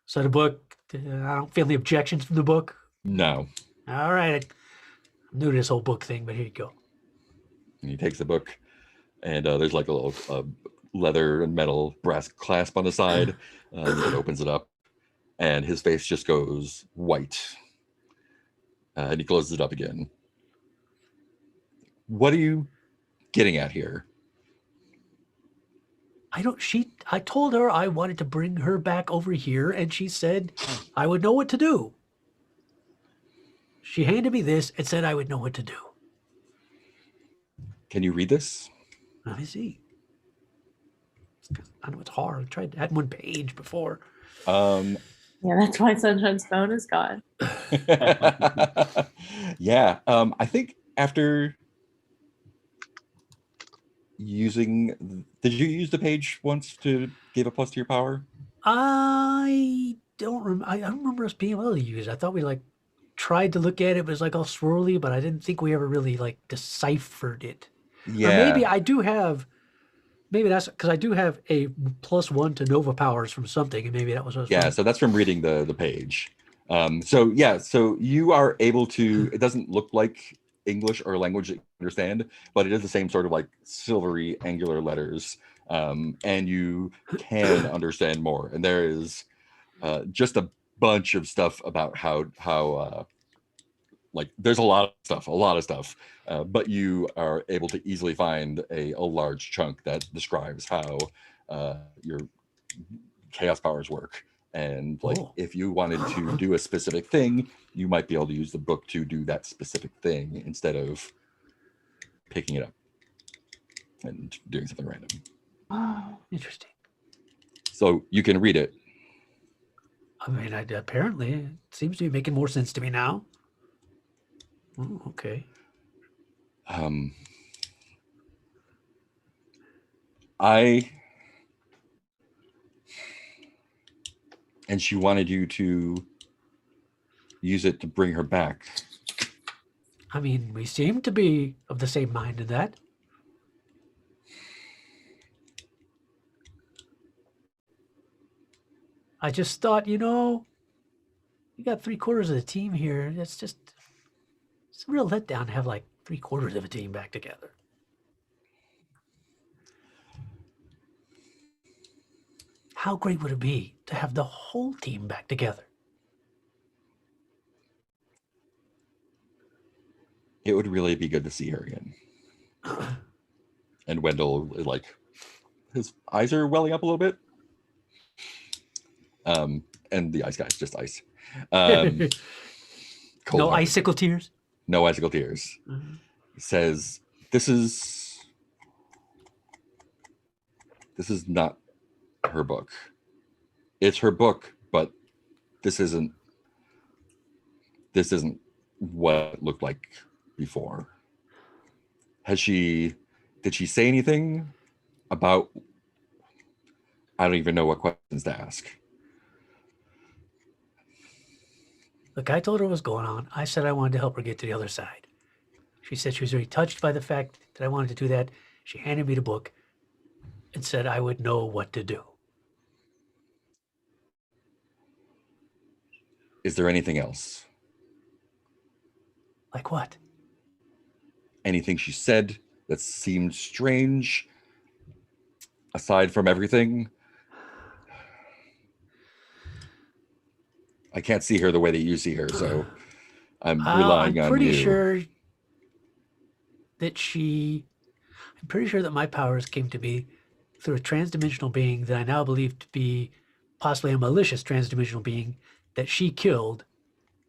[SPEAKER 2] So the book, I don't feel any objections from the book.
[SPEAKER 1] No.
[SPEAKER 2] All right. I'm new to this whole book thing, but here you go.
[SPEAKER 1] And he takes the book, and there's like a little leather and metal brass clasp on the side. He opens it up, and his face just goes white. And he closes it up again. What are you getting at here?
[SPEAKER 2] I told her I wanted to bring her back over here, and she said I would know what to do. She handed me this and said I would know what to do.
[SPEAKER 1] Can you read this?
[SPEAKER 2] Let me see. I know it's hard. I had one page before.
[SPEAKER 1] Um,
[SPEAKER 3] Yeah, that's why Sunshine's phone is gone.
[SPEAKER 1] yeah. I think after using. Did you use the page once to give a plus to your power?
[SPEAKER 2] I don't remember us being able to use it. I thought we like tried to look at it, but it was like all swirly, but I didn't think we ever really like deciphered it. Or maybe
[SPEAKER 1] Yeah.
[SPEAKER 2] I do have. Maybe that's because I do have a +1 to Nova powers from something, and maybe that was what I was
[SPEAKER 1] Yeah,
[SPEAKER 2] from.
[SPEAKER 1] so that's from reading the page. So you are able to. It doesn't look like English or a language that you understand, but it is the same sort of like silvery angular letters, and you can understand more. And there is just a bunch of stuff about how like there's a lot of stuff, but you are able to easily find a large chunk that describes how your chaos powers work. And like
[SPEAKER 2] Oh.
[SPEAKER 1] if you wanted to do a specific thing, you might be able to use the book to do that specific thing instead of picking it up and doing something random.
[SPEAKER 2] Interesting.
[SPEAKER 1] So you can read it.
[SPEAKER 2] I mean, apparently it seems to be making more sense to me now. Oh, okay.
[SPEAKER 1] And she wanted you to use it to bring her back.
[SPEAKER 2] I mean, we seem to be of the same mind in that. I just thought, you got 3/4 of the team here. It's a real letdown to have like 3/4 of a team back together. How great would it be to have the whole team back together?
[SPEAKER 1] It would really be good to see her again. And Wendell, like, his eyes are welling up a little bit. And the ice guy's just ice. Cold
[SPEAKER 2] No
[SPEAKER 1] heart.
[SPEAKER 2] icicle tears?
[SPEAKER 1] No icicle tears. He says, this is not her book. It's her book, but this isn't what it looked like before. Did she say anything about, I don't even know what questions to ask.
[SPEAKER 2] Look, I told her what was going on. I said I wanted to help her get to the other side. She said she was very touched by the fact that I wanted to do that. She handed me the book and said I would know what to do.
[SPEAKER 1] Is there anything else?
[SPEAKER 2] Like what?
[SPEAKER 1] Anything she said that seemed strange aside from everything? I can't see her the way that you see her, so I'm relying on you.
[SPEAKER 2] I'm pretty sure that my powers came to be through a transdimensional being that I now believe to be possibly a malicious transdimensional being that she killed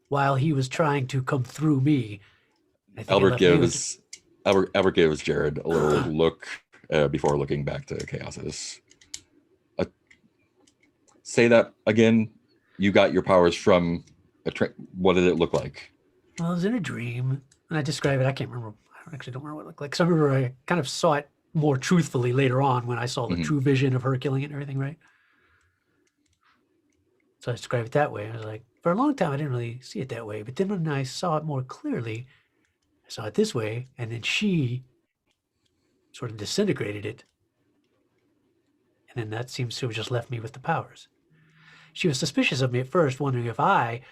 [SPEAKER 2] while he was trying to come through me. I think
[SPEAKER 1] Albert gives Jared a little look before looking back to Chaos's. Say that again. You got your powers from what did it look like?
[SPEAKER 2] Well, it was in a dream, and I describe it. I can't remember. I actually don't remember what it looked like. Because I remember I kind of saw it more truthfully later on when I saw the true vision of her killing it and everything, right? So I described it that way. I was like, for a long time, I didn't really see it that way. But then when I saw it more clearly, I saw it this way. And then she sort of disintegrated it. And then that seems to have just left me with the powers. She was suspicious of me at first, wondering if I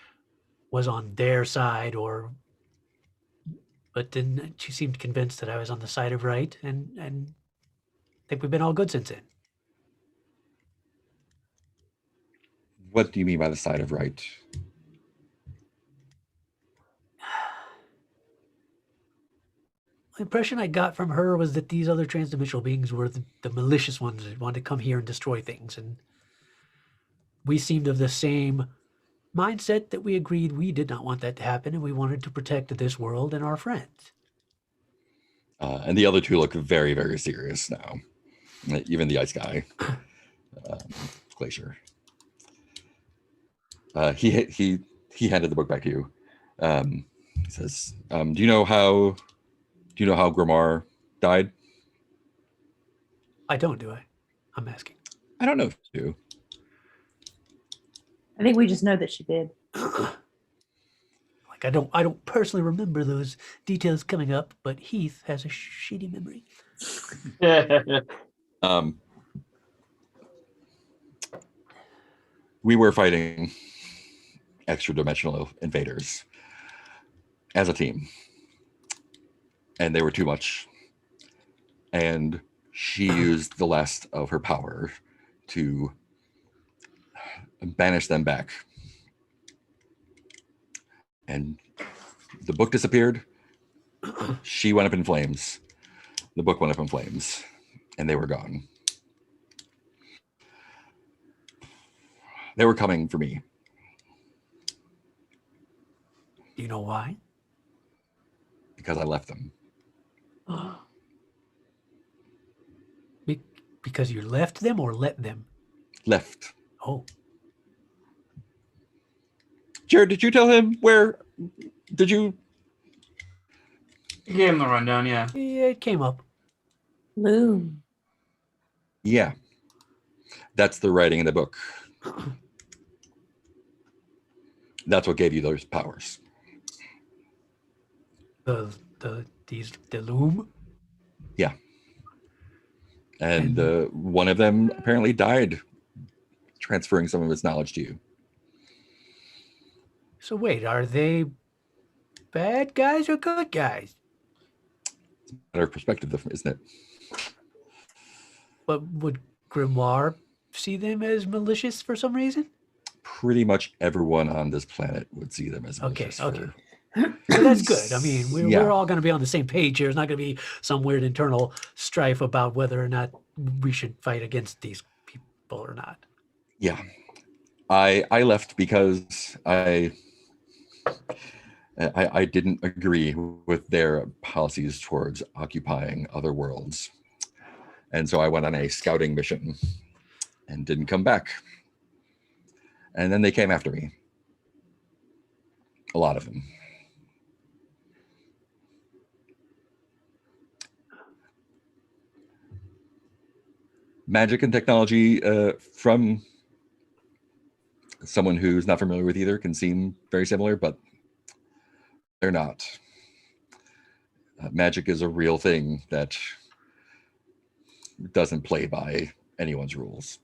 [SPEAKER 2] was on their side but then she seemed convinced that I was on the side of right, and I think we've been all good since then.
[SPEAKER 1] What do you mean by the side of right?
[SPEAKER 2] The impression I got from her was that these other transdimensional beings were the malicious ones that wanted to come here and destroy things, and we seemed of the same mindset that we agreed we did not want that to happen, and we wanted to protect this world and our friends.
[SPEAKER 1] And the other two look very, very serious now. Even the ice guy, Glacier. He handed the book back to you. He says, "Do you know how Grimoire died?"
[SPEAKER 2] I don't, do I? I'm asking.
[SPEAKER 1] I don't know if you do.
[SPEAKER 3] I think we just know that she did.
[SPEAKER 2] Like I don't personally remember those details coming up, but Heath has a shitty memory.
[SPEAKER 1] Um, we were fighting extra-dimensional invaders as a team, and they were too much. And she used the last of her power to banish them back. And the book disappeared. She went up in flames. The book went up in flames, and they were gone. They were coming for me.
[SPEAKER 2] Do you know why?
[SPEAKER 1] Because I left them.
[SPEAKER 2] Because you left them or let them?
[SPEAKER 1] Left.
[SPEAKER 2] Oh,
[SPEAKER 1] Jared, did you tell him where? Did you?
[SPEAKER 4] You gave him the rundown, yeah.
[SPEAKER 2] yeah, it came up.
[SPEAKER 3] Loom.
[SPEAKER 1] Yeah. That's the writing in the book. That's what gave you those powers.
[SPEAKER 2] The loom.
[SPEAKER 1] Yeah. And one of them apparently died transferring some of his knowledge to you.
[SPEAKER 2] So wait, are they bad guys or good guys?
[SPEAKER 1] Better perspective, isn't it?
[SPEAKER 2] But would Grimoire see them as malicious for some reason?
[SPEAKER 1] Pretty much everyone on this planet would see them as
[SPEAKER 2] Okay,
[SPEAKER 1] malicious.
[SPEAKER 2] okay. So that's good. I mean,
[SPEAKER 1] Yeah.
[SPEAKER 2] we're all going to be on the same page here. It's not going to be some weird internal strife about whether or not we should fight against these people or not.
[SPEAKER 1] Yeah. I left because I didn't agree with their policies towards occupying other worlds. And so I went on a scouting mission and didn't come back. And then they came after me. A lot of them. Magic and technology from someone who's not familiar with either can seem very similar, but they're not. Magic is a real thing that doesn't play by anyone's rules.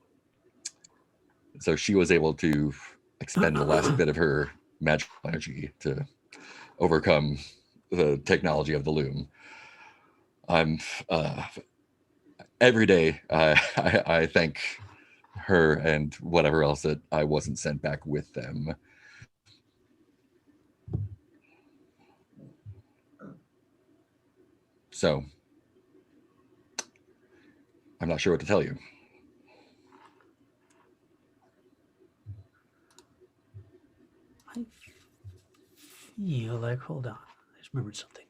[SPEAKER 1] So she was able to expend the last bit of her magical energy to overcome the technology of the loom. I'm every day I thank her and whatever else that I wasn't sent back with them. So I'm not sure what to tell you.
[SPEAKER 2] I feel like, hold on, I just remembered something.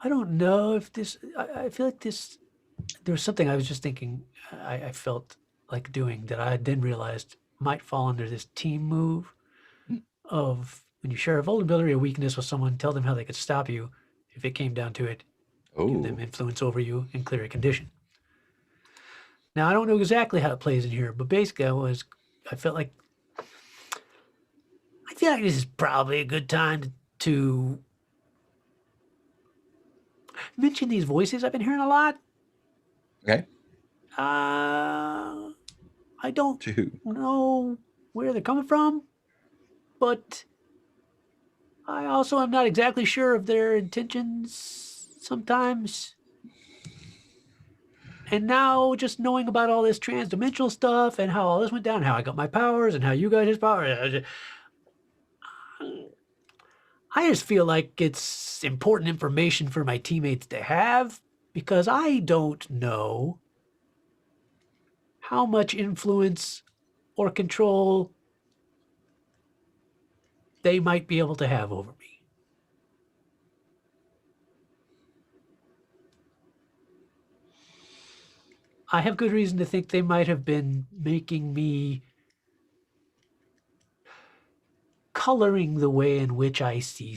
[SPEAKER 2] I don't know if this, I feel like this, there was something I was just thinking I felt like doing that I then realized might fall under this team move of when you share a vulnerability or weakness with someone, tell them how they could stop you if it came down to it, give them
[SPEAKER 1] Oh,
[SPEAKER 2] influence over you and clear a condition. Now, I don't know exactly how it plays in here, but basically I felt like, I feel like this is probably a good time to mention these voices I've been hearing a lot.
[SPEAKER 1] okay.
[SPEAKER 2] I don't
[SPEAKER 1] To who?
[SPEAKER 2] know where they're coming from, but I also am not exactly sure of their intentions sometimes. And now just knowing about all this transdimensional stuff and how all this went down, how I got my powers and how you got his power, I just feel like it's important information for my teammates to have because I don't know how much influence or control they might be able to have over me. I have good reason to think they might have been making me coloring the way in which I see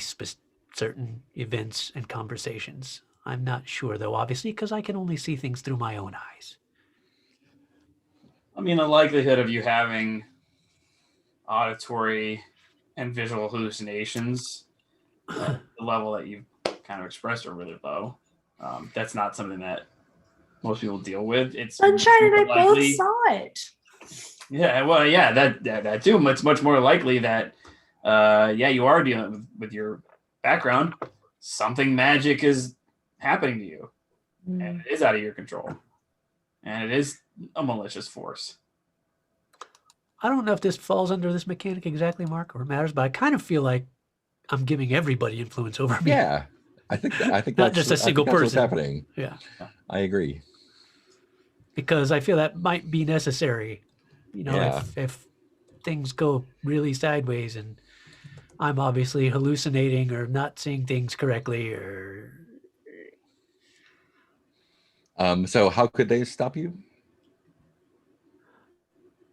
[SPEAKER 2] certain events and conversations. I'm not sure, though, obviously, because I can only see things through my own eyes.
[SPEAKER 4] I mean, the likelihood of you having auditory and visual hallucinations at the level that you've kind of expressed are really low. That's not something that most people deal with. It's
[SPEAKER 3] Sunshine and I
[SPEAKER 4] more
[SPEAKER 3] both
[SPEAKER 4] likely-
[SPEAKER 3] saw it.
[SPEAKER 4] Yeah, well, yeah, that too. It's much more likely that, you are dealing with your background. Something magic is happening to you, and it is out of your control, and it is a malicious force.
[SPEAKER 2] I don't know if this falls under this mechanic exactly, Mark, or it matters, but I kind of feel like I'm giving everybody influence over me.
[SPEAKER 1] Yeah, I think
[SPEAKER 2] Not
[SPEAKER 1] that's
[SPEAKER 2] just a
[SPEAKER 1] I think
[SPEAKER 2] single
[SPEAKER 1] that's what's
[SPEAKER 2] person.
[SPEAKER 1] happening.
[SPEAKER 2] Yeah.
[SPEAKER 1] I agree.
[SPEAKER 2] Because I feel that might be necessary. You know,
[SPEAKER 1] Yeah.
[SPEAKER 2] if things go really sideways and I'm obviously hallucinating or not seeing things correctly, or
[SPEAKER 1] So how could they stop you?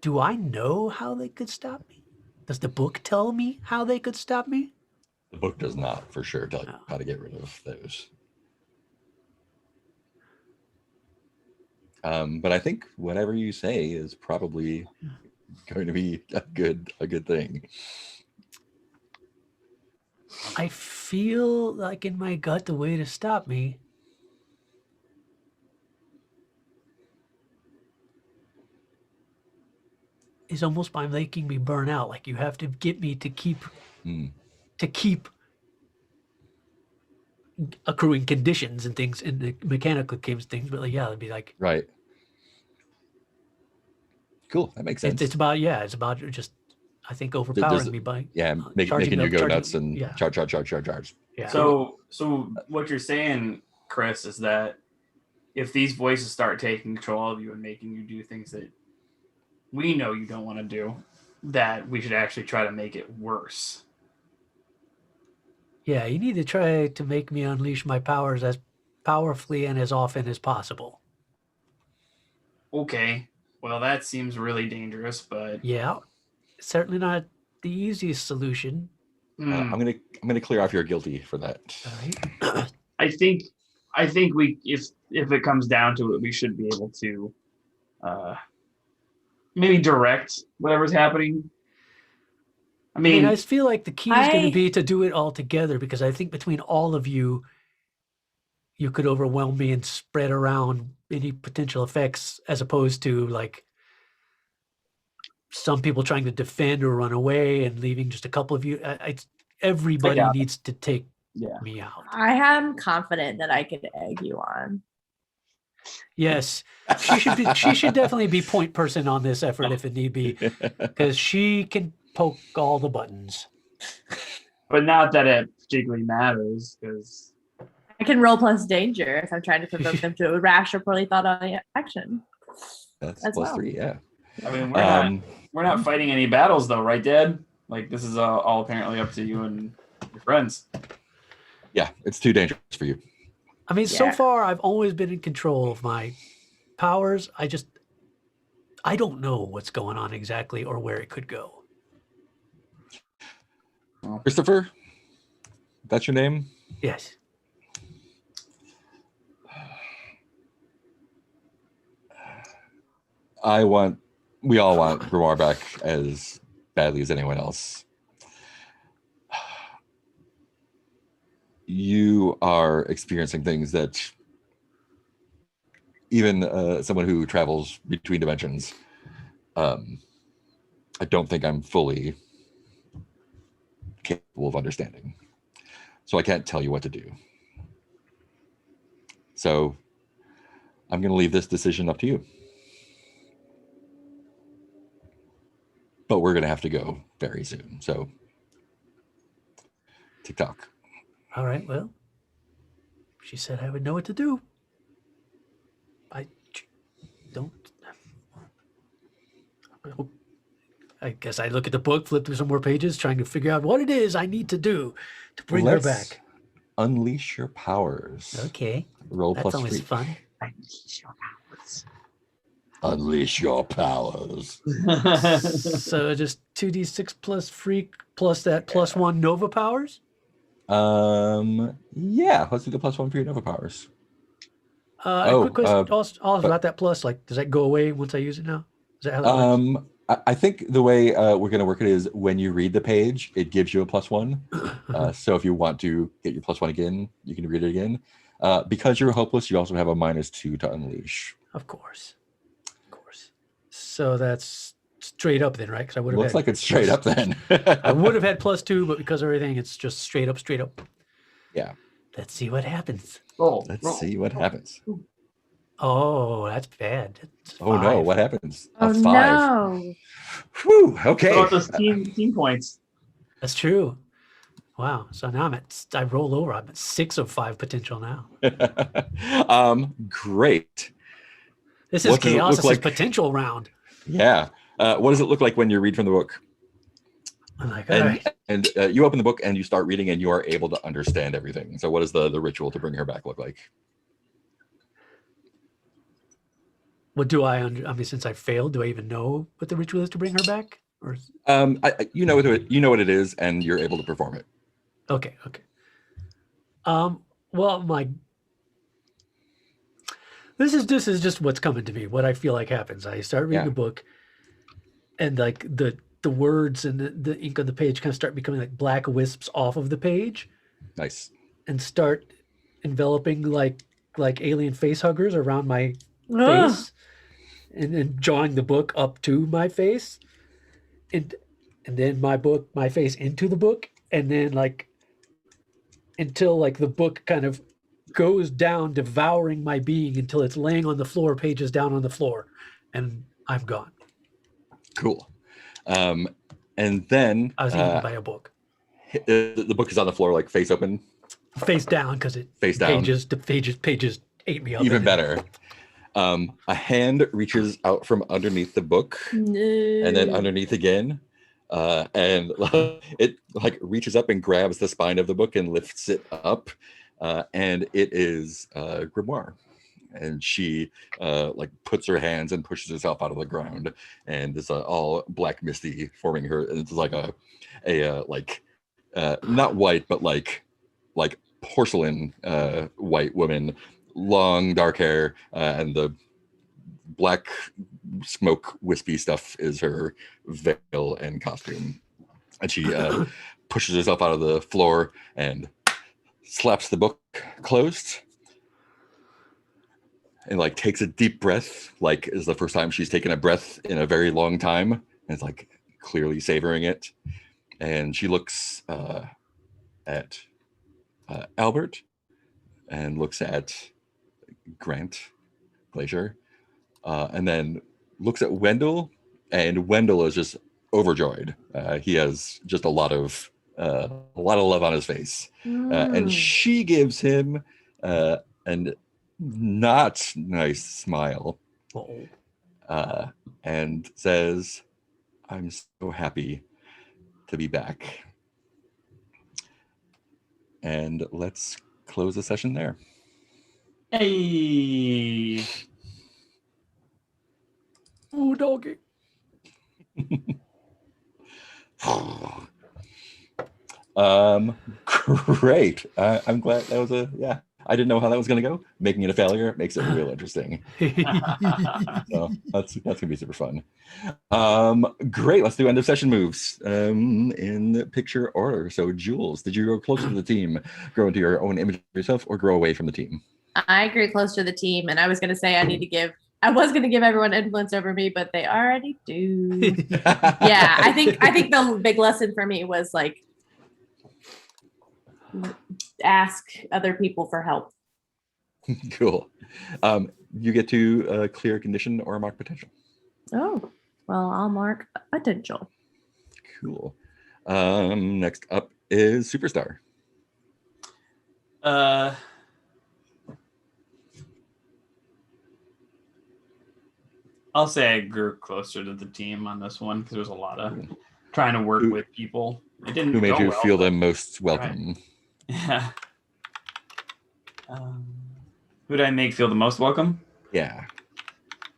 [SPEAKER 2] do I know how they could stop me? Does the book tell me how they could stop me?
[SPEAKER 1] The book does not for sure tell you
[SPEAKER 2] No.
[SPEAKER 1] how to get rid of those. But I think whatever you say is probably going to be a good thing.
[SPEAKER 2] I feel like in my gut the way to stop me is almost by making me burn out. Like you have to get me to keep accruing conditions and things in the mechanical games things, but like it'd be like
[SPEAKER 1] Right. Cool. That makes sense.
[SPEAKER 2] it's about just I think overpowering me by
[SPEAKER 1] charging
[SPEAKER 2] charging
[SPEAKER 1] making you
[SPEAKER 2] up-
[SPEAKER 1] go
[SPEAKER 2] charging-
[SPEAKER 1] nuts and
[SPEAKER 2] yeah.
[SPEAKER 1] charge.
[SPEAKER 2] yeah.
[SPEAKER 4] So what you're saying, Chris, is that if these voices start taking control of you and making you do things that we know you don't want to do, that we should actually try to make it worse.
[SPEAKER 2] Yeah, you need to try to make me unleash my powers as powerfully and as often as possible.
[SPEAKER 4] Okay, well, that seems really dangerous, but
[SPEAKER 2] Yeah, certainly not the easiest solution.
[SPEAKER 4] mm,
[SPEAKER 1] I'm gonna clear off your guilty for that.
[SPEAKER 2] All right.
[SPEAKER 4] I think we, if it comes down to it, we should be able to maybe direct whatever's happening. I
[SPEAKER 2] I mean,
[SPEAKER 4] mean,
[SPEAKER 2] I just feel like the key is going
[SPEAKER 3] I-
[SPEAKER 2] to be to do it all together, because I think between all of you, you could overwhelm me and spread around any potential effects, as opposed to like some people trying to defend or run away and leaving just a couple of you. Everybody
[SPEAKER 4] got it.
[SPEAKER 2] needs to take
[SPEAKER 4] yeah.
[SPEAKER 2] me out.
[SPEAKER 3] I am confident that I could egg you on.
[SPEAKER 2] Yes, she should definitely be point person on this effort if it need be, because she can poke all the buttons.
[SPEAKER 4] But not that it particularly matters, because
[SPEAKER 3] I can roll plus danger if I'm trying to provoke them to a rash or poorly thought out action.
[SPEAKER 1] That's
[SPEAKER 3] As
[SPEAKER 1] plus
[SPEAKER 3] well.
[SPEAKER 1] 3, yeah.
[SPEAKER 4] I mean,
[SPEAKER 1] Um,
[SPEAKER 4] we're not fighting any battles though, right, Dad? Like this is all apparently up to you and your friends.
[SPEAKER 1] yeah, it's too dangerous for you.
[SPEAKER 2] I mean, so
[SPEAKER 3] Yeah.
[SPEAKER 2] far I've always been in control of my powers. I don't know what's going on exactly or where it could go.
[SPEAKER 1] Christopher, that's your name?
[SPEAKER 2] Yes.
[SPEAKER 1] We all want Grimoire back as badly as anyone else. You are experiencing things that even someone who travels between dimensions, I don't think I'm fully capable of understanding. So I can't tell you what to do. So I'm going to leave this decision up to you. But we're going to have to go very soon. So TikTok.
[SPEAKER 2] All right. Well, she said I would know what to do. I don't. I guess I look at the book, flip through some more pages, trying to figure out what it is I need to do to bring her
[SPEAKER 1] Let's
[SPEAKER 2] back.
[SPEAKER 1] Unleash your powers.
[SPEAKER 2] Okay.
[SPEAKER 1] Roll
[SPEAKER 2] That's
[SPEAKER 1] plus
[SPEAKER 2] always
[SPEAKER 1] 3.
[SPEAKER 2] fun.
[SPEAKER 1] Unleash your powers.
[SPEAKER 2] So just 2d6 plus freak plus that plus 1 Nova powers?
[SPEAKER 1] Yeah, let's do the +1 for your Nova powers.
[SPEAKER 2] A quick question also
[SPEAKER 1] but-
[SPEAKER 2] about that plus. Like, does that go away once I use it now? Is that how that works?
[SPEAKER 1] I think the way we're going to work it is when you read the page, it gives you a +1. So if you want to get your +1 again, you can read it again. Because you're hopeless, you also have a -2 to unleash.
[SPEAKER 2] Of course. So that's straight up then, right? Because I would have
[SPEAKER 1] Looks
[SPEAKER 2] had
[SPEAKER 1] like it's straight up then.
[SPEAKER 2] I would have had +2, but because of everything, it's just straight up.
[SPEAKER 1] Yeah.
[SPEAKER 2] Let's see what happens.
[SPEAKER 1] Let's see what happens.
[SPEAKER 2] Oh, that's bad. That's
[SPEAKER 1] Oh no,
[SPEAKER 2] 5.
[SPEAKER 1] what happens?
[SPEAKER 3] Oh
[SPEAKER 1] A 5.
[SPEAKER 3] no.
[SPEAKER 1] Whew, okay.
[SPEAKER 4] What about those team points?
[SPEAKER 2] That's true. Wow. So now I roll over. I'm at 6 of 5 potential now.
[SPEAKER 1] Great.
[SPEAKER 2] This is
[SPEAKER 1] What does it look
[SPEAKER 2] Chaos'
[SPEAKER 1] like?
[SPEAKER 2] potential round.
[SPEAKER 1] Yeah. What does it look like when you read from the book?
[SPEAKER 2] I'm like, all right.
[SPEAKER 1] And you open the book and you start reading and you are able to understand everything. So what does the ritual to bring her back look like?
[SPEAKER 2] What do I mean, since I failed, do I even know what the ritual is to bring her back? Or
[SPEAKER 1] You know what it is, and you're able to perform it.
[SPEAKER 2] okay. Well, this is just what's coming to me. What I feel like happens. I start reading the book, and like the words and the ink on the page kind of start becoming like black wisps off of the page,
[SPEAKER 1] Nice.
[SPEAKER 2] and start enveloping like alien face huggers around my
[SPEAKER 3] Ugh.
[SPEAKER 2] face, and then drawing the book up to my face, and then my face into the book, and then like until like the book kind of goes down, devouring my being until it's laying on the floor, pages down on the floor, and I'm gone.
[SPEAKER 1] Cool. And then
[SPEAKER 2] I was eaten by a book,
[SPEAKER 1] the book is on the floor, like face open,
[SPEAKER 2] face down, because it
[SPEAKER 1] face down.
[SPEAKER 2] pages ate me up.
[SPEAKER 1] Even better. A hand reaches out from underneath the book, and then underneath again, and it like reaches up and grabs the spine of the book and lifts it up, and it is grimoire. And she like puts her hands and pushes herself out of the ground, and it's all black misty forming her, and it's like a like not white but like porcelain white woman, long dark hair, and the black smoke wispy stuff is her veil and costume, and she pushes herself out of the floor and slaps the book closed, and like takes a deep breath, like is the first time she's taken a breath in a very long time, and it's like clearly savoring it. And she looks at Albert, and looks at Grant Glacier, and then looks at Wendell, and Wendell is just overjoyed. He has just a lot of love on his face, and she gives him an not nice smile, and says, "I'm so happy to be back." And let's close the session there.
[SPEAKER 4] Hey.
[SPEAKER 2] Oh, doggy.
[SPEAKER 1] Great. I'm glad that was I didn't know how that was going to go. Making it a failure makes it real interesting. So that's gonna be super fun. Great. Let's do end of session moves in picture order. So Jules, did you grow closer to the team, grow into your own image of yourself, or grow away from the team?
[SPEAKER 3] I grew close to the team, and I was going to say I was going to give everyone influence over me, but they already do. Yeah, I think the big lesson for me was like ask other people for help.
[SPEAKER 1] Cool. You get to clear condition or mark potential.
[SPEAKER 3] Oh, well, I'll mark potential.
[SPEAKER 1] Cool. Next up is Superstar.
[SPEAKER 4] I'll say I grew closer to the team on this one because there's a lot of trying to work with people. It didn't.
[SPEAKER 1] Who made
[SPEAKER 4] go
[SPEAKER 1] you
[SPEAKER 4] well,
[SPEAKER 1] feel
[SPEAKER 4] but-
[SPEAKER 1] the most welcome?
[SPEAKER 4] Yeah. Who did I make feel the most welcome?
[SPEAKER 1] Yeah.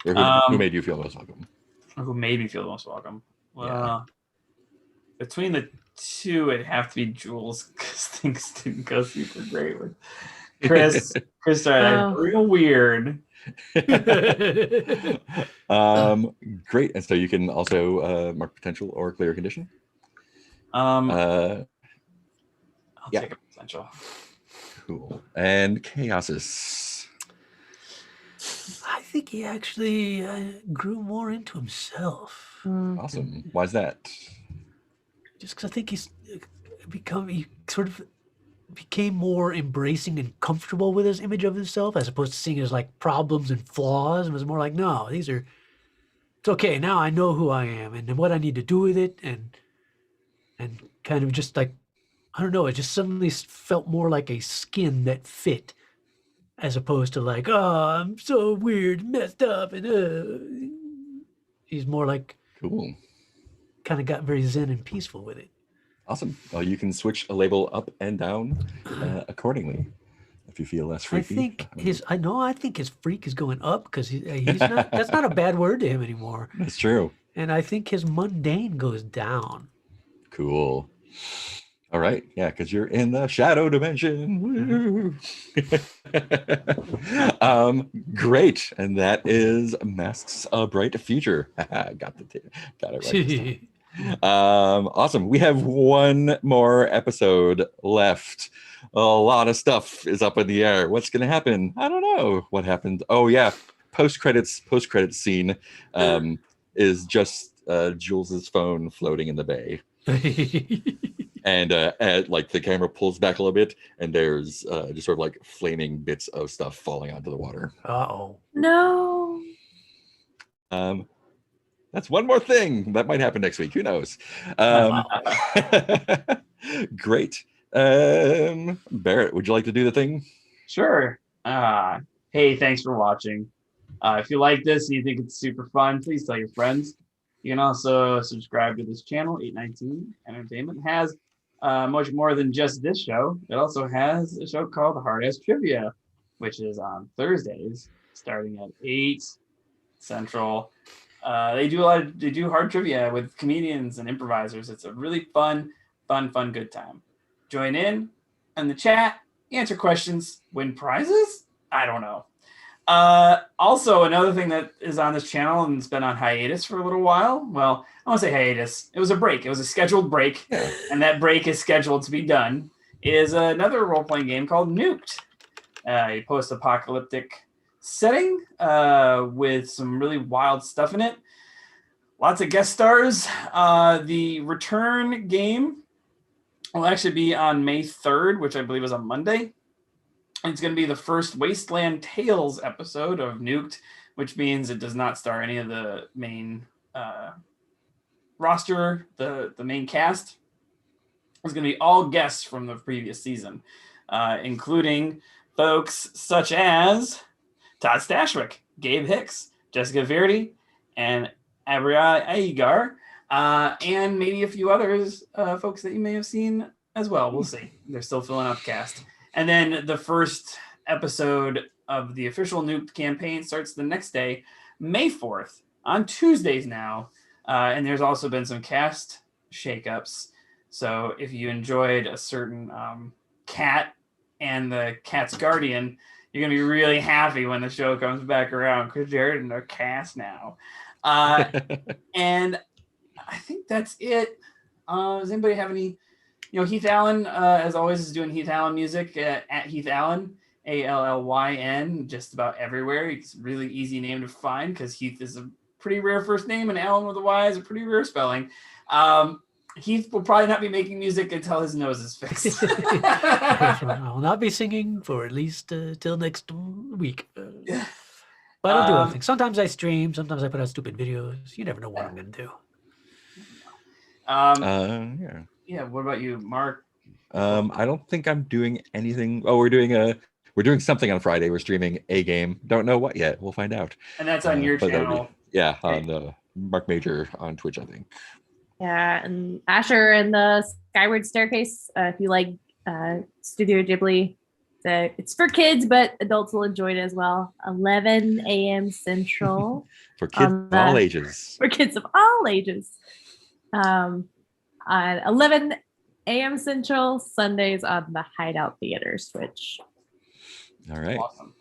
[SPEAKER 1] Or who made you feel most welcome?
[SPEAKER 4] Or who made me feel the most welcome? Well,
[SPEAKER 1] Yeah.
[SPEAKER 4] between the two, it'd have to be Jules because things didn't go super great with Chris. Chris started
[SPEAKER 3] Oh.
[SPEAKER 4] real weird.
[SPEAKER 1] Great. And so you can also mark potential or clear condition.
[SPEAKER 4] I'll
[SPEAKER 1] yeah.
[SPEAKER 4] take a potential.
[SPEAKER 1] Cool. And Chaosis.
[SPEAKER 2] I think he actually grew more into himself.
[SPEAKER 1] Awesome. Why's that?
[SPEAKER 2] Just because I think he sort of became more embracing and comfortable with his image of himself, as opposed to seeing his like problems and flaws, and was more like, no, it's okay. Now I know who I am and what I need to do with it, and kind of just like, I don't know, it just suddenly felt more like a skin that fit, as opposed to like, oh, I'm so weird, messed up, and he's more like,
[SPEAKER 1] Cool.
[SPEAKER 2] kind of got very zen and peaceful with it.
[SPEAKER 1] Awesome. Well, you can switch a label up and down accordingly if you feel less freaky.
[SPEAKER 2] I think his freak is going up because he's not. That's not a bad word to him anymore.
[SPEAKER 1] That's true.
[SPEAKER 2] And I think his mundane goes down.
[SPEAKER 1] Cool. All right. Yeah, because you're in the shadow dimension. Woo. Great. And that is Masks a Bright Future. Got it right. this time. Awesome. We have one more episode left. A lot of stuff is up in the air. What's going to happen? I don't know what happened. Oh yeah, post-credits scene is just Jules's phone floating in the bay. And like the camera pulls back a little bit, and there's just sort of like flaming bits of stuff falling onto the water.
[SPEAKER 2] Uh-oh.
[SPEAKER 3] No.
[SPEAKER 1] That's one more thing that might happen next week. Who knows? Great. Barrett, would you like to do the thing?
[SPEAKER 4] Sure. Hey, thanks for watching. If you like this and you think it's super fun, please tell your friends. You can also subscribe to this channel. 819 Entertainment has much more than just this show. It also has a show called Hard Ass Trivia, which is on Thursdays starting at 8 Central. They do hard trivia with comedians and improvisers. It's a really fun, good time. Join in the chat, answer questions, win prizes? I don't know. Also, another thing that is on this channel and it's been on hiatus for a little while. Well, I won't say hiatus. It was a break. It was a scheduled break, and that break is scheduled to be done. Is another role-playing game called Nuked. A post-apocalyptic setting with some really wild stuff in it. Lots of guest stars. The return game will actually be on May 3rd, which I believe is on Monday. It's going to be the first Wasteland Tales episode of Nuked, which means it does not star any of the main roster, the main cast. It's going to be all guests from the previous season, including folks such as Todd Stashwick, Gabe Hicks, Jessica Verdi, and Abria Agar, and maybe a few others, folks that you may have seen as well. We'll see. They're still filling out the cast. And then the first episode of the official Nuked campaign starts the next day, May 4th, on Tuesdays now. And there's also been some cast shakeups. So if you enjoyed a certain cat and the cat's guardian, you're going to be really happy when the show comes back around because they're in the cast now. And I think that's it. Does anybody have any? Heath Allen, as always, is doing Heath Allen music at Heath Allen, Allyn, just about everywhere. It's a really easy name to find because Heath is a pretty rare first name and Allen with a Y is a pretty rare spelling. Heath will probably not be making music until his nose is fixed.
[SPEAKER 2] I will not be singing for at least till next week. But I'll do everything. Sometimes I stream. Sometimes I put out stupid videos. You never know what I'm going to do.
[SPEAKER 1] Yeah.
[SPEAKER 4] Yeah. What about you, Mark?
[SPEAKER 1] I don't think I'm doing anything. Oh, we're doing something on Friday. We're streaming a game. Don't know what yet. We'll find out.
[SPEAKER 4] And that's on your channel.
[SPEAKER 1] On Mark Major on Twitch, I think.
[SPEAKER 3] Yeah, and Asher and the Skyward Staircase. If you like Studio Ghibli, it's for kids, but adults will enjoy it as well. 11 a.m. Central.
[SPEAKER 1] For kids of all ages.
[SPEAKER 3] For kids of all ages. On 11 a.m. Central, Sundays on the Hideout Theater Switch.
[SPEAKER 1] All right.
[SPEAKER 4] Awesome.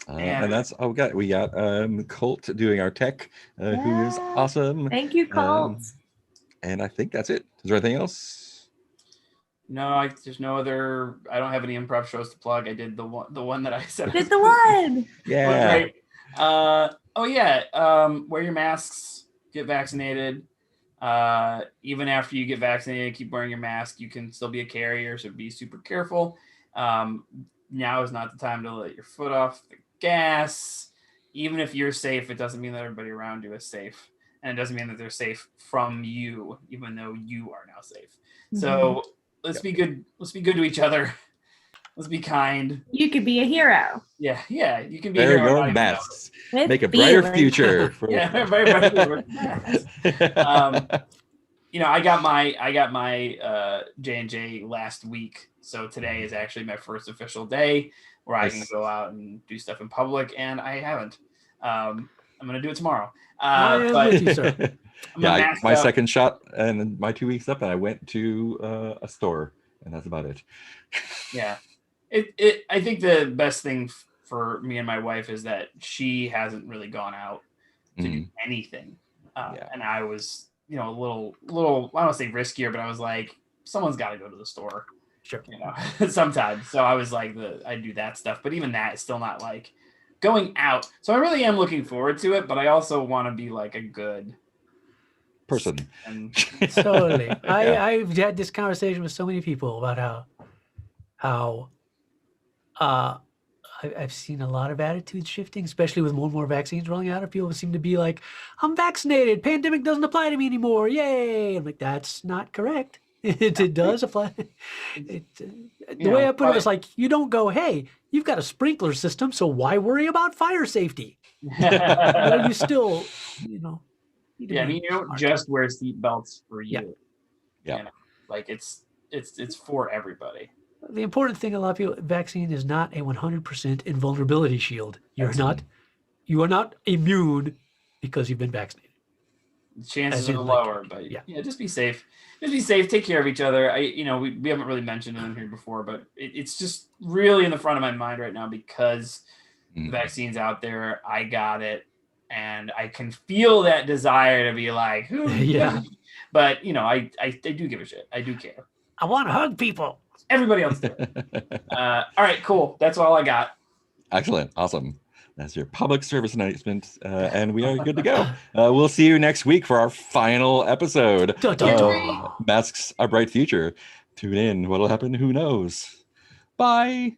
[SPEAKER 1] And that's we got Colt doing our tech, who is
[SPEAKER 3] Yeah.
[SPEAKER 1] awesome.
[SPEAKER 3] Thank you, Colt.
[SPEAKER 1] And I think that's it. Is there anything else?
[SPEAKER 4] No, there's no other. I don't have any improv shows to plug. I did the one that I said.
[SPEAKER 3] Did the one.
[SPEAKER 1] Yeah.
[SPEAKER 4] Great. Wear your masks. Get vaccinated. Even after you get vaccinated, keep wearing your mask. You can still be a carrier, so be super careful. Now is not the time to let your foot off the gas. Even if you're safe, it doesn't mean that everybody around you is safe, and it doesn't mean that they're safe from you, even though you are now safe. So let's be good. Let's be good to each other. Let's be kind.
[SPEAKER 3] You could be a hero.
[SPEAKER 4] Yeah. You can be
[SPEAKER 1] Wear
[SPEAKER 4] here.
[SPEAKER 1] your masks.
[SPEAKER 3] With
[SPEAKER 1] Make a brighter
[SPEAKER 3] feeling.
[SPEAKER 1] future. For
[SPEAKER 4] Yeah, very brighter. I got my J&J last week, so today is actually my first official day where I can
[SPEAKER 1] Nice.
[SPEAKER 4] go out and do stuff in public, and I haven't. I'm gonna do it tomorrow.
[SPEAKER 2] I am
[SPEAKER 4] But
[SPEAKER 2] with you, sir.
[SPEAKER 4] I'm
[SPEAKER 1] Yeah,
[SPEAKER 4] masked
[SPEAKER 1] my
[SPEAKER 4] up.
[SPEAKER 1] second shot and my 2 weeks up, and I went to a store, and that's about it.
[SPEAKER 4] Yeah, I think the best thing for me and my wife is that she hasn't really gone out to do anything,
[SPEAKER 1] Yeah.
[SPEAKER 4] and I was, a little. I don't want to say riskier, but I was like, someone's got to go to the store.
[SPEAKER 2] Sure.
[SPEAKER 4] Sometimes. So I was like, I do that stuff, but even that is still not like going out. So I really am looking forward to it, but I also want to be like a good
[SPEAKER 1] Person.
[SPEAKER 4] And
[SPEAKER 2] Totally.
[SPEAKER 1] Yeah.
[SPEAKER 2] I've had this conversation with so many people about how I've seen a lot of attitudes shifting, especially with more and more vaccines rolling out. And people seem to be like, I'm vaccinated. Pandemic doesn't apply to me anymore. Yay. I'm like, that's not correct. It does apply. The way I put it was like, you don't go, hey, you've got a sprinkler system, so why worry about fire safety? You still, need to
[SPEAKER 4] yeah, I
[SPEAKER 2] be
[SPEAKER 4] mean, you don't
[SPEAKER 2] smart.
[SPEAKER 4] just wear seatbelts for you.
[SPEAKER 1] Yeah.
[SPEAKER 4] Like it's for everybody.
[SPEAKER 2] The important thing, a lot of people, vaccine is not a 100% invulnerability shield. You are not immune because you've been vaccinated.
[SPEAKER 4] The chances
[SPEAKER 2] As in,
[SPEAKER 4] are
[SPEAKER 2] like,
[SPEAKER 4] lower, but
[SPEAKER 2] yeah.
[SPEAKER 4] just be safe. Just be safe. Take care of each other. We haven't really mentioned it in here before, but it's just really in the front of my mind right now because the vaccine's out there. I got it, and I can feel that desire to be like, who?
[SPEAKER 2] Yeah.
[SPEAKER 4] But I do give a shit. I do care.
[SPEAKER 2] I want to hug people.
[SPEAKER 4] Everybody else does. All right, cool. That's all I got.
[SPEAKER 1] Excellent. Awesome. That's your public service announcement. And we are good to go. We'll see you next week for our final episode.
[SPEAKER 2] Dun, dun,
[SPEAKER 3] dun.
[SPEAKER 1] of Masks: A Bright Future. Tune in. What'll happen? Who knows? Bye.